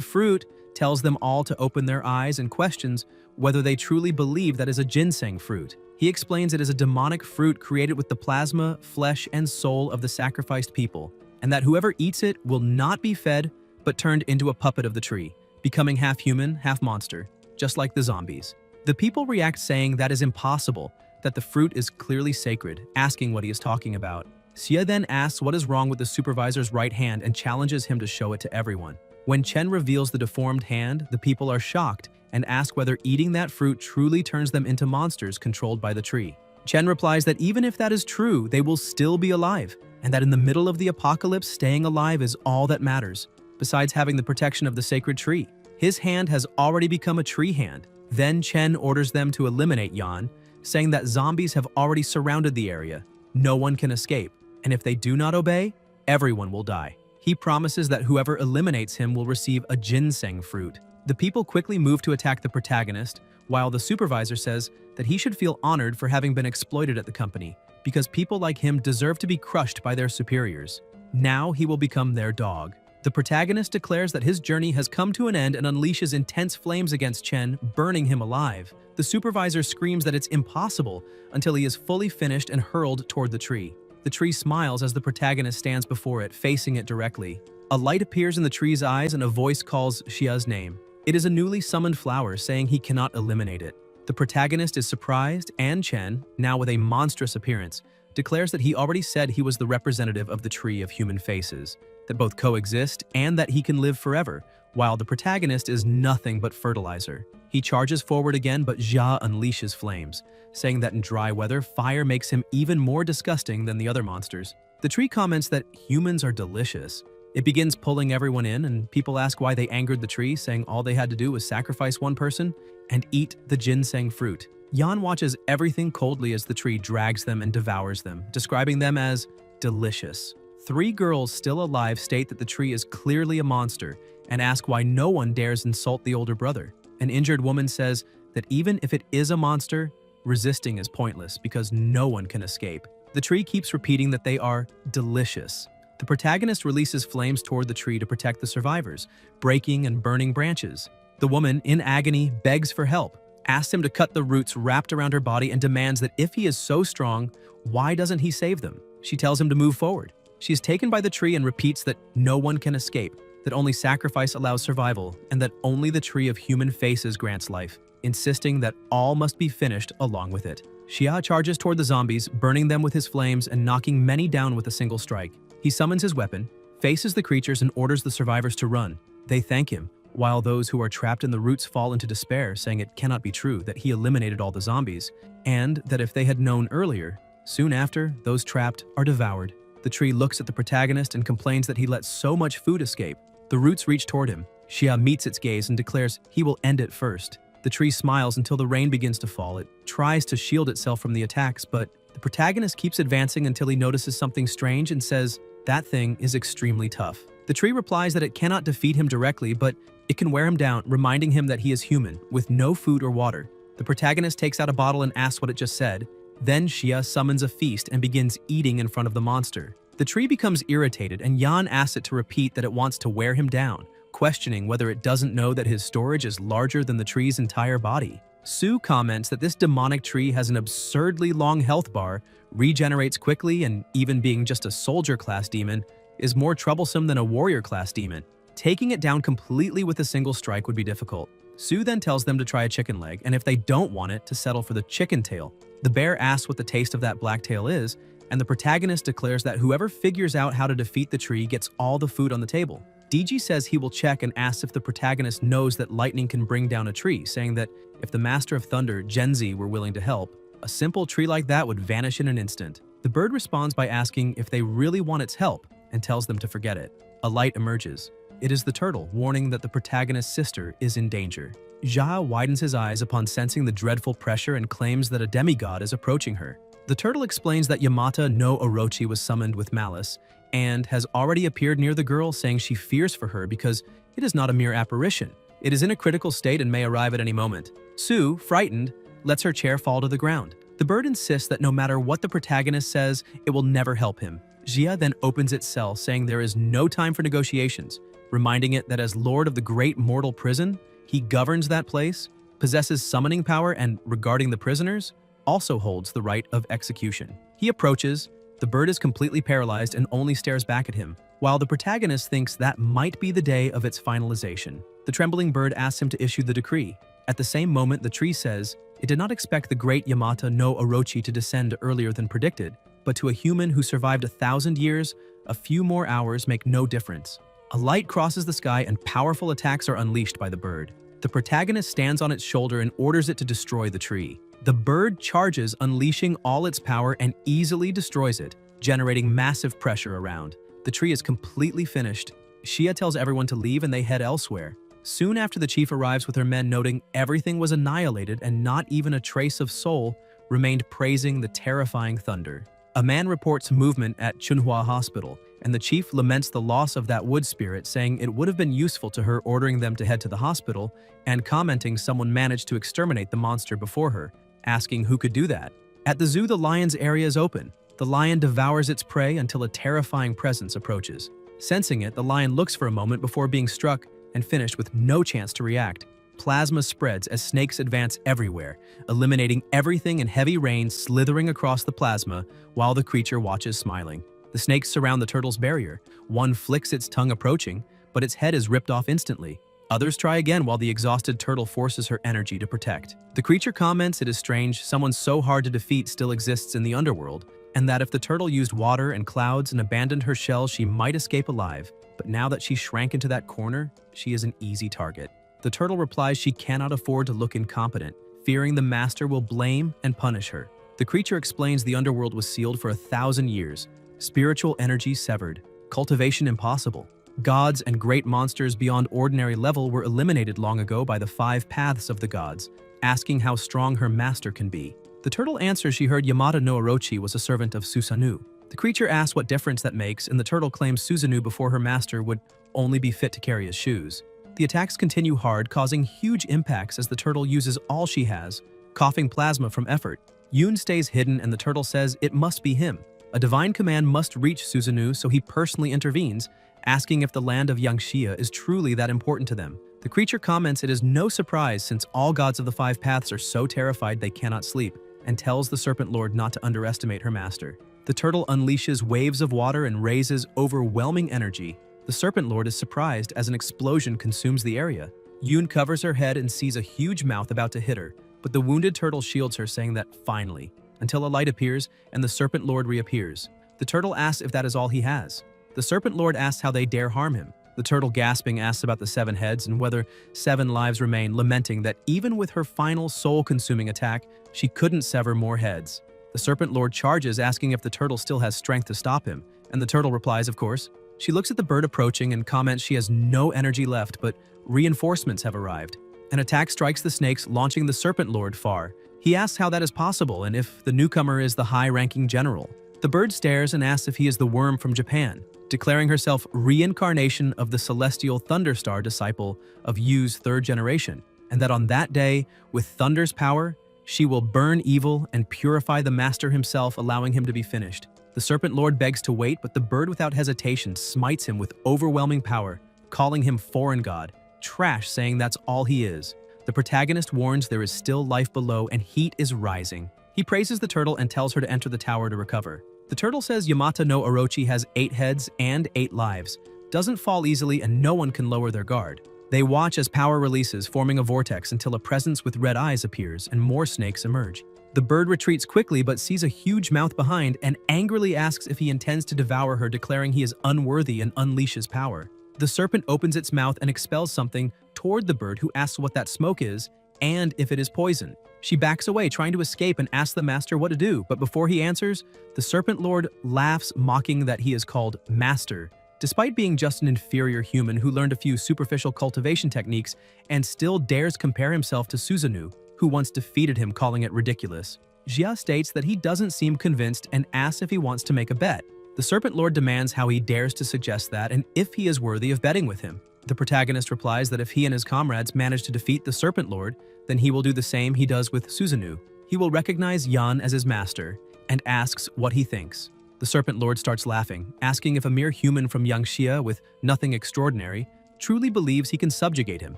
fruit, tells them all to open their eyes, and questions whether they truly believe that is a ginseng fruit. He explains it is a demonic fruit created with the plasma, flesh, and soul of the sacrificed people, and that whoever eats it will not be fed, but turned into a puppet of the tree, becoming half human, half monster, just like the zombies. The people react saying that is impossible, that the fruit is clearly sacred, asking what he is talking about. Xia then asks what is wrong with the supervisor's right hand and challenges him to show it to everyone. When Chen reveals the deformed hand, the people are shocked and ask whether eating that fruit truly turns them into monsters controlled by the tree. Chen replies that even if that is true, they will still be alive, and that in the middle of the apocalypse, staying alive is all that matters, besides having the protection of the sacred tree. His hand has already become a tree hand. Then Chen orders them to eliminate Yan, saying that zombies have already surrounded the area. No one can escape, and if they do not obey, everyone will die. He promises that whoever eliminates him will receive a ginseng fruit. The people quickly move to attack the protagonist, while the supervisor says that he should feel honored for having been exploited at the company, because people like him deserve to be crushed by their superiors. Now he will become their dog. The protagonist declares that his journey has come to an end and unleashes intense flames against Chen, burning him alive. The supervisor screams that it's impossible until he is fully finished and hurled toward the tree. The tree smiles as the protagonist stands before it, facing it directly. A light appears in the tree's eyes and a voice calls Xia's name. It is a newly summoned flower saying he cannot eliminate it. The protagonist is surprised, and Chen, now with a monstrous appearance, declares that he already said he was the representative of the tree of human faces, that both coexist and that he can live forever, while the protagonist is nothing but fertilizer. He charges forward again, but Xia unleashes flames, saying that in dry weather, fire makes him even more disgusting than the other monsters. The tree comments that humans are delicious. It begins pulling everyone in, and people ask why they angered the tree, saying all they had to do was sacrifice one person and eat the ginseng fruit. Yan watches everything coldly as the tree drags them and devours them, describing them as delicious. 3 girls still alive state that the tree is clearly a monster and ask why no one dares insult the older brother. An injured woman says that even if it is a monster, resisting is pointless because no one can escape. The tree keeps repeating that they are delicious. The protagonist releases flames toward the tree to protect the survivors, breaking and burning branches. The woman, in agony, begs for help, asks him to cut the roots wrapped around her body and demands that if he is so strong, why doesn't he save them? She tells him to move forward. She is taken by the tree and repeats that no one can escape, that only sacrifice allows survival, and that only the tree of human faces grants life, insisting that all must be finished along with it. Xia charges toward the zombies, burning them with his flames and knocking many down with a single strike. He summons his weapon, faces the creatures, and orders the survivors to run. They thank him, while those who are trapped in the roots fall into despair, saying it cannot be true that he eliminated all the zombies, and that if they had known earlier, soon after, those trapped are devoured. The tree looks at the protagonist and complains that he let so much food escape. The roots reach toward him. Xia meets its gaze and declares he will end it first. The tree smiles until the rain begins to fall. It tries to shield itself from the attacks, but the protagonist keeps advancing until he notices something strange and says, "That thing is extremely tough." The tree replies that it cannot defeat him directly, but it can wear him down, reminding him that he is human, with no food or water. The protagonist takes out a bottle and asks what it just said. Then Xia summons a feast and begins eating in front of the monster. The tree becomes irritated, and Yan asks it to repeat that it wants to wear him down, questioning whether it doesn't know that his storage is larger than the tree's entire body. Su comments that this demonic tree has an absurdly long health bar, regenerates quickly, and even being just a soldier-class demon, is more troublesome than a warrior-class demon. Taking it down completely with a single strike would be difficult. Su then tells them to try a chicken leg, and if they don't want it, to settle for the chicken tail. The bear asks what the taste of that black tail is, and the protagonist declares that whoever figures out how to defeat the tree gets all the food on the table. DG says he will check and asks if the protagonist knows that lightning can bring down a tree, saying that if the Master of Thunder, Genzi, were willing to help, a simple tree like that would vanish in an instant. The bird responds by asking if they really want its help and tells them to forget it. A light emerges. It is the turtle, warning that the protagonist's sister is in danger. Xia widens his eyes upon sensing the dreadful pressure and claims that a demigod is approaching her. The turtle explains that Yamata no Orochi was summoned with malice and has already appeared near the girl, saying she fears for her because it is not a mere apparition. It is in a critical state and may arrive at any moment. Su, frightened, lets her chair fall to the ground. The bird insists that no matter what the protagonist says, it will never help him. Xia then opens its cell, saying there is no time for negotiations, reminding it that as lord of the great mortal prison, he governs that place, possesses summoning power, and, regarding the prisoners, also holds the right of execution. He approaches. The bird is completely paralyzed and only stares back at him. while the protagonist thinks that might be the day of its finalization. The trembling bird asks him to issue the decree. At the same moment, the tree says it did not expect the great Yamata no Orochi to descend earlier than predicted, but to a human who survived 1,000 years, a few more hours make no difference. A light crosses the sky and powerful attacks are unleashed by the bird. The protagonist stands on its shoulder and orders it to destroy the tree. The bird charges, unleashing all its power and easily destroys it, generating massive pressure around. The tree is completely finished. Shia tells everyone to leave and they head elsewhere. Soon after, the chief arrives with her men, noting everything was annihilated and not even a trace of soul remained, praising the terrifying thunder. A man reports movement at Chunhua Hospital, and the chief laments the loss of that wood spirit, saying it would have been useful to her, ordering them to head to the hospital, and commenting someone managed to exterminate the monster before her, asking who could do that. At the zoo, the lion's area is open. The lion devours its prey until a terrifying presence approaches. Sensing it, the lion looks for a moment before being struck and finished with no chance to react. Plasma spreads as snakes advance everywhere, eliminating everything in heavy rain, slithering across the plasma while the creature watches smiling. The snakes surround the turtle's barrier. One flicks its tongue approaching, but its head is ripped off instantly. Others try again while the exhausted turtle forces her energy to protect. The creature comments it is strange someone so hard to defeat still exists in the underworld, and that if the turtle used water and clouds and abandoned her shell, she might escape alive. But now that she shrank into that corner, she is an easy target. The turtle replies she cannot afford to look incompetent, fearing the master will blame and punish her. The creature explains the underworld was sealed for 1,000 years, spiritual energy severed, cultivation impossible. Gods and great monsters beyond ordinary level were eliminated long ago by the 5 paths of the gods, asking how strong her master can be. The turtle answers she heard Yamata no Orochi was a servant of Susanoo. The creature asks what difference that makes, and the turtle claims Susanoo before her master would only be fit to carry his shoes. The attacks continue hard, causing huge impacts as the turtle uses all she has, coughing plasma from effort. Yoon stays hidden and the turtle says it must be him. A divine command must reach Susanoo, so he personally intervenes, asking if the land of Yangxia is truly that important to them. The creature comments it is no surprise since all gods of the 5 paths are so terrified they cannot sleep, and tells the Serpent Lord not to underestimate her master. The turtle unleashes waves of water and raises overwhelming energy. The Serpent Lord is surprised as an explosion consumes the area. Yoon covers her head and sees a huge mouth about to hit her, but the wounded turtle shields her, saying that finally, until a light appears and the Serpent Lord reappears. The turtle asks if that is all he has. The Serpent Lord asks how they dare harm him. The turtle, gasping, asks about the 7 heads and whether 7 lives remain, lamenting that even with her final soul-consuming attack, she couldn't sever more heads. The Serpent Lord charges, asking if the turtle still has strength to stop him, and the turtle replies, of course. She looks at the bird approaching and comments she has no energy left, but reinforcements have arrived. An attack strikes the snakes, launching the Serpent Lord far. He asks how that is possible and if the newcomer is the high-ranking general. The bird stares and asks if he is the worm from Japan, declaring herself reincarnation of the celestial Thunderstar disciple of Yu's 3rd generation, and that on that day, with Thunder's power, she will burn evil and purify the master himself, allowing him to be finished. The Serpent Lord begs to wait, but the bird without hesitation smites him with overwhelming power, calling him foreign god, trash, saying that's all he is. The protagonist warns there is still life below and heat is rising. He praises the turtle and tells her to enter the tower to recover. The turtle says Yamata no Orochi has 8 heads and 8 lives, doesn't fall easily, and no one can lower their guard. They watch as power releases, forming a vortex until a presence with red eyes appears and more snakes emerge. The bird retreats quickly but sees a huge mouth behind and angrily asks if he intends to devour her, declaring he is unworthy and unleashes power. The serpent opens its mouth and expels something toward the bird, who asks what that smoke is and if it is poison. She backs away, trying to escape, and asks the master what to do, but before he answers, the Serpent Lord laughs, mocking that he is called Master, despite being just an inferior human who learned a few superficial cultivation techniques and still dares compare himself to Susanoo, who once defeated him, calling it ridiculous. Jia states that he doesn't seem convinced and asks if he wants to make a bet. The Serpent Lord demands how he dares to suggest that and if he is worthy of betting with him. The protagonist replies that if he and his comrades manage to defeat the Serpent Lord, then he will do the same he does with Susanoo. He will recognize Yan as his master and asks what he thinks. The Serpent Lord starts laughing, asking if a mere human from Yangxia with nothing extraordinary truly believes he can subjugate him,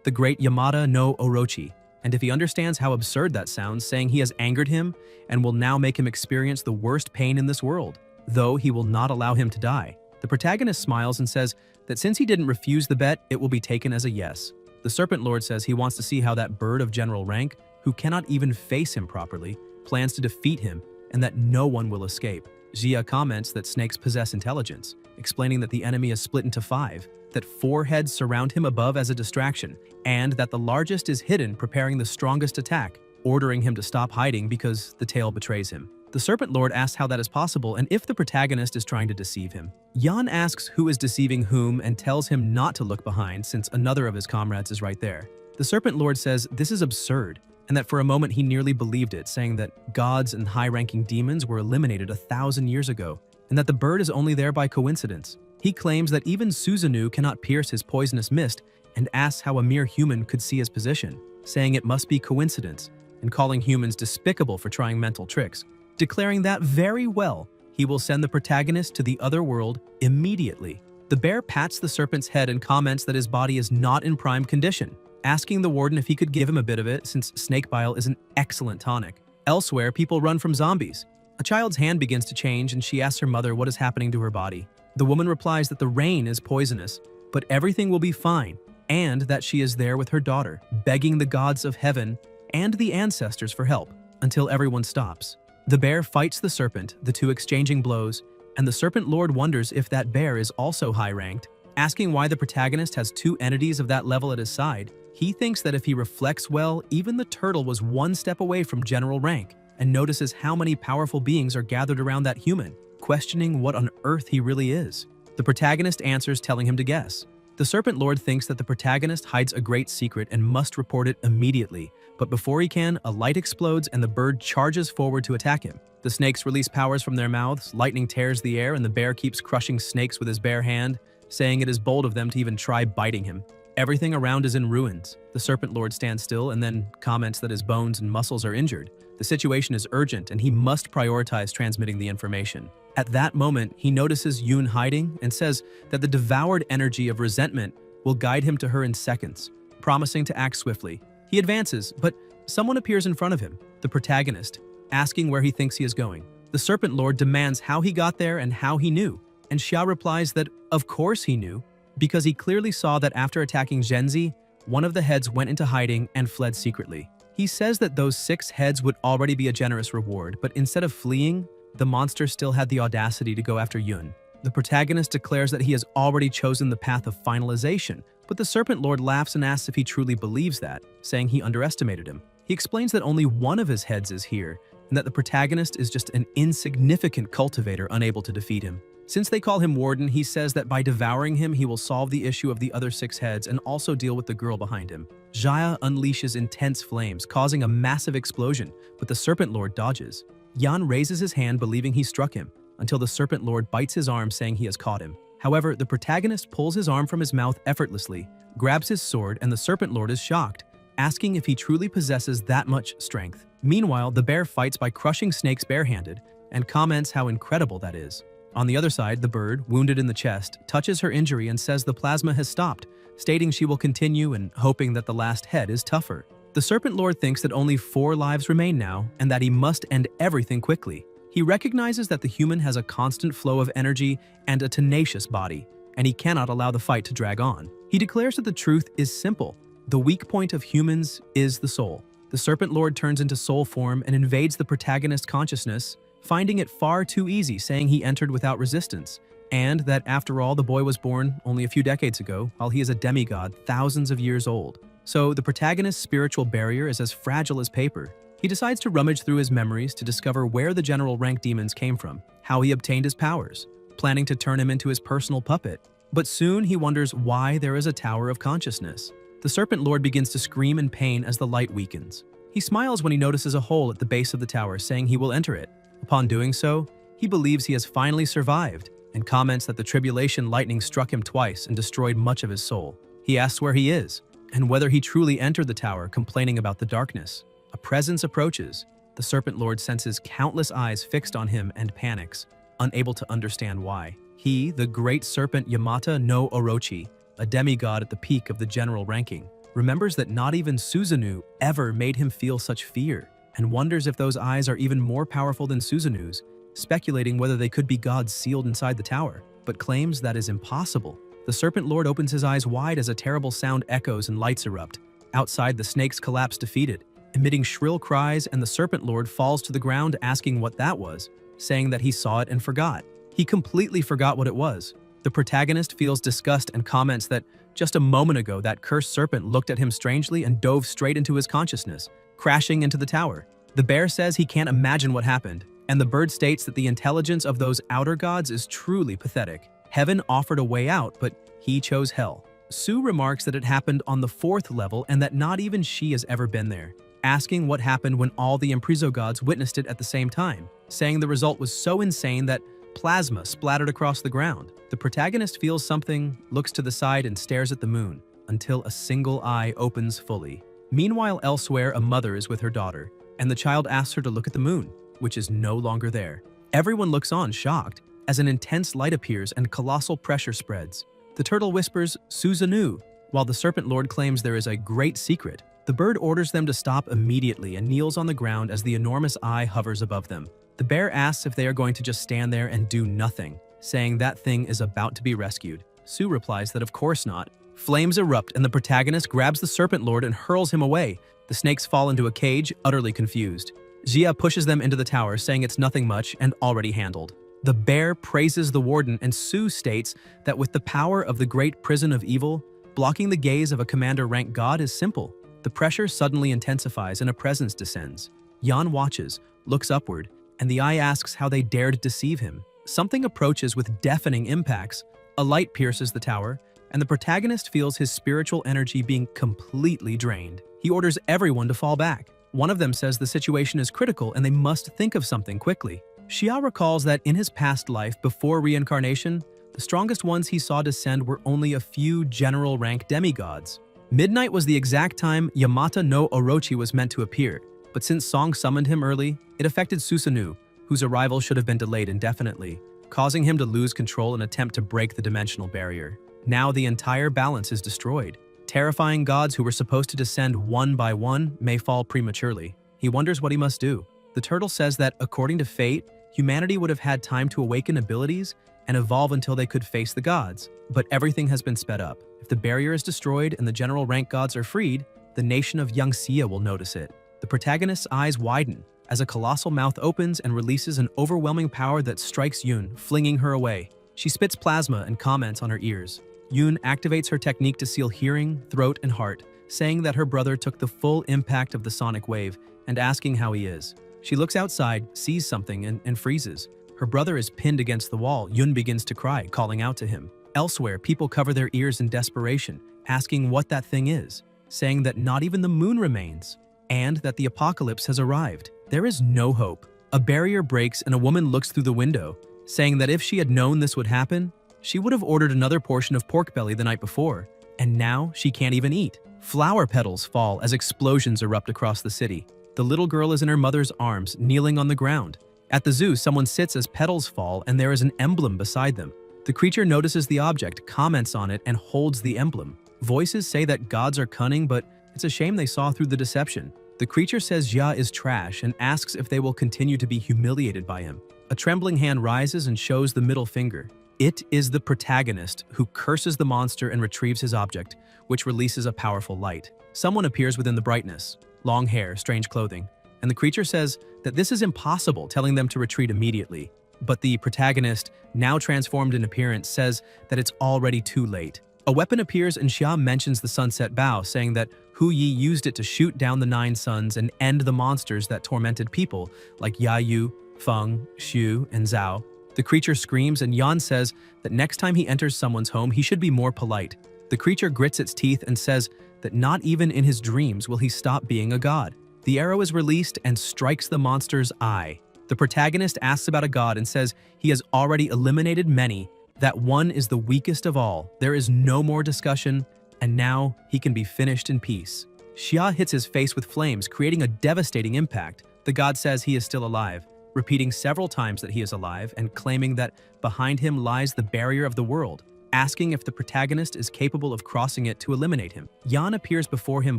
the great Yamata no Orochi, and if he understands how absurd that sounds, saying he has angered him and will now make him experience the worst pain in this world, though he will not allow him to die. The protagonist smiles and says that since he didn't refuse the bet, it will be taken as a yes. The Serpent Lord says he wants to see how that bird of general rank, who cannot even face him properly, plans to defeat him and that no one will escape. Jia comments that snakes possess intelligence, explaining that the enemy is split into 5, that 4 heads surround him above as a distraction, and that the largest is hidden preparing the strongest attack, ordering him to stop hiding because the tail betrays him. The Serpent Lord asks how that is possible and if the protagonist is trying to deceive him. Yan asks who is deceiving whom and tells him not to look behind since another of his comrades is right there. The Serpent Lord says this is absurd, and that for a moment he nearly believed it, saying that gods and high-ranking demons were eliminated 1,000 years ago, and that the bird is only there by coincidence. He claims that even Susanoo cannot pierce his poisonous mist and asks how a mere human could see his position, saying it must be coincidence, and calling humans despicable for trying mental tricks, declaring that very well, he will send the protagonist to the other world immediately. The bear pats the serpent's head and comments that his body is not in prime condition, asking the warden if he could give him a bit of it since snake bile is an excellent tonic. Elsewhere, people run from zombies. A child's hand begins to change and she asks her mother what is happening to her body. The woman replies that the rain is poisonous, but everything will be fine, and that she is there with her daughter, begging the gods of heaven and the ancestors for help, until everyone stops. The bear fights the serpent, the two exchanging blows, and the Serpent Lord wonders if that bear is also high-ranked, asking why the protagonist has 2 entities of that level at his side. He thinks that if he reflects well, even the turtle was 1 step away from general rank, and notices how many powerful beings are gathered around that human, questioning what on earth he really is. The protagonist answers, telling him to guess. The Serpent Lord thinks that the protagonist hides a great secret and must report it immediately, but before he can, a light explodes and the bird charges forward to attack him. The snakes release powers from their mouths, lightning tears the air, and the bear keeps crushing snakes with his bare hand, saying it is bold of them to even try biting him. Everything around is in ruins. The Serpent Lord stands still and then comments that his bones and muscles are injured. The situation is urgent and he must prioritize transmitting the information. At that moment, he notices Yoon hiding and says that the devoured energy of resentment will guide him to her in seconds, promising to act swiftly. He advances, but someone appears in front of him, the protagonist, asking where he thinks he is going. The Serpent Lord demands how he got there and how he knew, and Xia replies that of course he knew, because he clearly saw that after attacking Zhenzi, one of the heads went into hiding and fled secretly. He says that those 6 heads would already be a generous reward, but instead of fleeing, the monster still had the audacity to go after Yun. The protagonist declares that he has already chosen the path of finalization, but the Serpent Lord laughs and asks if he truly believes that, saying he underestimated him. He explains that only one of his heads is here, and that the protagonist is just an insignificant cultivator unable to defeat him. Since they call him Warden, he says that by devouring him, he will solve the issue of the other 6 heads and also deal with the girl behind him. Jaya unleashes intense flames, causing a massive explosion, but the Serpent Lord dodges. Yan raises his hand believing he struck him, until the Serpent Lord bites his arm saying he has caught him. However, the protagonist pulls his arm from his mouth effortlessly, grabs his sword, and the Serpent Lord is shocked, asking if he truly possesses that much strength. Meanwhile, the bear fights by crushing snakes barehanded, and comments how incredible that is. On the other side, the bird, wounded in the chest, touches her injury and says the plasma has stopped, stating she will continue and hoping that the last head is tougher. The Serpent Lord thinks that only 4 lives remain now and that he must end everything quickly. He recognizes that the human has a constant flow of energy and a tenacious body, and he cannot allow the fight to drag on. He declares that the truth is simple. The weak point of humans is the soul. The Serpent Lord turns into soul form and invades the protagonist's consciousness, finding it far too easy, saying he entered without resistance, and that after all, the boy was born only a few decades ago, while he is a demigod thousands of years old. So the protagonist's spiritual barrier is as fragile as paper. He decides to rummage through his memories to discover where the general rank demons came from, how he obtained his powers, planning to turn him into his personal puppet. But soon he wonders why there is a tower of consciousness. The Serpent Lord begins to scream in pain as the light weakens. He smiles when he notices a hole at the base of the tower, saying he will enter it. Upon doing so, he believes he has finally survived and comments that the tribulation lightning struck him twice and destroyed much of his soul. He asks where he is and whether he truly entered the tower, complaining about the darkness. A presence approaches. The Serpent Lord senses countless eyes fixed on him and panics, unable to understand why. He, the great serpent Yamata no Orochi, a demigod at the peak of the general ranking, remembers that not even Susanoo ever made him feel such fear, and wonders if those eyes are even more powerful than Susanoo's, speculating whether they could be gods sealed inside the tower. but claims that is impossible. The Serpent Lord opens his eyes wide as a terrible sound echoes and lights erupt. Outside, the snakes collapse defeated, emitting shrill cries, and the Serpent Lord falls to the ground asking what that was, saying that he saw it and forgot. He completely forgot what it was. The protagonist feels disgust and comments that just a moment ago that cursed serpent looked at him strangely and dove straight into his consciousness, crashing into the tower. The bear says he can't imagine what happened, and the bird states that the intelligence of those outer gods is truly pathetic. Heaven offered a way out, but he chose hell. Sue remarks that it happened on the 4th level and that not even she has ever been there, asking what happened when all the Impriso gods witnessed it at the same time, saying the result was so insane that plasma splattered across the ground. The protagonist feels something, looks to the side and stares at the moon, until a single eye opens fully. Meanwhile, elsewhere, a mother is with her daughter, and the child asks her to look at the moon, which is no longer there. Everyone looks on, shocked, as an intense light appears and colossal pressure spreads. The turtle whispers, "Suzanu," while the Serpent Lord claims there is a great secret. The bird orders them to stop immediately and kneels on the ground as the enormous eye hovers above them. The bear asks if they are going to just stand there and do nothing, saying that thing is about to be rescued. Sue replies that of course not. Flames erupt and the protagonist grabs the Serpent Lord and hurls him away. The snakes fall into a cage, utterly confused. Jia pushes them into the tower, saying it's nothing much and already handled. The bear praises the warden, and Sue states that with the power of the great prison of evil, blocking the gaze of a commander-rank god is simple. The pressure suddenly intensifies and a presence descends. Yan watches, looks upward, and the eye asks how they dared deceive him. Something approaches with deafening impacts. A light pierces the tower, and the protagonist feels his spiritual energy being completely drained. He orders everyone to fall back. One of them says the situation is critical and they must think of something quickly. Xia recalls that in his past life, before reincarnation, the strongest ones he saw descend were only a few general-rank demigods. Midnight was the exact time Yamata no Orochi was meant to appear, but since Song summoned him early, it affected Susanoo, whose arrival should have been delayed indefinitely, causing him to lose control and attempt to break the dimensional barrier. Now the entire balance is destroyed. Terrifying gods who were supposed to descend one by one may fall prematurely. He wonders what he must do. The turtle says that, according to fate, humanity would have had time to awaken abilities and evolve until they could face the gods. But everything has been sped up. If the barrier is destroyed and the general rank gods are freed, the nation of Yangxia will notice it. The protagonist's eyes widen as a colossal mouth opens and releases an overwhelming power that strikes Yun, flinging her away. She spits plasma and comments on her ears. Yun activates her technique to seal hearing, throat, and heart, saying that her brother took the full impact of the sonic wave and asking how he is. She looks outside, sees something, and freezes. Her brother is pinned against the wall. Yun begins to cry, calling out to him. Elsewhere, people cover their ears in desperation, asking what that thing is, saying that not even the moon remains, and that the apocalypse has arrived. There is no hope. A barrier breaks and a woman looks through the window, saying that if she had known this would happen, she would have ordered another portion of pork belly the night before, and now she can't even eat. Flower petals fall as explosions erupt across the city. The little girl is in her mother's arms, kneeling on the ground. At the zoo, someone sits as petals fall and there is an emblem beside them. The creature notices the object, comments on it, and holds the emblem. Voices say that gods are cunning, but it's a shame they saw through the deception. The creature says Jia is trash and asks if they will continue to be humiliated by him. A trembling hand rises and shows the middle finger. It is the protagonist who curses the monster and retrieves his object, which releases a powerful light. Someone appears within the brightness. Long hair, strange clothing. And the creature says that this is impossible, telling them to retreat immediately. But the protagonist, now transformed in appearance, says that it's already too late. A weapon appears and Xia mentions the sunset bow, saying that Hu Yi used it to shoot down the 9 suns and end the monsters that tormented people like Yayu, Feng, Xu, and Zhao. The creature screams and Yan says that next time he enters someone's home, he should be more polite. The creature grits its teeth and says that not even in his dreams will he stop being a god. The arrow is released and strikes the monster's eye. The protagonist asks about a god and says he has already eliminated many, that one is the weakest of all. There is no more discussion, and now he can be finished in peace. Xia hits his face with flames, creating a devastating impact. The god says he is still alive, repeating several times that he is alive and claiming that behind him lies the barrier of the world, asking if the protagonist is capable of crossing it to eliminate him. Yan appears before him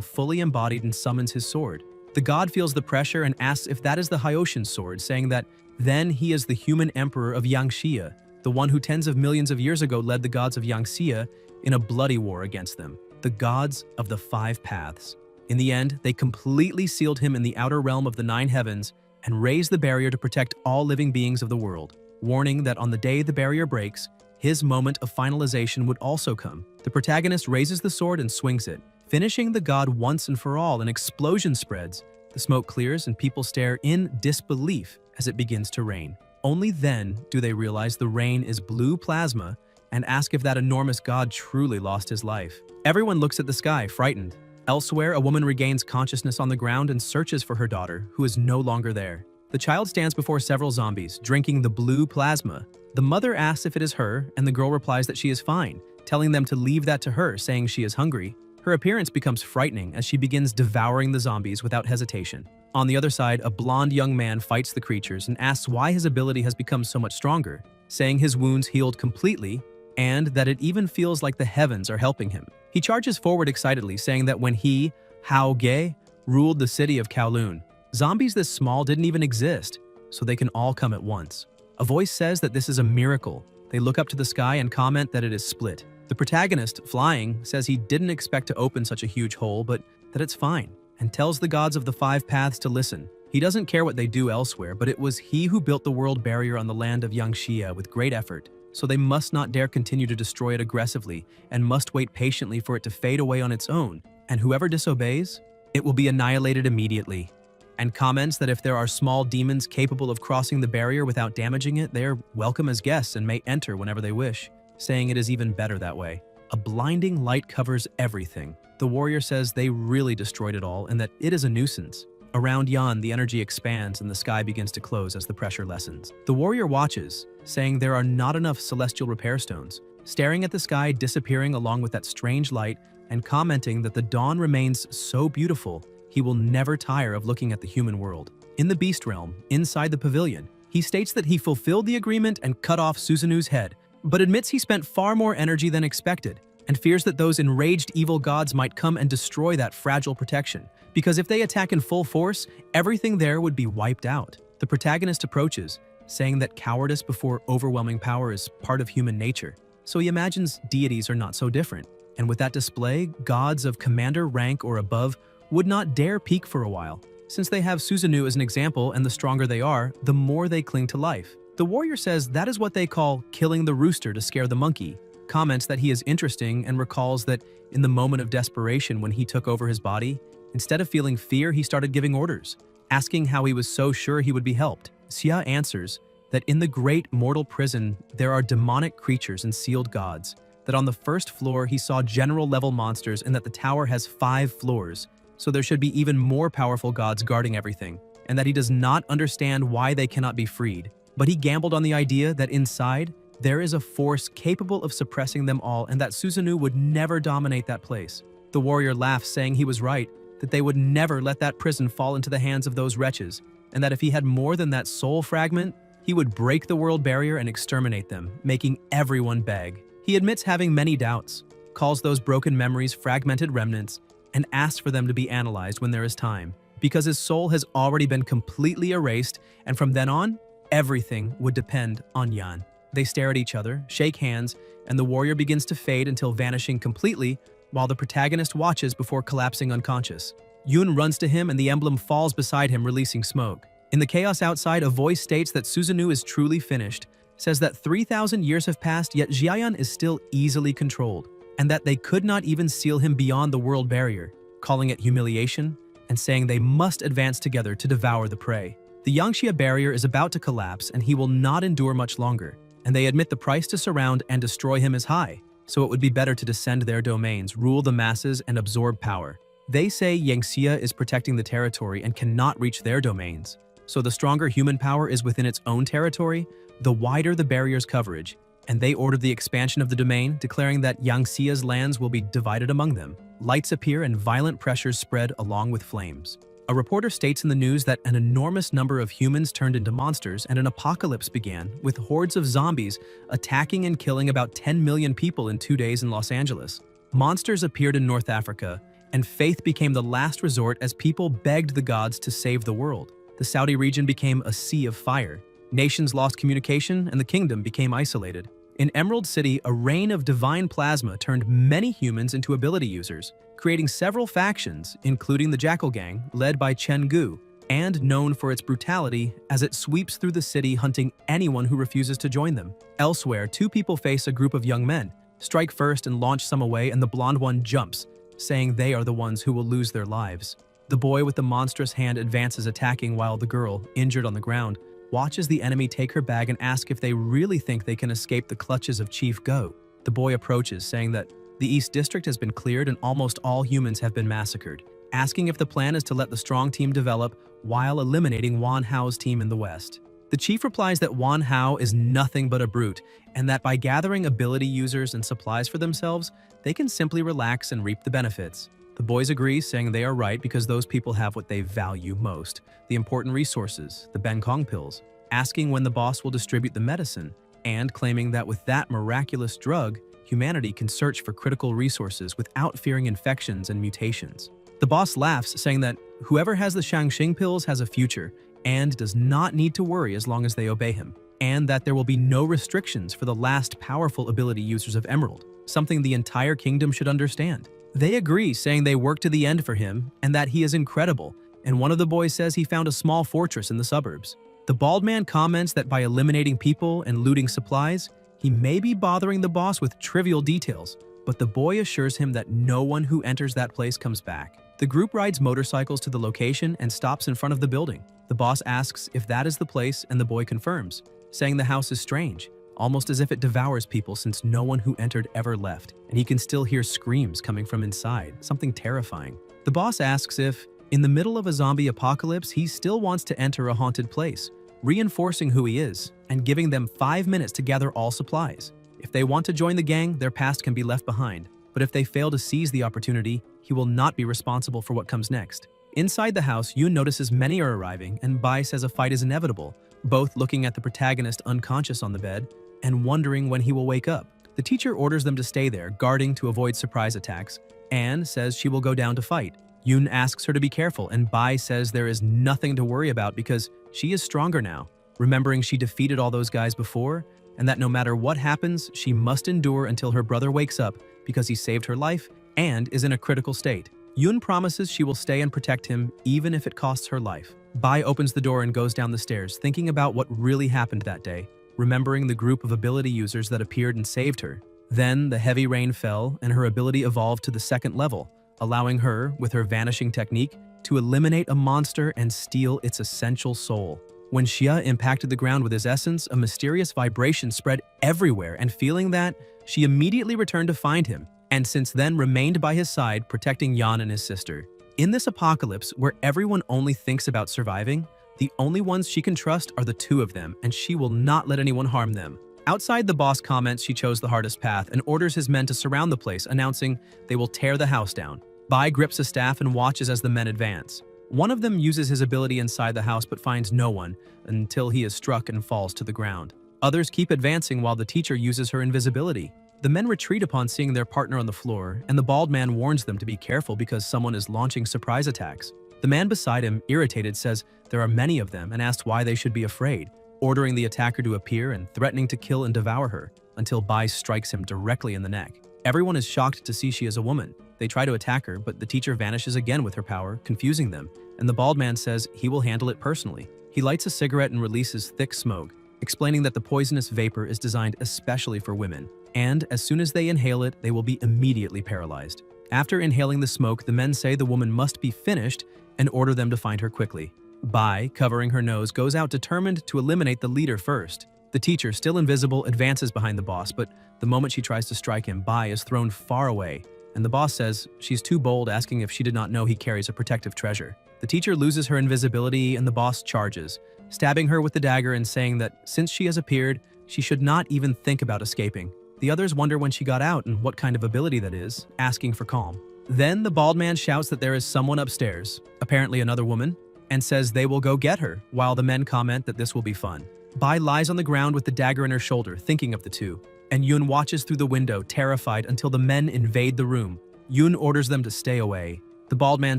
fully embodied and summons his sword. The god feels the pressure and asks if that is the Hyoshin sword, saying that then he is the human emperor of Yangxia. the one who tens of millions of years ago led the gods of Yangxia in a bloody war against them, the gods of the five paths. In the end, they completely sealed him in the outer realm of the nine heavens and raised the barrier to protect all living beings of the world, warning that on the day the barrier breaks, his moment of finalization would also come. The protagonist raises the sword and swings it, finishing the god once and for all. An explosion spreads, the smoke clears, and people stare in disbelief as it begins to rain. Only then do they realize the rain is blue plasma and ask if that enormous god truly lost his life. Everyone looks at the sky, frightened. Elsewhere, a woman regains consciousness on the ground and searches for her daughter, who is no longer there. The child stands before several zombies, drinking the blue plasma. The mother asks if it is her, and the girl replies that she is fine, telling them to leave that to her, saying she is hungry. Her appearance becomes frightening as she begins devouring the zombies without hesitation. On the other side, a blonde young man fights the creatures and asks why his ability has become so much stronger, saying his wounds healed completely and that it even feels like the heavens are helping him. He charges forward excitedly, saying that when he, Hao Ge, ruled the city of Kowloon, zombies this small didn't even exist, so they can all come at once. A voice says that this is a miracle. They look up to the sky and comment that it is split. The protagonist, flying, says he didn't expect to open such a huge hole, but that it's fine, and tells the gods of the five paths to listen. He doesn't care what they do elsewhere, but it was he who built the world barrier on the land of Yangxia with great effort, so they must not dare continue to destroy it aggressively and must wait patiently for it to fade away on its own, and whoever disobeys, it will be annihilated immediately. And comments that if there are small demons capable of crossing the barrier without damaging it, they are welcome as guests and may enter whenever they wish, saying it is even better that way. A blinding light covers everything. The warrior says they really destroyed it all and that it is a nuisance. Around Yan, the energy expands and the sky begins to close as the pressure lessens. The warrior watches, saying there are not enough celestial repair stones, staring at the sky disappearing along with that strange light and commenting that the dawn remains so beautiful, he will never tire of looking at the human world. In the beast realm, inside the pavilion, he states that he fulfilled the agreement and cut off Susanu's head, but admits he spent far more energy than expected and fears that those enraged evil gods might come and destroy that fragile protection, because if they attack in full force, everything there would be wiped out. The protagonist approaches, saying that cowardice before overwhelming power is part of human nature, so he imagines deities are not so different. And with that display, gods of commander rank or above would not dare peek for a while, since they have Susanu as an example, and the stronger they are, the more they cling to life. The warrior says that is what they call killing the rooster to scare the monkey, comments that he is interesting and recalls that in the moment of desperation when he took over his body, instead of feeling fear, he started giving orders, asking how he was so sure he would be helped. Xia answers that in the great mortal prison there are demonic creatures and sealed gods, that on the first floor he saw general-level monsters and that the tower has 5 floors, so there should be even more powerful gods guarding everything, and that he does not understand why they cannot be freed. But he gambled on the idea that inside, there is a force capable of suppressing them all and that Susanu would never dominate that place. The warrior laughs, saying he was right, that they would never let that prison fall into the hands of those wretches, and that if he had more than that soul fragment, he would break the world barrier and exterminate them, making everyone beg. He admits having many doubts, calls those broken memories fragmented remnants, and asks for them to be analyzed when there is time, because his soul has already been completely erased, and from then on, everything would depend on Yan. They stare at each other, shake hands, and the warrior begins to fade until vanishing completely, while the protagonist watches before collapsing unconscious. Yun runs to him and the emblem falls beside him, releasing smoke. In the chaos outside, a voice states that Susanu is truly finished, says that 3,000 years have passed, yet Jiayan is still easily controlled, and that they could not even seal him beyond the world barrier, calling it humiliation, and saying they must advance together to devour the prey. The Yangxia barrier is about to collapse and he will not endure much longer, and they admit the price to surround and destroy him is high, so it would be better to descend their domains, rule the masses, and absorb power. They say Yangxia is protecting the territory and cannot reach their domains, so the stronger human power is within its own territory, the wider the barrier's coverage, and they ordered the expansion of the domain, declaring that Yangxia's lands will be divided among them. Lights appear and violent pressures spread along with flames. A reporter states in the news that an enormous number of humans turned into monsters and an apocalypse began, with hordes of zombies attacking and killing about 10 million people in 2 days in Los Angeles. Monsters appeared in North Africa, and faith became the last resort as people begged the gods to save the world. The Saudi region became a sea of fire. Nations lost communication and the kingdom became isolated. In Emerald City, a rain of divine plasma turned many humans into ability users, creating several factions, including the Jackal Gang, led by Chen Gu, and known for its brutality as it sweeps through the city hunting anyone who refuses to join them. Elsewhere, two people face a group of young men, strike first and launch some away, and the blonde one jumps, saying they are the ones who will lose their lives. The boy with the monstrous hand advances, attacking, while the girl, injured on the ground, watches the enemy take her bag and ask if they really think they can escape the clutches of Chief Go. The boy approaches, saying that the East District has been cleared and almost all humans have been massacred, asking if the plan is to let the strong team develop while eliminating Wan Hao's team in the West. The chief replies that Wan Hao is nothing but a brute, and that by gathering ability users and supplies for themselves, they can simply relax and reap the benefits. The boys agree, saying they are right because those people have what they value most, the important resources, the Benkong pills, asking when the boss will distribute the medicine, and claiming that with that miraculous drug, humanity can search for critical resources without fearing infections and mutations. The boss laughs, saying that whoever has the Shangxing pills has a future and does not need to worry as long as they obey him, and that there will be no restrictions for the last powerful ability users of Emerald, something the entire kingdom should understand. They agree, saying they work to the end for him and that he is incredible, and one of the boys says he found a small fortress in the suburbs. The bald man comments that by eliminating people and looting supplies, he may be bothering the boss with trivial details, but the boy assures him that no one who enters that place comes back. The group rides motorcycles to the location and stops in front of the building. The boss asks if that is the place, and the boy confirms, saying the house is strange, almost as if it devours people since no one who entered ever left, and he can still hear screams coming from inside, something terrifying. The boss asks if, in the middle of a zombie apocalypse, he still wants to enter a haunted place, reinforcing who he is, and giving them 5 minutes to gather all supplies. If they want to join the gang, their past can be left behind, but if they fail to seize the opportunity, he will not be responsible for what comes next. Inside the house, Yoon notices many are arriving, and Bai says a fight is inevitable, both looking at the protagonist unconscious on the bed and wondering when he will wake up. The teacher orders them to stay there, guarding to avoid surprise attacks, and says she will go down to fight. Yoon asks her to be careful, and Bai says there is nothing to worry about because she is stronger now, remembering she defeated all those guys before, and that no matter what happens, she must endure until her brother wakes up because he saved her life and is in a critical state. Yoon promises she will stay and protect him even if it costs her life. Bai opens the door and goes down the stairs, thinking about what really happened that day, remembering the group of ability users that appeared and saved her. Then the heavy rain fell and her ability evolved to the second level, allowing her, with her vanishing technique, to eliminate a monster and steal its essential soul. When Xia impacted the ground with his essence, a mysterious vibration spread everywhere, and feeling that, she immediately returned to find him, and since then remained by his side, protecting Yan and his sister. In this apocalypse, where everyone only thinks about surviving, the only ones she can trust are the two of them, and she will not let anyone harm them. Outside, the boss comments she chose the hardest path and orders his men to surround the place, announcing they will tear the house down. Bai grips a staff and watches as the men advance. One of them uses his ability inside the house but finds no one until he is struck and falls to the ground. Others keep advancing while the teacher uses her invisibility. The men retreat upon seeing their partner on the floor, and the bald man warns them to be careful because someone is launching surprise attacks. The man beside him, irritated, says there are many of them and asks why they should be afraid, ordering the attacker to appear and threatening to kill and devour her until Bai strikes him directly in the neck. Everyone is shocked to see she is a woman. They try to attack her, but the teacher vanishes again with her power, confusing them, and the bald man says he will handle it personally. He lights a cigarette and releases thick smoke, explaining that the poisonous vapor is designed especially for women, and as soon as they inhale it, they will be immediately paralyzed. After inhaling the smoke, the men say the woman must be finished and order them to find her quickly. Bai, covering her nose, goes out determined to eliminate the leader first. The teacher, still invisible, advances behind the boss, but the moment she tries to strike him, Bai is thrown far away, and the boss says she's too bold, asking if she did not know he carries a protective treasure. The teacher loses her invisibility and the boss charges, stabbing her with the dagger and saying that since she has appeared, she should not even think about escaping. The others wonder when she got out and what kind of ability that is, asking for calm. Then the bald man shouts that there is someone upstairs, apparently another woman, and says they will go get her, while the men comment that this will be fun. Bai lies on the ground with the dagger in her shoulder, thinking of the two, and Yoon watches through the window, terrified, until the men invade the room. Yoon orders them to stay away. The bald man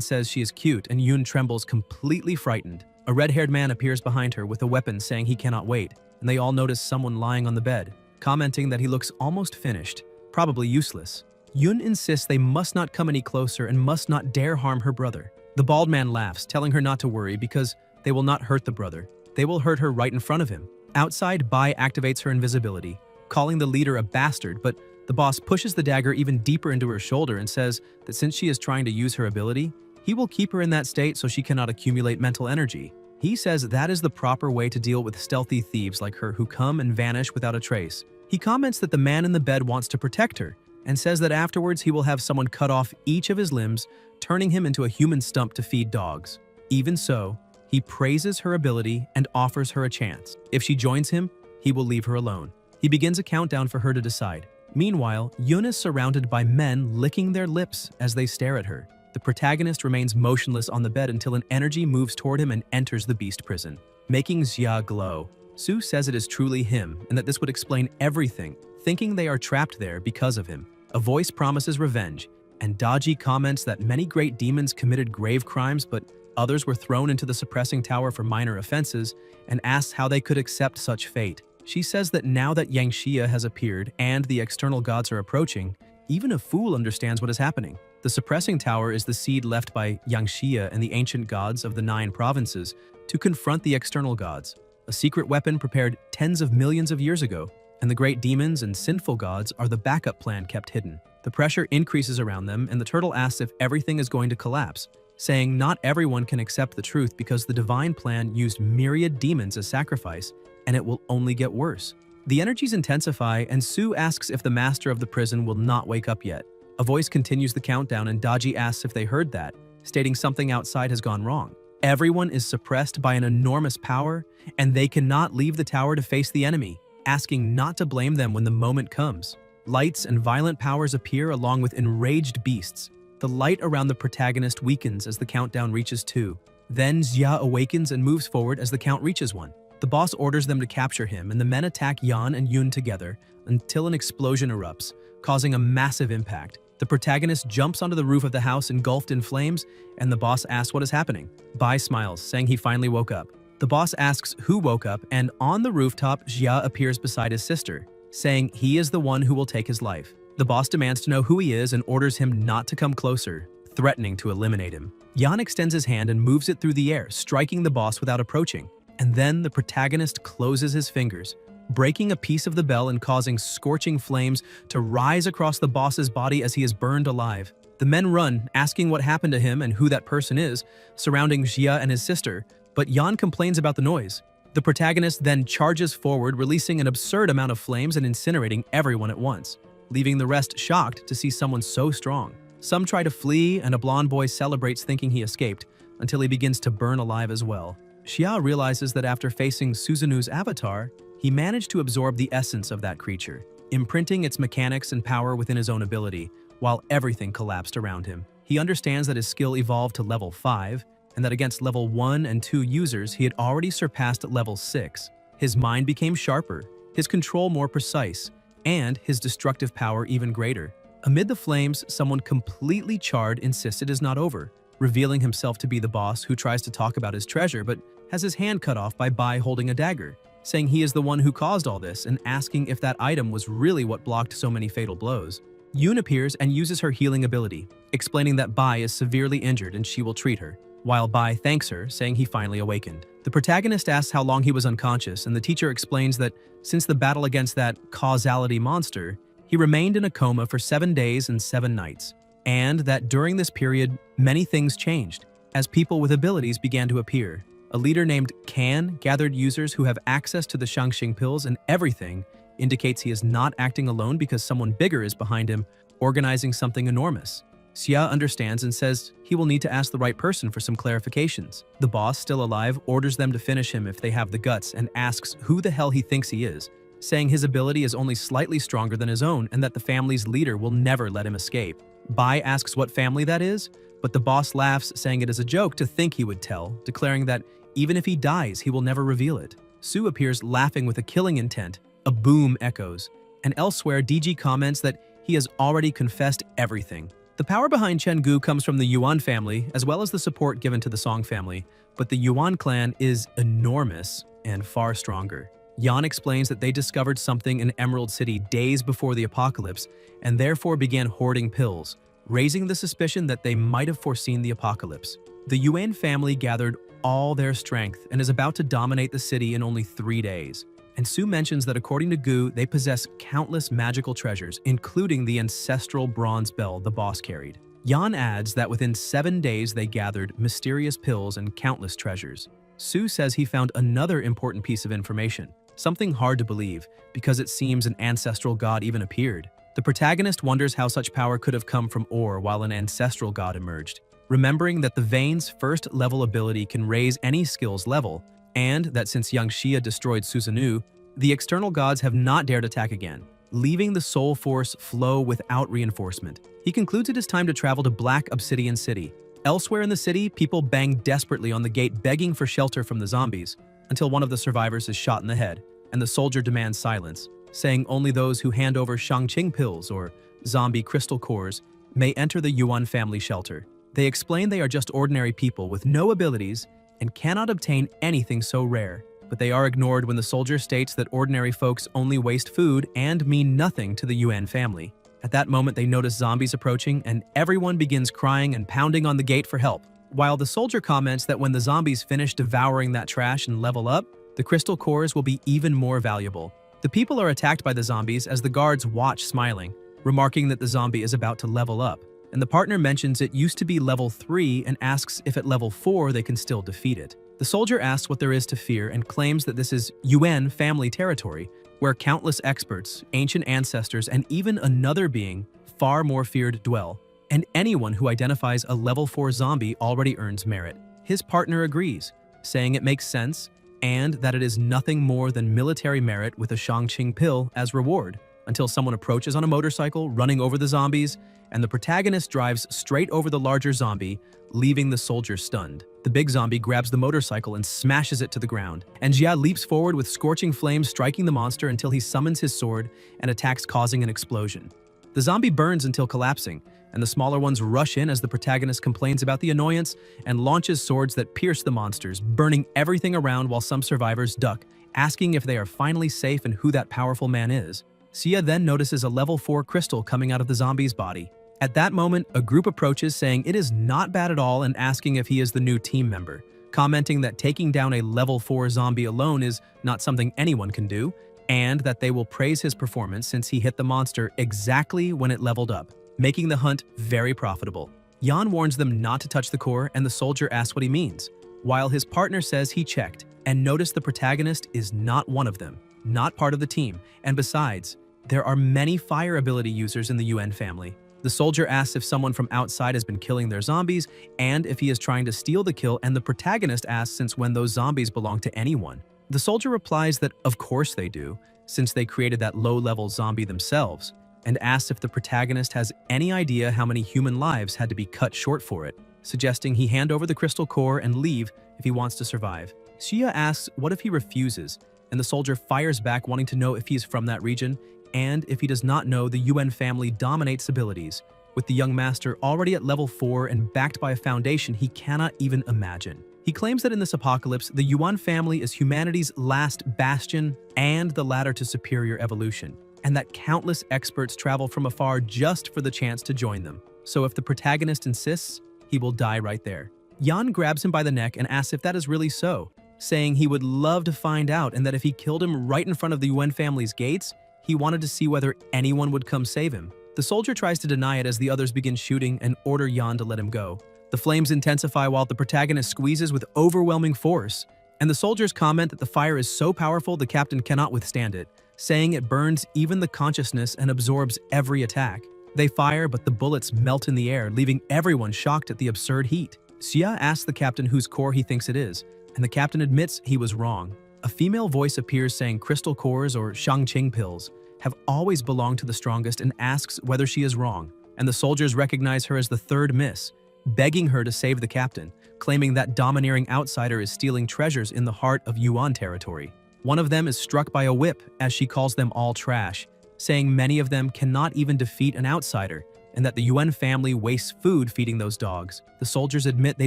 says she is cute, and Yoon trembles, completely frightened. A red-haired man appears behind her with a weapon saying he cannot wait, and they all notice someone lying on the bed, commenting that he looks almost finished, probably useless. Yun insists they must not come any closer and must not dare harm her brother. The bald man laughs, telling her not to worry because they will not hurt the brother. They will hurt her right in front of him. Outside, Bai activates her invisibility, calling the leader a bastard, but the boss pushes the dagger even deeper into her shoulder and says that since she is trying to use her ability, he will keep her in that state so she cannot accumulate mental energy. He says that is the proper way to deal with stealthy thieves like her who come and vanish without a trace. He comments that the man in the bed wants to protect her, and says that afterwards he will have someone cut off each of his limbs, turning him into a human stump to feed dogs. Even so, he praises her ability and offers her a chance. If she joins him, he will leave her alone. He begins a countdown for her to decide. Meanwhile, Yun is surrounded by men licking their lips as they stare at her. The protagonist remains motionless on the bed until an energy moves toward him and enters the beast prison, making Xia glow. Su says it is truly him and that this would explain everything, thinking they are trapped there because of him. A voice promises revenge, and Daji comments that many great demons committed grave crimes, but others were thrown into the suppressing tower for minor offenses, and asks how they could accept such fate. She says that now that Yangxia has appeared and the external gods are approaching, even a fool understands what is happening. The suppressing tower is the seed left by Yangxia and the ancient gods of the 9 provinces to confront the external gods, a secret weapon prepared tens of millions of years ago, and the great demons and sinful gods are the backup plan kept hidden. The pressure increases around them, and the turtle asks if everything is going to collapse, saying not everyone can accept the truth because the divine plan used myriad demons as sacrifice, and it will only get worse. The energies intensify, and Su asks if the master of the prison will not wake up yet. A voice continues the countdown, and Daji asks if they heard that, stating something outside has gone wrong. Everyone is suppressed by an enormous power, and they cannot leave the tower to face the enemy, asking not to blame them when the moment comes. Lights and violent powers appear along with enraged beasts. The light around the protagonist weakens as the countdown reaches 2. Then Xia awakens and moves forward as the count reaches 1. The boss orders them to capture him, and the men attack Yan and Yun together until an explosion erupts, causing a massive impact. The protagonist jumps onto the roof of the house engulfed in flames, and the boss asks what is happening. Bai smiles, saying he finally woke up. The boss asks who woke up, and on the rooftop, Xia appears beside his sister, saying he is the one who will take his life. The boss demands to know who he is and orders him not to come closer, threatening to eliminate him. Yan extends his hand and moves it through the air, striking the boss without approaching. And then the protagonist closes his fingers, breaking a piece of the bell and causing scorching flames to rise across the boss's body as he is burned alive. The men run, asking what happened to him and who that person is, surrounding Xia and his sister, but Yan complains about the noise. The protagonist then charges forward, releasing an absurd amount of flames and incinerating everyone at once, leaving the rest shocked to see someone so strong. Some try to flee, and a blonde boy celebrates thinking he escaped, until he begins to burn alive as well. Xia realizes that after facing Suzanu's avatar, he managed to absorb the essence of that creature, imprinting its mechanics and power within his own ability, while everything collapsed around him. He understands that his skill evolved to level 5, and that against level 1 and 2 users he had already surpassed level 6. His mind became sharper, his control more precise, and his destructive power even greater. Amid the flames, someone completely charred insists it is not over, revealing himself to be the boss who tries to talk about his treasure but has his hand cut off by Bai holding a dagger, saying he is the one who caused all this and asking if that item was really what blocked so many fatal blows. Yun appears and uses her healing ability, explaining that Bai is severely injured and she will treat her, while Bai thanks her, saying he finally awakened. The protagonist asks how long he was unconscious, and the teacher explains that since the battle against that causality monster, he remained in a coma for 7 days and 7 nights, and that during this period, many things changed, as people with abilities began to appear. A leader named Kan gathered users who have access to the Shangxing pills, and everything indicates he is not acting alone because someone bigger is behind him, organizing something enormous. Xia understands and says he will need to ask the right person for some clarifications. The boss, still alive, orders them to finish him if they have the guts and asks who the hell he thinks he is, saying his ability is only slightly stronger than his own and that the family's leader will never let him escape. Bai asks what family that is, but the boss laughs, saying it is a joke to think he would tell, declaring that even if he dies, he will never reveal it. Su appears laughing with a killing intent. A boom echoes, and elsewhere DG comments that he has already confessed everything. The power behind Chenggu comes from the Yuan family, as well as the support given to the Song family, but the Yuan clan is enormous and far stronger. Yan explains that they discovered something in Emerald City days before the apocalypse, and therefore began hoarding pills, raising the suspicion that they might have foreseen the apocalypse. The Yuan family gathered all their strength and is about to dominate the city in only 3 days. And Su mentions that according to Gu, they possess countless magical treasures, including the ancestral bronze bell the boss carried. Yan adds that within 7 days they gathered mysterious pills and countless treasures. Su says he found another important piece of information, something hard to believe, because it seems an ancestral god even appeared. The protagonist wonders how such power could have come from ore while an ancestral god emerged. Remembering that the Vein's first-level ability can raise any skill's level, and that since young Xia destroyed Susanoo, the external gods have not dared attack again, leaving the soul force flow without reinforcement. He concludes it is time to travel to Black Obsidian City. Elsewhere in the city, people bang desperately on the gate begging for shelter from the zombies, until one of the survivors is shot in the head, and the soldier demands silence, saying only those who hand over Shangqing pills or zombie crystal cores may enter the Yuan family shelter. They explain they are just ordinary people with no abilities and cannot obtain anything so rare, but they are ignored when the soldier states that ordinary folks only waste food and mean nothing to the Yuan family. At that moment, they notice zombies approaching, and everyone begins crying and pounding on the gate for help. While the soldier comments that when the zombies finish devouring that trash and level up, the crystal cores will be even more valuable. The people are attacked by the zombies as the guards watch smiling, remarking that the zombie is about to level up, and the partner mentions it used to be level 3 and asks if at level 4 they can still defeat it. The soldier asks what there is to fear and claims that this is Yuan family territory, where countless experts, ancient ancestors, and even another being, far more feared, dwell, and anyone who identifies a level 4 zombie already earns merit. His partner agrees, saying it makes sense, and that it is nothing more than military merit with a Shangqing pill as reward, until someone approaches on a motorcycle, running over the zombies, and the protagonist drives straight over the larger zombie, leaving the soldier stunned. The big zombie grabs the motorcycle and smashes it to the ground, and Jia leaps forward with scorching flames striking the monster until he summons his sword and attacks, causing an explosion. The zombie burns until collapsing, and the smaller ones rush in as the protagonist complains about the annoyance and launches swords that pierce the monsters, burning everything around while some survivors duck, asking if they are finally safe and who that powerful man is. Xia then notices a level 4 crystal coming out of the zombie's body. At that moment, a group approaches saying it is not bad at all and asking if he is the new team member, commenting that taking down a level 4 zombie alone is not something anyone can do, and that they will praise his performance since he hit the monster exactly when it leveled up, making the hunt very profitable. Yan warns them not to touch the core, and the soldier asks what he means, while his partner says he checked and noticed the protagonist is not one of them, not part of the team, and besides, there are many fire ability users in the Yuan family. The soldier asks if someone from outside has been killing their zombies and if he is trying to steal the kill, and the protagonist asks since when those zombies belong to anyone. The soldier replies that of course they do, since they created that low-level zombie themselves, and asks if the protagonist has any idea how many human lives had to be cut short for it, suggesting he hand over the crystal core and leave if he wants to survive. Xia asks what if he refuses, and the soldier fires back wanting to know if he is from that region, and if he does not know, the Yuan family dominates abilities, with the young master already at level 4 and backed by a foundation he cannot even imagine. He claims that in this apocalypse, the Yuan family is humanity's last bastion and the ladder to superior evolution, and that countless experts travel from afar just for the chance to join them. So if the protagonist insists, he will die right there. Yan grabs him by the neck and asks if that is really so, saying he would love to find out, and that if he killed him right in front of the Yuan family's gates, he wanted to see whether anyone would come save him. The soldier tries to deny it as the others begin shooting and order Yan to let him go. The flames intensify while the protagonist squeezes with overwhelming force, and the soldiers comment that the fire is so powerful the captain cannot withstand it, saying it burns even the consciousness and absorbs every attack. They fire, but the bullets melt in the air, leaving everyone shocked at the absurd heat. Xia asks the captain whose core he thinks it is, and the captain admits he was wrong. A female voice appears saying crystal cores or Shangqing pills have always belonged to the strongest and asks whether she is wrong, and the soldiers recognize her as the third miss, begging her to save the captain, claiming that domineering outsider is stealing treasures in the heart of Yuan territory. One of them is struck by a whip as she calls them all trash, saying many of them cannot even defeat an outsider, and that the Yuan family wastes food feeding those dogs. The soldiers admit they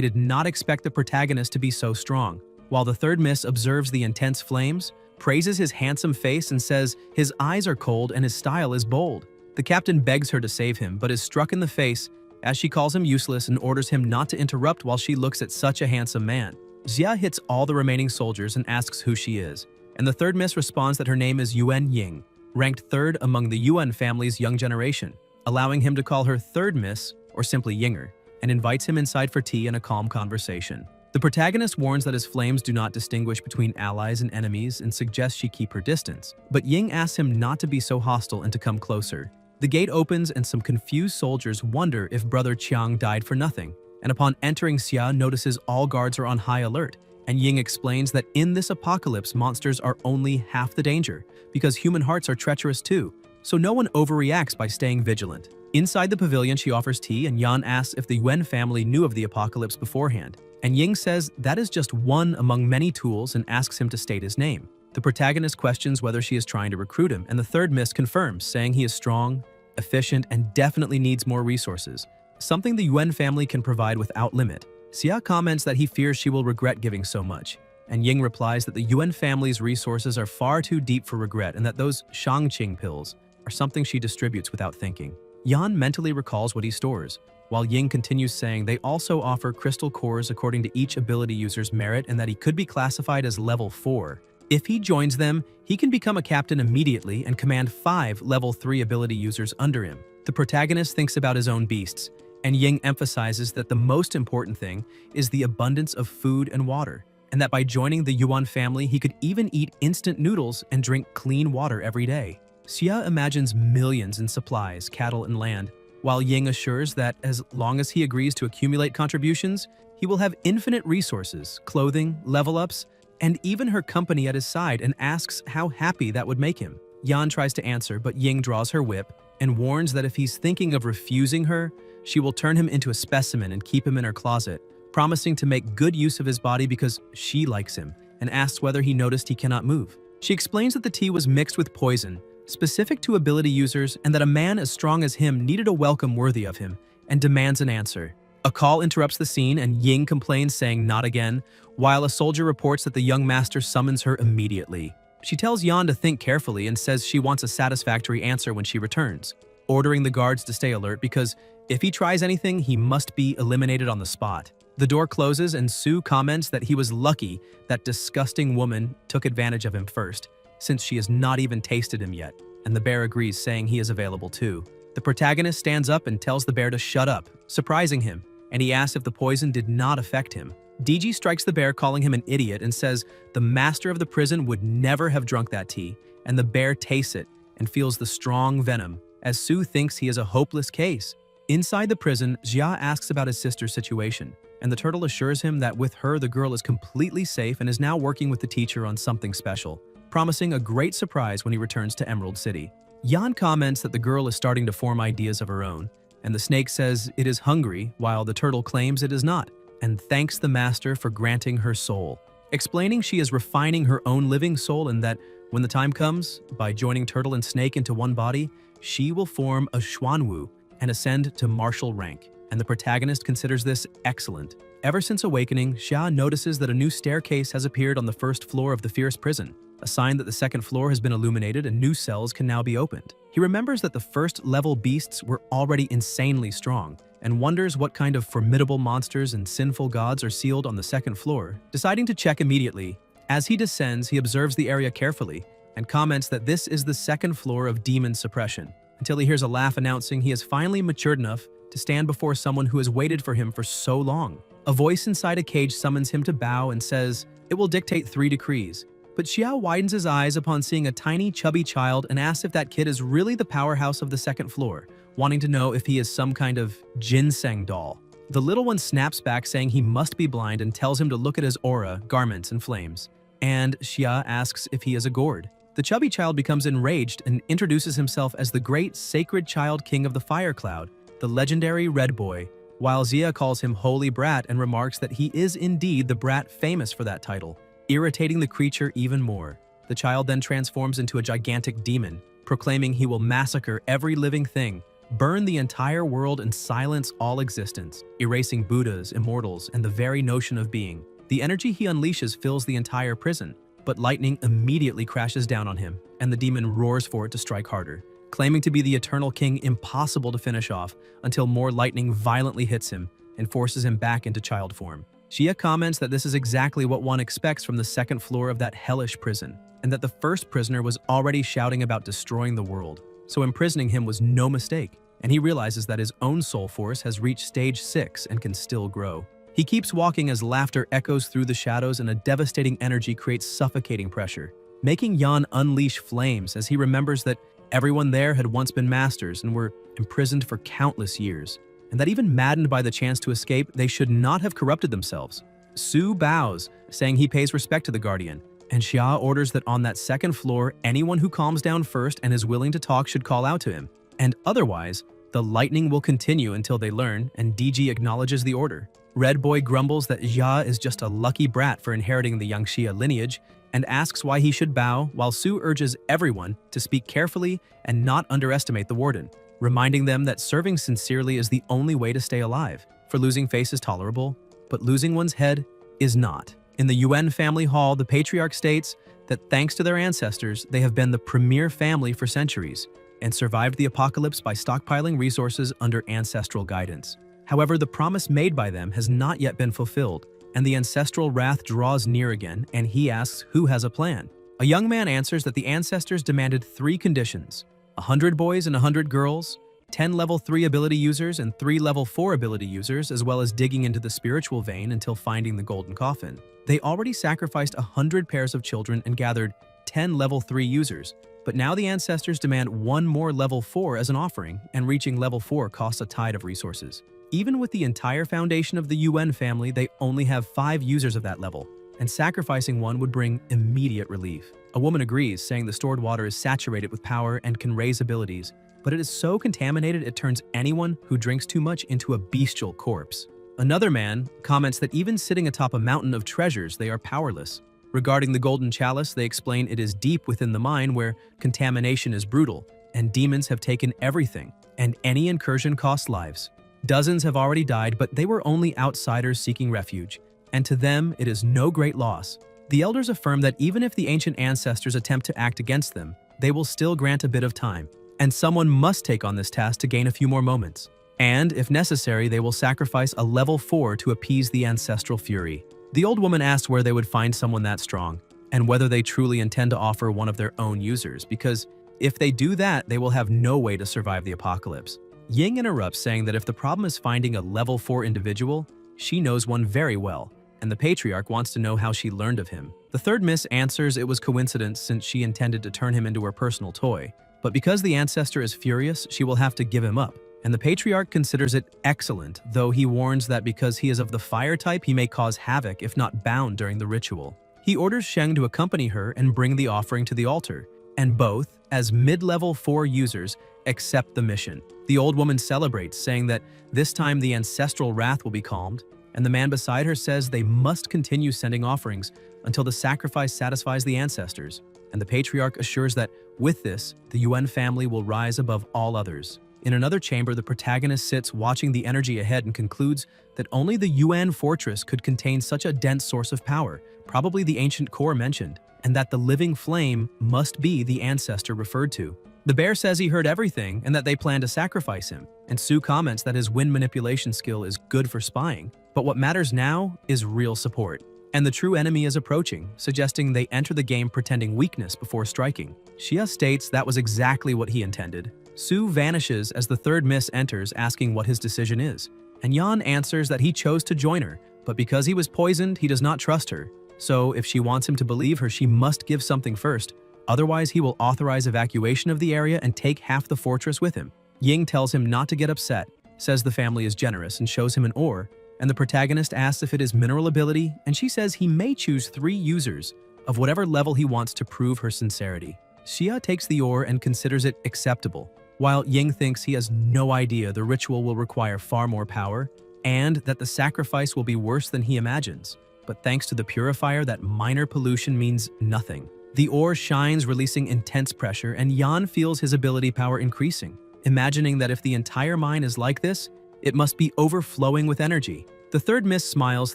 did not expect the protagonist to be so strong, while the third miss observes the intense flames, praises his handsome face and says his eyes are cold and his style is bold. The captain begs her to save him, but is struck in the face as she calls him useless and orders him not to interrupt while she looks at such a handsome man. Xia hits all the remaining soldiers and asks who she is, and the third miss responds that her name is Yuan Ying, ranked third among the Yuan family's young generation, allowing him to call her third miss or simply Yinger, and invites him inside for tea and a calm conversation. The protagonist warns that his flames do not distinguish between allies and enemies and suggests she keep her distance, but Ying asks him not to be so hostile and to come closer. The gate opens and some confused soldiers wonder if Brother Qiang died for nothing, and upon entering, Xia notices all guards are on high alert, and Ying explains that in this apocalypse monsters are only half the danger, because human hearts are treacherous too, so no one overreacts by staying vigilant. Inside the pavilion she offers tea and Yan asks if the Yuan family knew of the apocalypse beforehand, and Ying says that is just one among many tools and asks him to state his name. The protagonist questions whether she is trying to recruit him, and the third miss confirms, saying he is strong, efficient, and definitely needs more resources, something the Yuan family can provide without limit. Xia comments that he fears she will regret giving so much, and Ying replies that the Yuan family's resources are far too deep for regret and that those Shangqing pills are something she distributes without thinking. Yan mentally recalls what he stores, while Ying continues saying they also offer crystal cores according to each ability user's merit and that he could be classified as level 4. If he joins them, he can become a captain immediately and command 5 level 3 ability users under him. The protagonist thinks about his own beasts, and Ying emphasizes that the most important thing is the abundance of food and water, and that by joining the Yuan family he could even eat instant noodles and drink clean water every day. Xia imagines millions in supplies, cattle, and land, while Ying assures that as long as he agrees to accumulate contributions, he will have infinite resources, clothing, level-ups, and even her company at his side, and asks how happy that would make him. Yan tries to answer, but Ying draws her whip and warns that if he's thinking of refusing her, she will turn him into a specimen and keep him in her closet, promising to make good use of his body because she likes him, and asks whether he noticed he cannot move. She explains that the tea was mixed with poison, specific to ability users, and that a man as strong as him needed a welcome worthy of him, and demands an answer. A call interrupts the scene, and Ying complains, saying not again, while a soldier reports that the young master summons her immediately. She tells Yan to think carefully and says she wants a satisfactory answer when she returns, ordering the guards to stay alert because if he tries anything, he must be eliminated on the spot. The door closes and Sue comments that he was lucky that disgusting woman took advantage of him first, since she has not even tasted him yet, and the bear agrees, saying he is available too. The protagonist stands up and tells the bear to shut up, surprising him, and he asks if the poison did not affect him. DG strikes the bear, calling him an idiot, and says the master of the prison would never have drunk that tea, and the bear tastes it and feels the strong venom, as Sue thinks he is a hopeless case. Inside the prison, Jia asks about his sister's situation, and the turtle assures him that with her the girl is completely safe and is now working with the teacher on something special, promising a great surprise when he returns to Emerald City. Yan comments that the girl is starting to form ideas of her own, and the snake says it is hungry while the turtle claims it is not, and thanks the master for granting her soul, explaining she is refining her own living soul and that when the time comes, by joining turtle and snake into one body, she will form a Xuanwu and ascend to martial rank, and the protagonist considers this excellent. Ever since awakening, Xia notices that a new staircase has appeared on the first floor of the fierce prison, a sign that the second floor has been illuminated and new cells can now be opened. He remembers that the first-level beasts were already insanely strong, and wonders what kind of formidable monsters and sinful gods are sealed on the second floor. Deciding to check immediately, as he descends, he observes the area carefully and comments that this is the second floor of demon suppression, until he hears a laugh announcing he has finally matured enough to stand before someone who has waited for him for so long. A voice inside a cage summons him to bow and says it will dictate 3 decrees. But Xiao widens his eyes upon seeing a tiny, chubby child and asks if that kid is really the powerhouse of the second floor, wanting to know if he is some kind of ginseng doll. The little one snaps back, saying he must be blind, and tells him to look at his aura, garments, and flames. And Xia asks if he is a gourd. The chubby child becomes enraged and introduces himself as the great sacred child king of the fire cloud, the legendary Red Boy, while Xia calls him Holy Brat and remarks that he is indeed the brat famous for that title, irritating the creature even more. The child then transforms into a gigantic demon, proclaiming he will massacre every living thing, burn the entire world and silence all existence, erasing Buddhas, immortals, and the very notion of being. The energy he unleashes fills the entire prison, but lightning immediately crashes down on him, and the demon roars for it to strike harder. Claiming to be the eternal king, impossible to finish off until more lightning violently hits him and forces him back into child form. Xia comments that this is exactly what one expects from the second floor of that hellish prison, and that the first prisoner was already shouting about destroying the world. So imprisoning him was no mistake, and he realizes that his own soul force has reached stage 6 and can still grow. He keeps walking as laughter echoes through the shadows and a devastating energy creates suffocating pressure, making Yan unleash flames as he remembers that everyone there had once been masters and were imprisoned for countless years, and that even maddened by the chance to escape, they should not have corrupted themselves. Su bows, saying he pays respect to the Guardian, and Xia orders that on that second floor, anyone who calms down first and is willing to talk should call out to him, and otherwise, the lightning will continue until they learn, and DG acknowledges the order. Red Boy grumbles that Xia is just a lucky brat for inheriting the Yangxia lineage, and asks why he should bow, while Su urges everyone to speak carefully and not underestimate the warden, reminding them that serving sincerely is the only way to stay alive. For losing face is tolerable, but losing one's head is not. In the Yuan family hall, the patriarch states that thanks to their ancestors, they have been the premier family for centuries and survived the apocalypse by stockpiling resources under ancestral guidance. However, the promise made by them has not yet been fulfilled, and the ancestral wrath draws near again, and he asks who has a plan. A young man answers that the ancestors demanded 3 conditions: 100 boys and 100 girls, 10 level 3 ability users and 3 level 4 ability users, as well as digging into the spiritual vein until finding the golden coffin. They already sacrificed 100 pairs of children and gathered 10 level 3 users, but now the ancestors demand 1 more level 4 as an offering, and reaching level 4 costs a tide of resources. Even with the entire foundation of the Yuan family, they only have 5 users of that level, and sacrificing one would bring immediate relief. A woman agrees, saying the stored water is saturated with power and can raise abilities, but it is so contaminated it turns anyone who drinks too much into a bestial corpse. Another man comments that even sitting atop a mountain of treasures, they are powerless. Regarding the golden chalice, they explain it is deep within the mine where contamination is brutal, and demons have taken everything, and any incursion costs lives. Dozens have already died, but they were only outsiders seeking refuge, and to them it is no great loss. The elders affirm that even if the ancient ancestors attempt to act against them, they will still grant a bit of time, and someone must take on this task to gain a few more moments. And, if necessary, they will sacrifice a level 4 to appease the ancestral fury. The old woman asks where they would find someone that strong, and whether they truly intend to offer one of their own users, because if they do that, they will have no way to survive the apocalypse. Ying interrupts, saying that if the problem is finding a level 4 individual, she knows one very well, and the patriarch wants to know how she learned of him. The third miss answers it was coincidence since she intended to turn him into her personal toy, but because the ancestor is furious, she will have to give him up, and the patriarch considers it excellent, though he warns that because he is of the fire type, he may cause havoc if not bound during the ritual. He orders Sheng to accompany her and bring the offering to the altar, and both, as mid-level 4 users, accept the mission. The old woman celebrates, saying that this time the ancestral wrath will be calmed, and the man beside her says they must continue sending offerings until the sacrifice satisfies the ancestors, and the patriarch assures that with this, the Yuan family will rise above all others. In another chamber, the protagonist sits watching the energy ahead and concludes that only the Yuan fortress could contain such a dense source of power, probably the ancient core mentioned, and that the living flame must be the ancestor referred to. The bear says he heard everything and that they plan to sacrifice him, and Su comments that his wind manipulation skill is good for spying, but what matters now is real support. And the true enemy is approaching, suggesting they enter the game pretending weakness before striking. Xia states that was exactly what he intended. Su vanishes as the third miss enters, asking what his decision is, and Yan answers that he chose to join her, but because he was poisoned, he does not trust her. So if she wants him to believe her, she must give something first. Otherwise, he will authorize evacuation of the area and take half the fortress with him. Ying tells him not to get upset, says the family is generous, and shows him an ore, and the protagonist asks if it is mineral ability, and she says he may choose 3 users of whatever level he wants to prove her sincerity. Xia takes the ore and considers it acceptable, while Ying thinks he has no idea the ritual will require far more power, and that the sacrifice will be worse than he imagines. But thanks to the purifier, that minor pollution means nothing. The ore shines, releasing intense pressure, and Yan feels his ability power increasing. imagining that if the entire mine is like this, it must be overflowing with energy. The third miss smiles,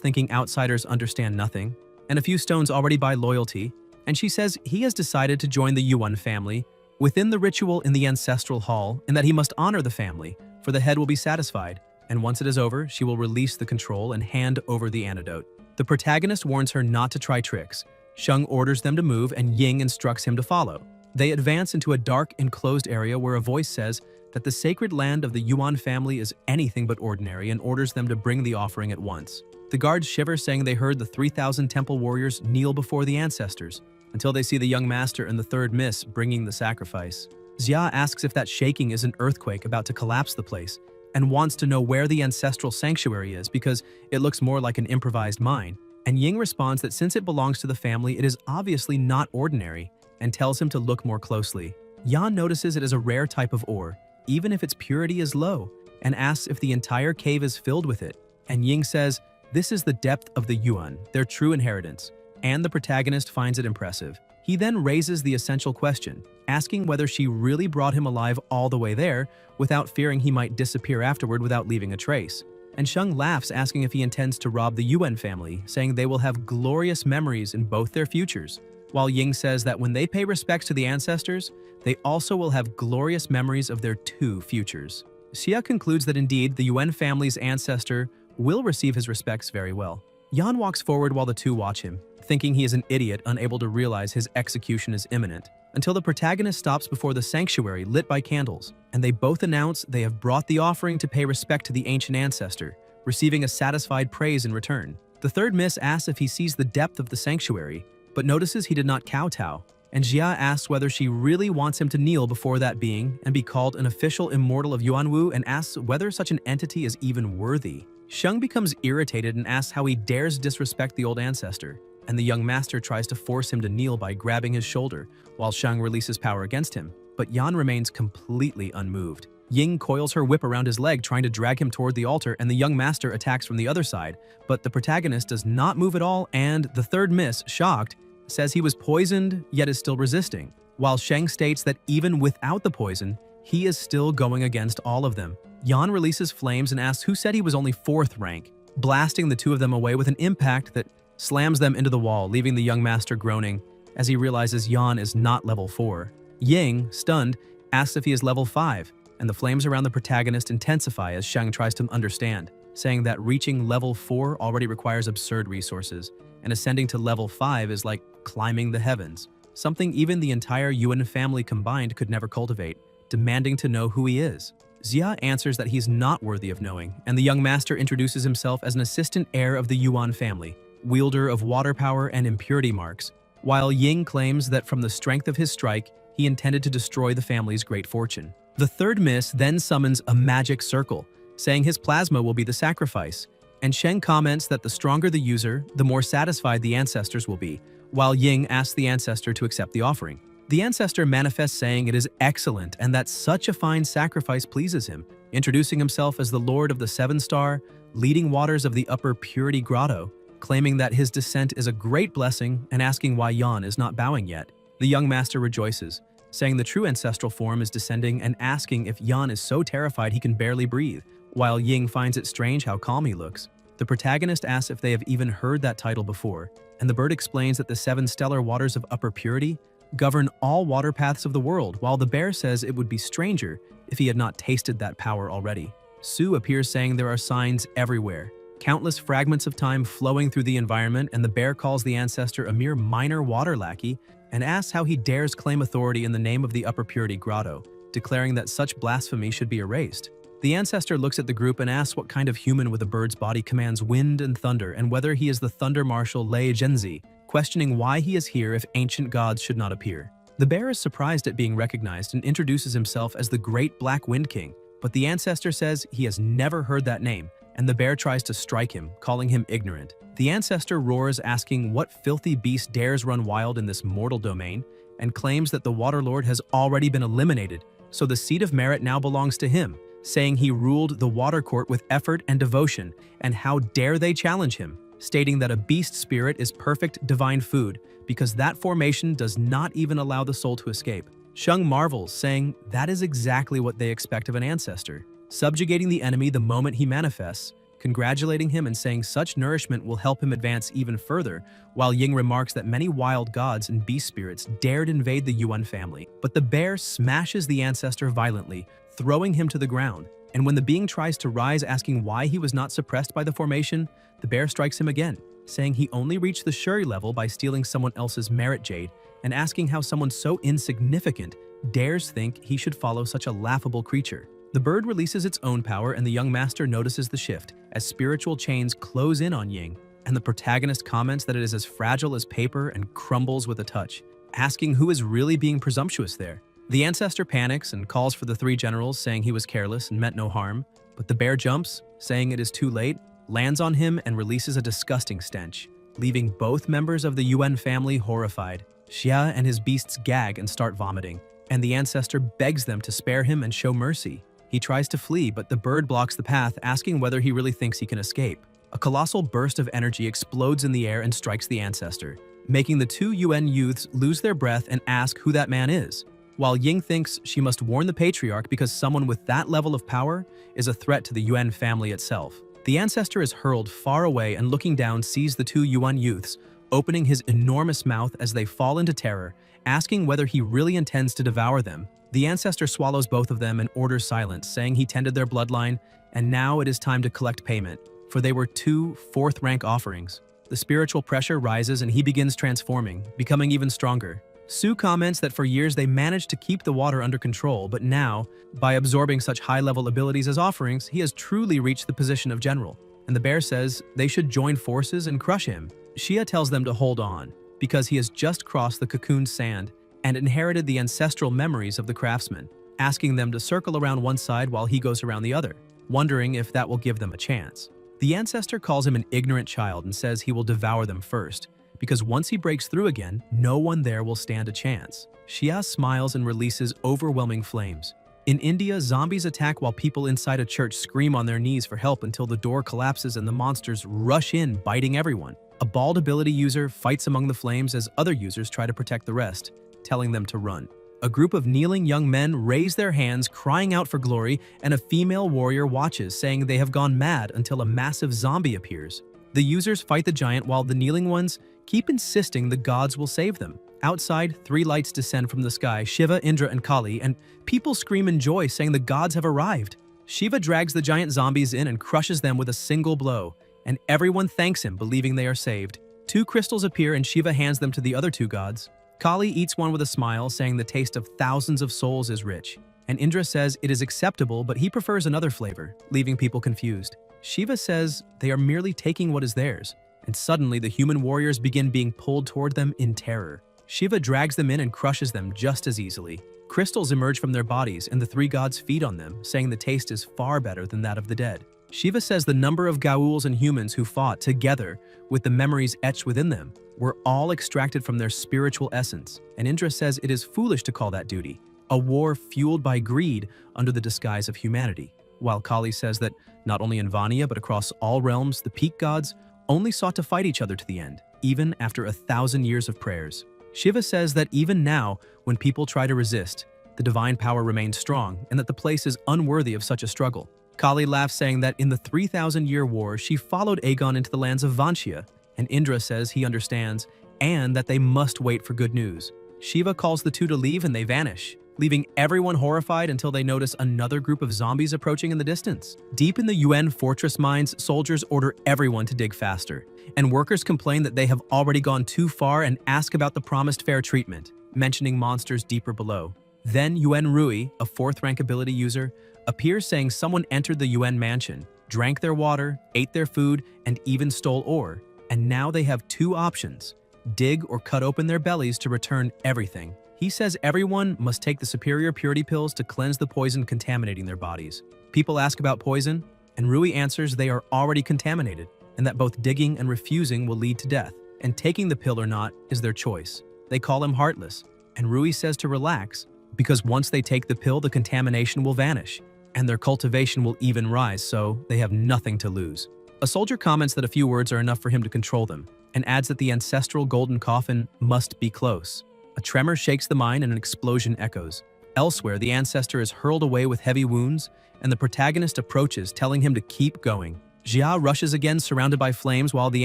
thinking outsiders understand nothing, and a few stones already buy loyalty, and she says he has decided to join the Yuan family within the ritual in the ancestral hall, and that he must honor the family, for the head will be satisfied, and once it is over, she will release the control and hand over the antidote. The protagonist warns her not to try tricks. Sheng orders them to move, and Ying instructs him to follow. They advance into a dark, enclosed area where a voice says that the sacred land of the Yuan family is anything but ordinary and orders them to bring the offering at once. The guards shiver, saying they heard the 3,000 temple warriors kneel before the ancestors, until they see the young master and the third miss bringing the sacrifice. Xia asks if that shaking is an earthquake about to collapse the place, and wants to know where the ancestral sanctuary is because it looks more like an improvised mine. And Ying responds that since it belongs to the family, it is obviously not ordinary, and tells him to look more closely. Yan notices it is a rare type of ore, even if its purity is low, and asks if the entire cave is filled with it. And Ying says, this is the depth of the Yuan, their true inheritance, and the protagonist finds it impressive. He then raises the essential question, asking whether she really brought him alive all the way there without fearing he might disappear afterward without leaving a trace. And Sheng laughs, asking if he intends to rob the Yuan family, saying they will have glorious memories in both their futures. While Ying says that when they pay respects to the ancestors, they also will have glorious memories of their two futures. Xia concludes that indeed the Yuan family's ancestor will receive his respects very well. Yan walks forward while the two watch him, thinking he is an idiot unable to realize his execution is imminent, until the protagonist stops before the sanctuary lit by candles, and they both announce they have brought the offering to pay respect to the ancient ancestor, receiving a satisfied praise in return. The third miss asks if he sees the depth of the sanctuary, but notices he did not kowtow, and Xia asks whether she really wants him to kneel before that being and be called an official immortal of Yuanwu, and asks whether such an entity is even worthy. Sheng becomes irritated and asks how he dares disrespect the old ancestor, and the young master tries to force him to kneel by grabbing his shoulder, while Sheng releases power against him, but Yan remains completely unmoved. Ying coils her whip around his leg, trying to drag him toward the altar, and the young master attacks from the other side, but the protagonist does not move at all, and the third miss, shocked, says he was poisoned yet is still resisting, while Sheng states that even without the poison, he is still going against all of them. Yan releases flames and asks who said he was only 4th rank, blasting the two of them away with an impact that slams them into the wall, leaving the young master groaning as he realizes Yan is not level 4. Ying, stunned, asks if he is level 5, and the flames around the protagonist intensify as Sheng tries to understand, saying that reaching level 4 already requires absurd resources, and ascending to level 5 is like climbing the heavens, something even the entire Yuan family combined could never cultivate, demanding to know who he is. Xia answers that he's not worthy of knowing, and the young master introduces himself as an assistant heir of the Yuan family, wielder of water power and impurity marks, while Ying claims that from the strength of his strike, he intended to destroy the family's great fortune. The third miss then summons a magic circle, saying his plasma will be the sacrifice, and Sheng comments that the stronger the user, the more satisfied the ancestors will be, while Ying asks the ancestor to accept the offering. The ancestor manifests, saying it is excellent and that such a fine sacrifice pleases him, introducing himself as the Lord of the 7-star, leading waters of the Upper Purity Grotto, claiming that his descent is a great blessing and asking why Yan is not bowing yet. The young master rejoices, saying the true ancestral form is descending and asking if Yan is so terrified he can barely breathe, while Ying finds it strange how calm he looks. The protagonist asks if they have even heard that title before, and the bird explains that the 7 stellar waters of Upper Purity govern all water paths of the world, while the bear says it would be stranger if he had not tasted that power already. Su appears, saying there are signs everywhere, countless fragments of time flowing through the environment, and the bear calls the ancestor a mere minor water lackey and asks how he dares claim authority in the name of the Upper Purity Grotto, declaring that such blasphemy should be erased. The ancestor looks at the group and asks what kind of human with a bird's body commands wind and thunder, and whether he is the Thunder Marshal Lei Zhenzi, questioning why he is here if ancient gods should not appear. The bear is surprised at being recognized and introduces himself as the Great Black Wind King, but the ancestor says he has never heard that name, and the bear tries to strike him, calling him ignorant. The ancestor roars, asking what filthy beast dares run wild in this mortal domain, and claims that the Water Lord has already been eliminated, so the seat of merit now belongs to him, saying he ruled the water court with effort and devotion, and how dare they challenge him, stating that a beast spirit is perfect divine food because that formation does not even allow the soul to escape. Sheng marvels, saying that is exactly what they expect of an ancestor, subjugating the enemy the moment he manifests, congratulating him and saying such nourishment will help him advance even further, while Ying remarks that many wild gods and beast spirits dared invade the Yuan family. But the bear smashes the ancestor violently, throwing him to the ground, and when the being tries to rise asking why he was not suppressed by the formation, the bear strikes him again, saying he only reached the Shuri level by stealing someone else's merit jade, and asking how someone so insignificant dares think he should follow such a laughable creature. The bird releases its own power and the young master notices the shift as spiritual chains close in on Ying, and the protagonist comments that it is as fragile as paper and crumbles with a touch, asking who is really being presumptuous there. The ancestor panics and calls for the three generals, saying he was careless and meant no harm, but the bear jumps, saying it is too late, lands on him and releases a disgusting stench, leaving both members of the Yuan family horrified. Xia and his beasts gag and start vomiting, and the ancestor begs them to spare him and show mercy. He tries to flee, but the bird blocks the path, asking whether he really thinks he can escape. A colossal burst of energy explodes in the air and strikes the ancestor, making the two Yuan youths lose their breath and ask who that man is, while Ying thinks she must warn the patriarch because someone with that level of power is a threat to the Yuan family itself. The ancestor is hurled far away and looking down sees the two Yuan youths, opening his enormous mouth as they fall into terror, asking whether he really intends to devour them. The ancestor swallows both of them and orders silence, saying he tended their bloodline, and now it is time to collect payment, for they were two fourth-rank offerings. The spiritual pressure rises and he begins transforming, becoming even stronger. Su comments that for years they managed to keep the water under control, but now, by absorbing such high-level abilities as offerings, he has truly reached the position of general. And the bear says they should join forces and crush him. Xia tells them to hold on, because he has just crossed the cocooned sand and inherited the ancestral memories of the craftsman, asking them to circle around one side while he goes around the other, wondering if that will give them a chance. The ancestor calls him an ignorant child and says he will devour them first, because once he breaks through again, no one there will stand a chance. Xia smiles and releases overwhelming flames. In India, zombies attack while people inside a church scream on their knees for help until the door collapses and the monsters rush in, biting everyone. A bald ability user fights among the flames as other users try to protect the rest, telling them to run. A group of kneeling young men raise their hands, crying out for glory, and a female warrior watches, saying they have gone mad until a massive zombie appears. The users fight the giant while the kneeling ones keep insisting the gods will save them. Outside, three lights descend from the sky, Shiva, Indra, and Kali, and people scream in joy, saying the gods have arrived. Shiva drags the giant zombies in and crushes them with a single blow, and everyone thanks him, believing they are saved. Two crystals appear and Shiva hands them to the other two gods. Kali eats one with a smile, saying the taste of thousands of souls is rich. And Indra says it is acceptable, but he prefers another flavor, leaving people confused. Shiva says they are merely taking what is theirs, and suddenly the human warriors begin being pulled toward them in terror. Shiva drags them in and crushes them just as easily. Crystals emerge from their bodies and the three gods feed on them, saying the taste is far better than that of the dead. Shiva says the number of Gauls and humans who fought together with the memories etched within them were all extracted from their spiritual essence, and Indra says it is foolish to call that duty, a war fueled by greed under the disguise of humanity, while Kali says that not only in Vanya but across all realms, the peak gods only sought to fight each other to the end, even after 1,000 years of prayers. Shiva says that even now, when people try to resist, the divine power remains strong and that the place is unworthy of such a struggle. Kali laughs, saying that in the 3,000-year war, she followed Aegon into the lands of Vanchia, and Indra says he understands and that they must wait for good news. Shiva calls the two to leave and they vanish, leaving everyone horrified until they notice another group of zombies approaching in the distance. Deep in the Yuan fortress mines, soldiers order everyone to dig faster, and workers complain that they have already gone too far and ask about the promised fair treatment, mentioning monsters deeper below. Then Yuan Rui, a 4th-rank ability user, appears, saying someone entered the Yuan mansion, drank their water, ate their food, and even stole ore, and now they have two options: dig or cut open their bellies to return everything. He says everyone must take the superior purity pills to cleanse the poison contaminating their bodies. People ask about poison, and Rui answers they are already contaminated, and that both digging and refusing will lead to death, and taking the pill or not is their choice. They call him heartless, and Rui says to relax, because once they take the pill, the contamination will vanish, and their cultivation will even rise, so they have nothing to lose. A soldier comments that a few words are enough for him to control them, and adds that the ancestral golden coffin must be close. A tremor shakes the mine and an explosion echoes. Elsewhere, the ancestor is hurled away with heavy wounds, and the protagonist approaches, telling him to keep going. Jia rushes again, surrounded by flames, while the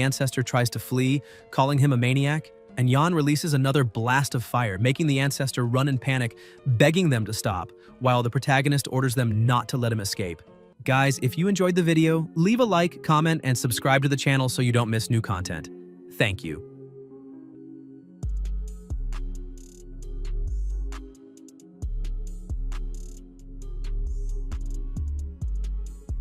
ancestor tries to flee, calling him a maniac. And Yan releases another blast of fire, making the ancestor run in panic, begging them to stop, while the protagonist orders them not to let him escape. Guys, if you enjoyed the video, leave a like, comment, and subscribe to the channel so you don't miss new content. Thank you.